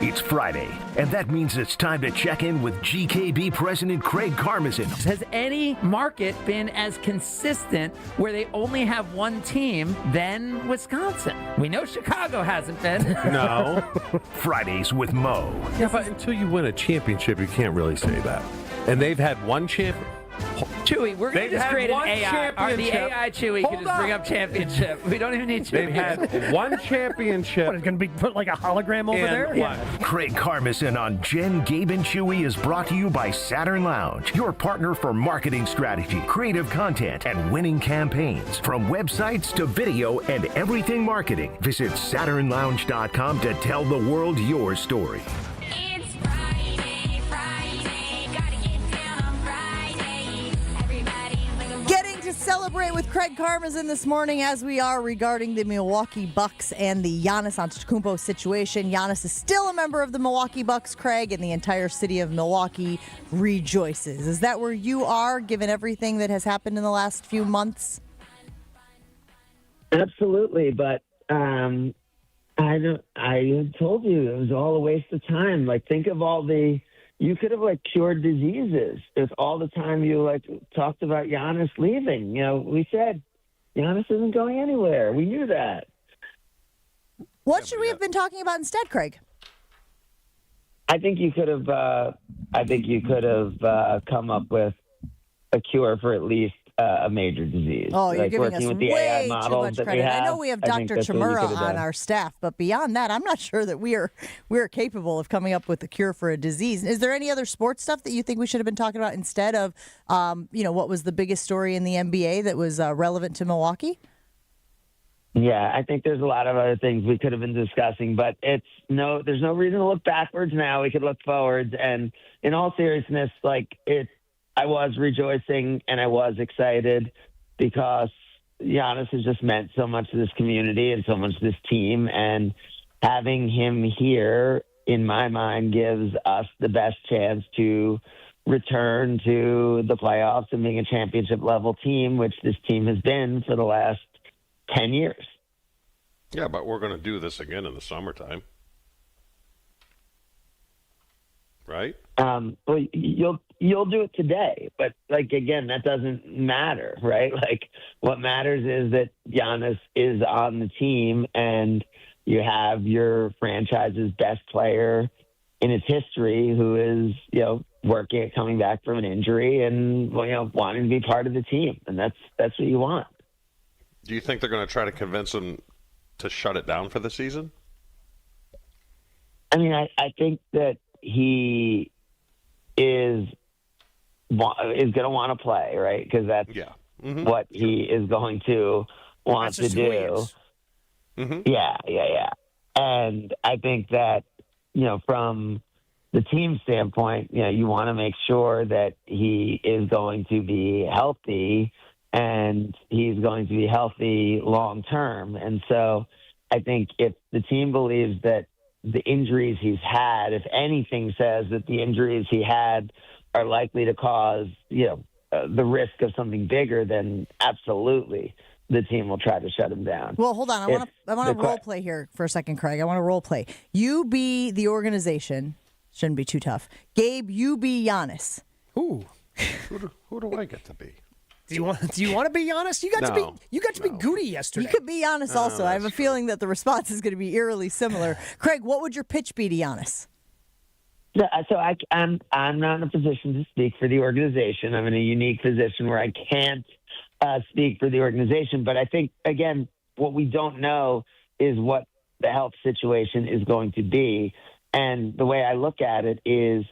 Speaker 5: It's Friday, and that means it's time to check in with GKB President Craig Karmazin.
Speaker 18: Has any market been as consistent where they only have one team than Wisconsin? We know Chicago hasn't been.
Speaker 8: No.
Speaker 5: Fridays with Mo.
Speaker 25: Yeah, but until you win a championship, you can't really say that. And they've had one champion.
Speaker 18: Chewy, we're going to just create an AI. The AI Chewy can just bring up championship. We don't even need
Speaker 25: They've
Speaker 18: championship.
Speaker 25: had one championship.
Speaker 7: What, it's going to be put like a hologram over there?
Speaker 25: Yeah.
Speaker 5: Craig Karmazin on Jen, Gabe, and Chewy is brought to you by Saturn Lounge, your partner for marketing strategy, creative content, and winning campaigns. From websites to video and everything marketing, visit SaturnLounge.com to tell the world your story.
Speaker 6: Celebrate with Craig Karmazin this morning as we are regarding the Milwaukee Bucks and the Giannis Antetokounmpo situation. Giannis is still a member of the Milwaukee Bucks, Craig, and the entire city of Milwaukee rejoices. Is that where you are, given everything that has happened in the last few months?
Speaker 26: Absolutely, but I told you it was all a waste of time. Like, think of all you could have cured diseases if all the time you talked about Giannis leaving. We said Giannis isn't going anywhere. We knew that.
Speaker 6: What should we have been talking about instead, Craig?
Speaker 26: I think you could have. Come up with a cure for at least a major disease.
Speaker 6: Oh, you're giving us
Speaker 26: with the
Speaker 6: way
Speaker 26: AI
Speaker 6: too
Speaker 26: models
Speaker 6: much
Speaker 26: that
Speaker 6: credit.
Speaker 26: we have,
Speaker 6: I know we have Dr. Chimura on our staff, but beyond that, I'm not sure that we are capable of coming up with a cure for a disease. Is there any other sports stuff that you think we should have been talking about instead of, what was the biggest story in the NBA that was relevant to Milwaukee?
Speaker 26: Yeah, I think there's a lot of other things we could have been discussing, but there's no reason to look backwards now. We could look forwards, and in all seriousness, I was rejoicing and I was excited because Giannis has just meant so much to this community and so much to this team. And having him here, in my mind, gives us the best chance to return to the playoffs and being a championship-level team, which this team has been for the last 10 years.
Speaker 8: Yeah, but we're going to do this again in the summertime. Right?
Speaker 26: Well, you'll do it today, but again, that doesn't matter, right? What matters is that Giannis is on the team, and you have your franchise's best player in its history who is, working at coming back from an injury and wanting to be part of the team, and that's what you want.
Speaker 8: Do you think they're going to try to convince him to shut it down for the season?
Speaker 26: I mean, I think that he is going to want to play, right? Because that's what he is going to want to do.
Speaker 8: Mm-hmm.
Speaker 26: Yeah. And I think that, from the team standpoint, you want to make sure that he is going to be healthy and he's going to be healthy long term. And so I think if the team believes that the injuries he's had, if anything says that the injuries he had are likely to cause, the risk of something bigger, then absolutely the team will try to shut him down.
Speaker 6: Well, hold on. I want to role play here for a second, Craig. I want to role play. You be the organization. Shouldn't be too tough. Gabe, you be Giannis.
Speaker 8: Ooh. Who do I get to be?
Speaker 7: Do you want to be Giannis? You got to be Goody yesterday.
Speaker 6: You could be Giannis also. I have a feeling that the response is going to be eerily similar. Craig, what would your pitch be to Giannis?
Speaker 26: So I'm not in a position to speak for the organization. I'm in a unique position where I can't speak for the organization. But I think, again, what we don't know is what the health situation is going to be. And the way I look at it is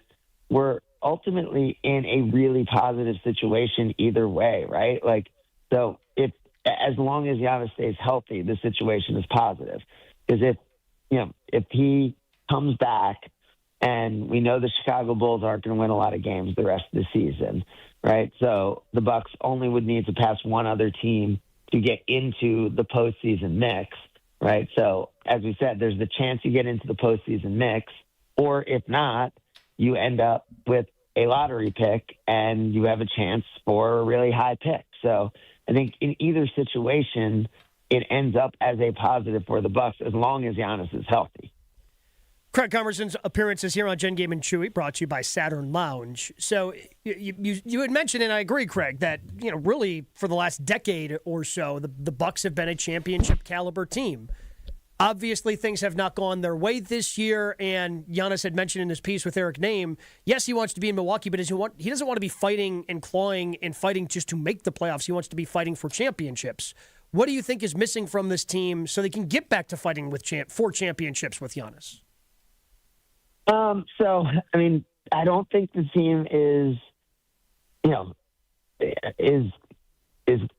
Speaker 26: we're ultimately in a really positive situation either way, right? Like, so as long as Giannis stays healthy, the situation is positive. Because if he comes back, and we know the Chicago Bulls aren't going to win a lot of games the rest of the season, right? So the Bucks only would need to pass one other team to get into the postseason mix, right? So as we said, there's the chance you get into the postseason mix, or if not, you end up with a lottery pick and you have a chance for a really high pick. So I think in either situation, it ends up as a positive for the Bucks as long as Giannis is healthy.
Speaker 7: Craig Comerson's appearances here on Jen, Game, and Chewy brought to you by Saturn Lounge. So you had mentioned, and I agree, Craig, that really for the last decade or so, the Bucks have been a championship caliber team. Obviously, things have not gone their way this year, and Giannis had mentioned in his piece with Eric Name, yes, he wants to be in Milwaukee, but he doesn't want to be fighting and clawing and fighting just to make the playoffs. He wants to be fighting for championships. What do you think is missing from this team so they can get back to fighting for championships with Giannis?
Speaker 26: So, I mean, I don't think the team is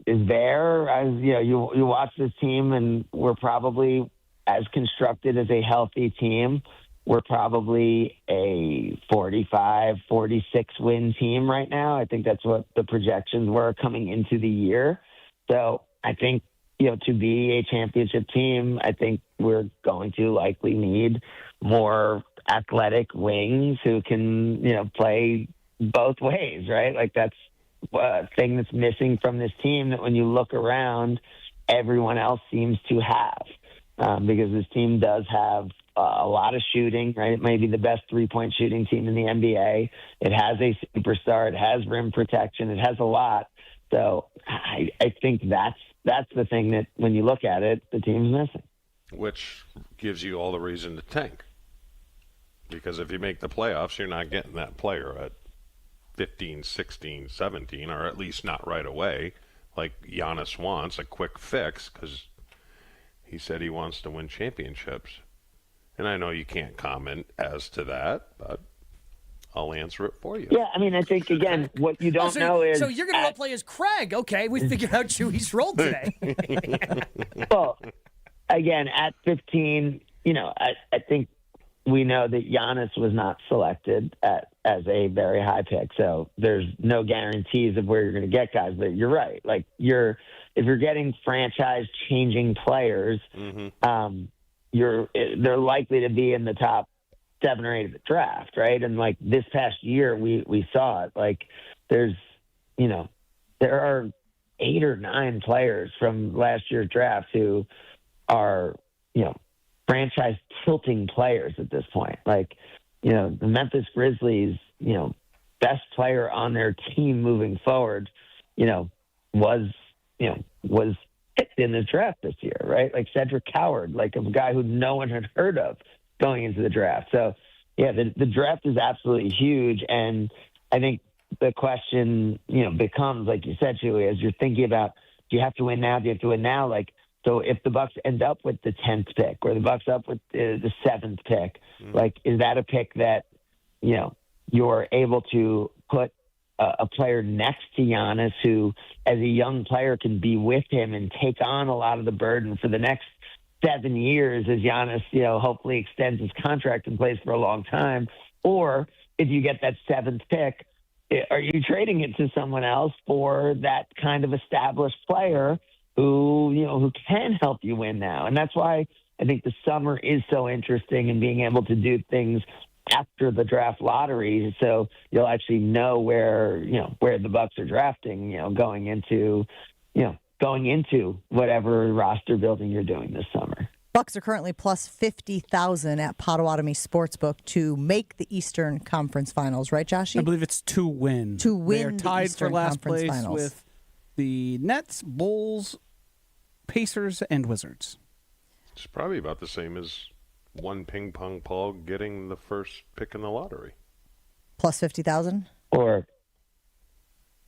Speaker 26: there. As you watch this team, and we're probably as constructed as a healthy team. We're probably a 45, 46 win team right now. I think that's what the projections were coming into the year. So I think, to be a championship team, I think we're going to likely need more athletic wings who can, play both ways, right? Like that's a thing that's missing from this team that when you look around, everyone else seems to have. Because this team does have a lot of shooting, right? It may be the best three-point shooting team in the NBA. It has a superstar. It has rim protection. It has a lot. So I think that's the thing that when you look at it, the team's missing.
Speaker 8: Which gives you all the reason to tank. Because if you make the playoffs, you're not getting that player at 15, 16, 17, or at least not right away, like Giannis wants, a quick fix, because he said he wants to win championships. And I know you can't comment as to that, but I'll answer it for you.
Speaker 26: Yeah, I mean, I think, again, what you don't know is...
Speaker 7: So you're going to play as Craig. Okay, we figured out Chewy's role today.
Speaker 26: Well, again, at 15, I think we know that Giannis was not selected as a very high pick. So there's no guarantees of where you're going to get guys. But you're right. Like, if you're getting franchise-changing players, they're likely to be in the top 7 or 8 of the draft, right? And like this past year, we saw it. Like there are 8 or 9 players from last year's draft who are franchise tilting players at this point. Like the Memphis Grizzlies, best player on their team moving forward, was picked in the draft this year, right? Like Cedric Howard, like a guy who no one had heard of going into the draft. So, yeah, the draft is absolutely huge. And I think the question, becomes, like you said, Chewy, as you're thinking about, do you have to win now? Do you have to win now? Like, so if the Bucks end up with the 10th pick or the Bucks up with the 7th pick, like, is that a pick that, you're able to put a player next to Giannis who, as a young player, can be with him and take on a lot of the burden for the next 7 years as Giannis, hopefully extends his contract and plays for a long time? Or if you get that 7th pick, are you trading it to someone else for that kind of established player who can help you win now? And that's why I think the summer is so interesting in being able to do things after the draft lottery, so you'll actually know where the Bucks are drafting, going into whatever roster building you're doing this summer.
Speaker 6: Bucks are currently plus 50,000 at Potawatomi Sportsbook to make the Eastern Conference Finals, right, Joshy?
Speaker 9: I believe it's to win.
Speaker 6: To win,
Speaker 9: they are tied
Speaker 6: the Eastern
Speaker 9: for last
Speaker 6: Conference
Speaker 9: place
Speaker 6: Finals
Speaker 9: with the Nets, Bulls, Pacers, and Wizards.
Speaker 8: It's probably about the same as one ping pong ball getting the first pick in the lottery.
Speaker 6: Plus 50,000?
Speaker 26: Or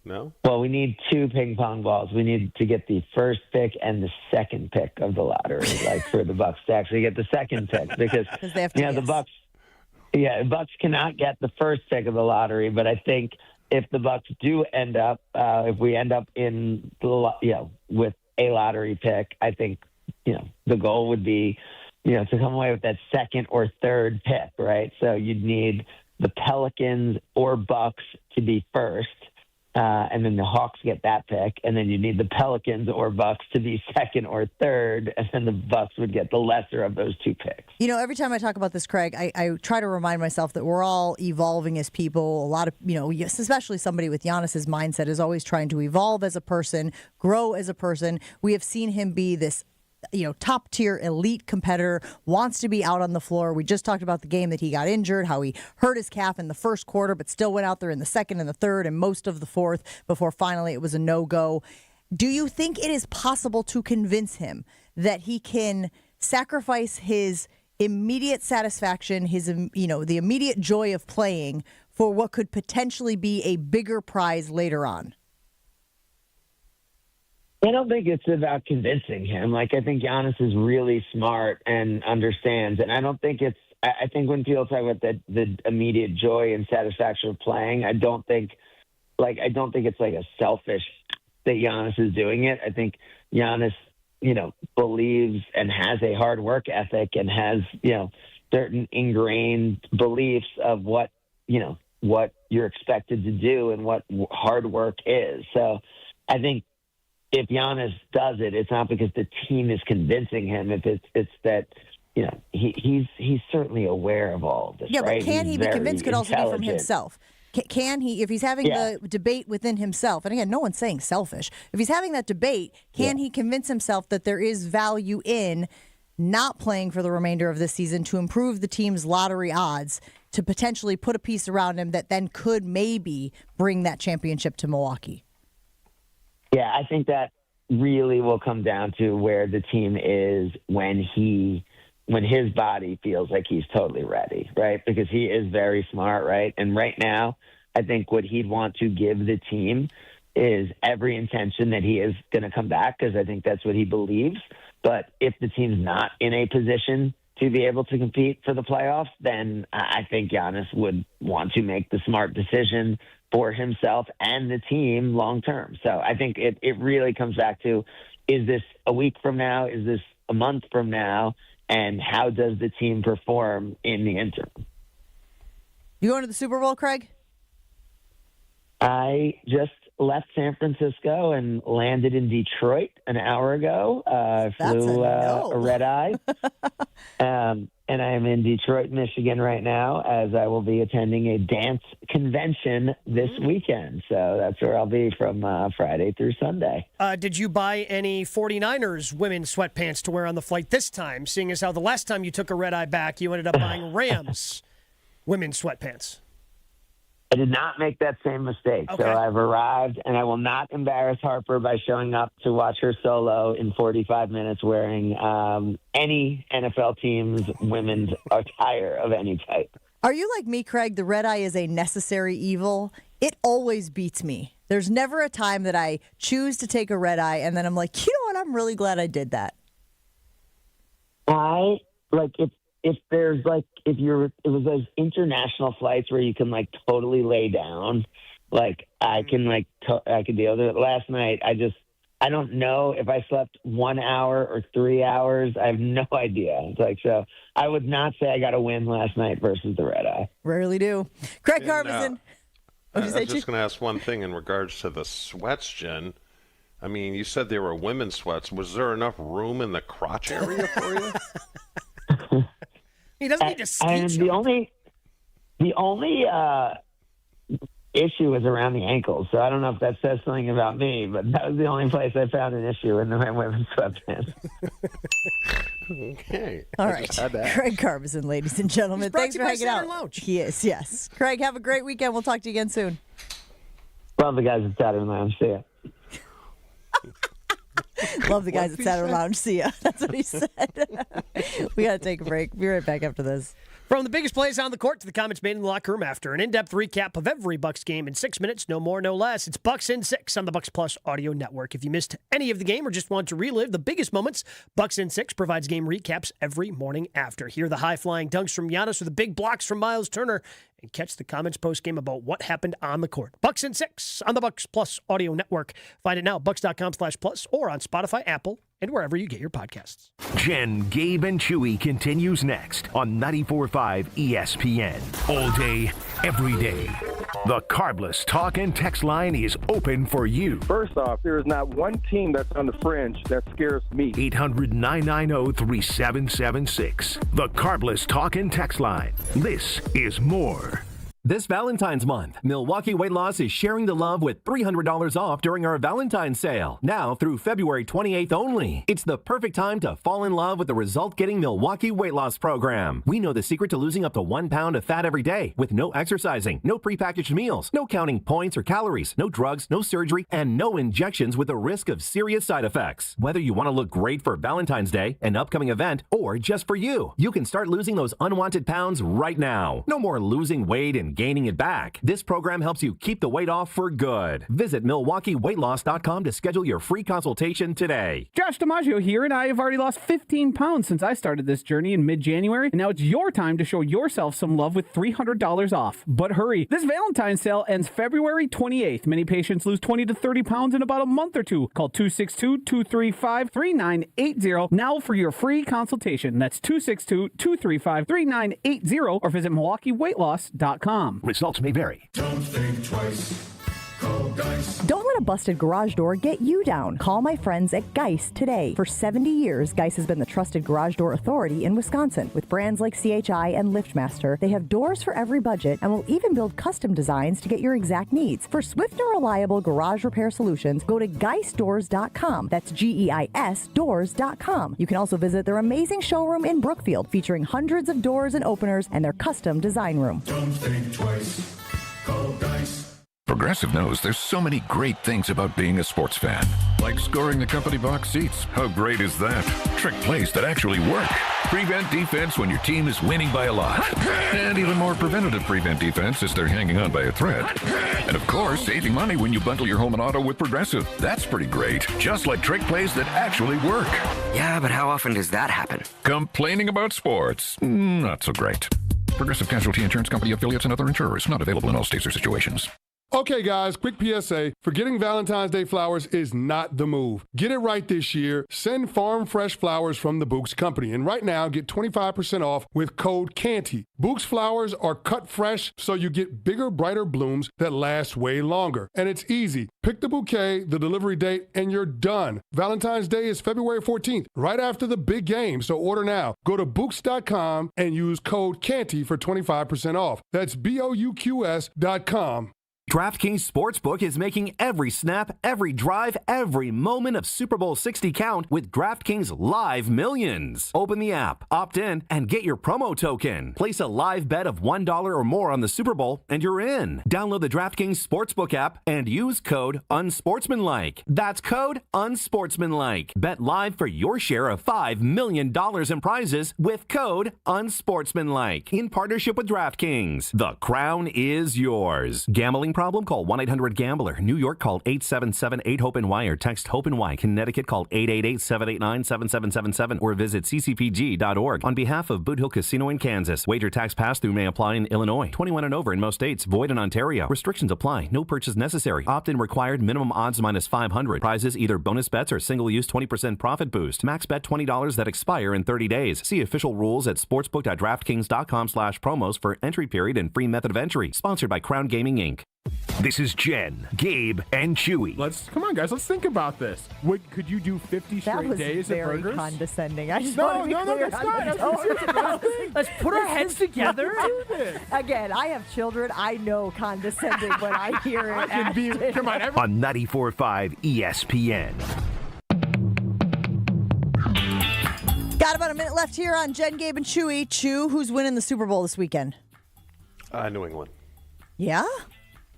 Speaker 8: no?
Speaker 26: Well, we need 2 ping pong balls. We need to get the first pick and the second pick of the lottery, like for the Bucks to actually get the second pick, because
Speaker 6: they have to,
Speaker 26: the Bucks. Yeah, the Bucks cannot get the first pick of the lottery, but I think if the Bucks do end up, if we end up in the, with a lottery pick, I think the goal would be, to come away with that second or third pick, right? So you'd need the Pelicans or Bucks to be first. And then the Hawks get that pick, and then you need the Pelicans or Bucks to be second or third, and then the Bucks would get the lesser of those 2 picks.
Speaker 6: Every time I talk about this, Craig, I try to remind myself that we're all evolving as people. A lot of, especially somebody with Giannis's mindset is always trying to evolve as a person, grow as a person. We have seen him be this top tier elite competitor, wants to be out on the floor. We just talked about the game that he got injured, how he hurt his calf in the first quarter, but still went out there in the second and the third and most of the fourth before finally it was a no-go. Do you think it is possible to convince him that he can sacrifice his immediate satisfaction, his, the immediate joy of playing for what could potentially be a bigger prize later on?
Speaker 26: I don't think it's about convincing him. I think Giannis is really smart and understands. And I don't think I think when people talk about the immediate joy and satisfaction of playing, I don't think it's like a selfish that Giannis is doing it. I think Giannis, believes and has a hard work ethic and has, certain ingrained beliefs of what you're expected to do and what hard work is. So I think, if Giannis does it, it's not because the team is convincing him. It's that he's certainly aware of all of this.
Speaker 6: Yeah,
Speaker 26: right?
Speaker 6: But can he be convinced? Could also be from himself. Can he, if he's having the debate within himself? And again, no one's saying selfish. If he's having that debate, can he convince himself that there is value in not playing for the remainder of this season to improve the team's lottery odds, to potentially put a piece around him that then could maybe bring that championship to Milwaukee?
Speaker 26: Yeah, I think that really will come down to where the team is when his body feels like he's totally ready, right? Because he is very smart, right? And right now, I think what he'd want to give the team is every intention that he is going to come back, because I think that's what he believes. But if the team's not in a position to be able to compete for the playoffs, then I think Giannis would want to make the smart decision for himself and the team long term. So I think it really comes back to, is this a week from now? Is this a month from now? And how does the team perform in the interim?
Speaker 6: You going to the Super Bowl, Craig?
Speaker 26: I just left San Francisco and landed in Detroit an hour ago. Flew a red eye. And I am in Detroit, Michigan right now, as I will be attending a dance convention this weekend. So that's where I'll be from Friday through Sunday.
Speaker 7: Did you buy any 49ers women's sweatpants to wear on the flight this time, seeing as how the last time you took a red eye back, you ended up buying Rams women's sweatpants?
Speaker 26: I did not make that same mistake.
Speaker 7: Okay.
Speaker 26: So I've arrived, and I will not embarrass Harper by showing up to watch her solo in 45 minutes wearing any NFL team's women's attire of any type.
Speaker 6: Are you like me, Craig? The red eye is a necessary evil. It always beats me. There's never a time that I choose to take a red eye, and then I'm like, you know what? I'm really glad I did that.
Speaker 26: If there's it was those international flights where you can totally lay down, I can I could deal with it. Last night, I don't know if I slept 1 hour or 3 hours. I have no idea. So I would not say I got a win last night versus the red eye.
Speaker 6: Rarely do. Craig Carbison.
Speaker 8: I was just going to ask one thing in regards to the sweats, Jen. I mean, you said they were women's sweats. Was there enough room in the crotch area for you?
Speaker 7: He doesn't need to ski.
Speaker 26: The only issue is around the ankles. So I don't know if that says something about me, but that was the only place I found an issue in the women's sweatpants.
Speaker 8: Okay.
Speaker 6: All right. Craig Carbison, ladies and gentlemen. Thanks for hanging out.
Speaker 7: Lounge.
Speaker 6: He is, yes. Craig, have a great weekend. We'll talk to you again soon.
Speaker 26: Love the guys at Saturday Lounge. See ya.
Speaker 6: Love the guys at Saturday Lounge. See ya. That's what he said. We got to take a break. Be right back after this.
Speaker 7: From the biggest plays on the court to the comments made in the locker room after an in-depth recap of every Bucks game in 6 minutes, no more, no less. It's Bucks in 6 on the Bucks Plus audio network. If you missed any of the game or just want to relive the biggest moments, Bucks in 6 provides game recaps every morning after. Hear the high-flying dunks from Giannis or the big blocks from Miles Turner, and catch the comments post-game about what happened on the court. Bucks in 6 on the Bucks Plus audio network. Find it now at bucks.com/plus or on Spotify, Apple, and wherever you get your podcasts.
Speaker 5: Jen, Gabe, and Chewy continues next on 94.5 ESPN. All day, every day. The Carbless talk and text line is open for you.
Speaker 1: First off, there is not one team that's on the fringe that scares me.
Speaker 5: 800-990-3776. The Carbless talk and text line. This is more.
Speaker 11: This Valentine's month, Milwaukee Weight Loss is sharing the love with $300 off during our Valentine's sale. Now through February 28th only. It's the perfect time to fall in love with the result-getting Milwaukee Weight Loss program. We know the secret to losing up to 1 pound of fat every day with no exercising, no prepackaged meals, no counting points or calories, no drugs, no surgery, and no injections with the risk of serious side effects. Whether you want to look great for Valentine's Day, an upcoming event, or just for you, you can start losing those unwanted pounds right now. No more losing weight and gaining it back. This program helps you keep the weight off for good. Visit MilwaukeeWeightLoss.com to schedule your free consultation today.
Speaker 9: Josh DiMaggio here, and I have already lost 15 pounds since I started this journey in mid-January, and now it's your time to show yourself some love with $300 off. But hurry, this Valentine's sale ends February 28th. Many patients lose 20 to 30 pounds in about a month or two. Call 262-235-3980 now for your free consultation. That's 262-235-3980 or visit MilwaukeeWeightLoss.com.
Speaker 5: Results may vary.
Speaker 19: Don't think twice. Call Geist.
Speaker 6: Don't let a busted garage door get you down. Call my friends at Geist today. For 70 years, Geist has been the trusted garage door authority in Wisconsin. With brands like CHI and LiftMaster, they have doors for every budget and will even build custom designs to get your exact needs. For swift and reliable garage repair solutions, go to GeistDoors.com. That's GEIS doors.com. You can also visit their amazing showroom in Brookfield, featuring hundreds of doors and openers and their custom design room.
Speaker 19: Don't think twice. Call Geist.
Speaker 21: Progressive knows there's so many great things about being a sports fan. Like scoring the company box seats. How great is that? Trick plays that actually work. Prevent defense when your team is winning by a lot. And even more preventative prevent defense as they're hanging on by a thread. And of course, saving money when you bundle your home and auto with Progressive. That's pretty great. Just like trick plays that actually work.
Speaker 22: Yeah, but how often does that happen?
Speaker 21: Complaining about sports. Not so great. Progressive Casualty Insurance Company affiliates and other insurers. Not available in all states or situations.
Speaker 23: Okay, guys, quick PSA. Forgetting Valentine's Day flowers is not the move. Get it right this year. Send farm fresh flowers from the Books Company. And right now, get 25% off with code CANTY. Books flowers are cut fresh, so you get bigger, brighter blooms that last way longer. And it's easy. Pick the bouquet, the delivery date, and you're done. Valentine's Day is February 14th, right after the big game, so order now. Go to Books.com and use code CANTY for 25% off. That's BOUQS.com.
Speaker 11: DraftKings Sportsbook is making every snap, every drive, every moment of Super Bowl 60 count with DraftKings Live Millions. Open the app, opt in, and get your promo token. Place a live bet of $1 or more on the Super Bowl, and you're in. Download the DraftKings Sportsbook app and use code UNSPORTSMANLIKE. That's code UNSPORTSMANLIKE. Bet live for your share of $5 million in prizes with code UNSPORTSMANLIKE. In partnership with DraftKings. The crown is yours. Gambling problem? Call 1-800-GAMBLER. New York, call 877-8-HOPE-NY or text HOPE-NY. Connecticut, call 888-789-7777 or visit ccpg.org. On behalf of Boot Hill Casino in Kansas, wager tax pass-through may apply in Illinois. 21 and over in most states. Void in Ontario. Restrictions apply. No purchase necessary. Opt-in required. Minimum odds minus 500. Prizes either bonus bets or single-use 20% profit boost. Max bet $20 that expire in 30 days. See official rules at sportsbook.draftkings.com/promos for entry period and free method of entry. Sponsored by Crown Gaming, Inc.
Speaker 5: This is Jen, Gabe, and Chewy.
Speaker 15: Come on, guys. Let's think about this. Could you do 50 straight days of burgers?
Speaker 6: That was very condescending. I just
Speaker 15: no,
Speaker 6: want to be clear
Speaker 15: that's
Speaker 6: on
Speaker 15: not.
Speaker 6: this.
Speaker 7: Let's put our heads together.
Speaker 6: Again, I have children. I know condescending when I hear it.
Speaker 15: Come on,
Speaker 5: on 94.5 ESPN.
Speaker 6: Got about a minute left here on Jen, Gabe, and Chewy. Chew, who's winning the Super Bowl this weekend?
Speaker 8: New England.
Speaker 6: Yeah?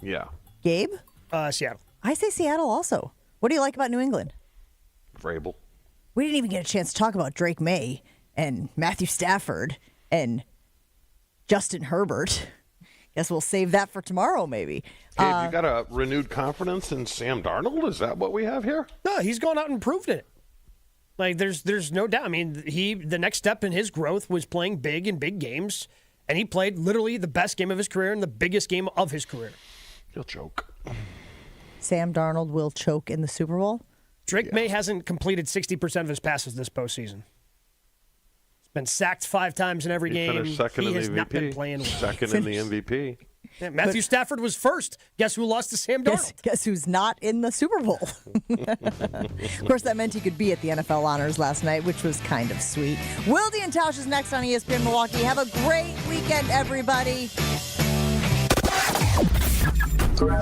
Speaker 8: Yeah.
Speaker 6: Gabe?
Speaker 7: Seattle.
Speaker 6: I say Seattle also. What do you like about New England?
Speaker 8: Vrabel.
Speaker 6: We didn't even get a chance to talk about Drake May and Matthew Stafford and Justin Herbert. Guess we'll save that for tomorrow, maybe.
Speaker 8: Hey, you got a renewed confidence in Sam Darnold? Is that what we have here?
Speaker 7: No, he's gone out and proved it. Like, there's no doubt. I mean, the next step in his growth was playing big in big games, and he played literally the best game of his career and the biggest game of his career.
Speaker 8: He'll choke.
Speaker 6: Sam Darnold will choke in the Super Bowl?
Speaker 7: Drake May hasn't completed 60% of his passes this postseason. He's been sacked 5 times in every game.
Speaker 8: Finished second
Speaker 7: he
Speaker 8: in
Speaker 7: has
Speaker 8: the
Speaker 7: not been
Speaker 8: MVP.
Speaker 7: playing well.
Speaker 8: Second in the MVP.
Speaker 7: Yeah, Matthew Stafford was first. Guess who lost to Sam Darnold?
Speaker 6: Guess who's not in the Super Bowl? Of course, that meant he could be at the NFL honors last night, which was kind of sweet. Wilde and Tausch is next on ESPN Milwaukee. Have a great weekend, everybody.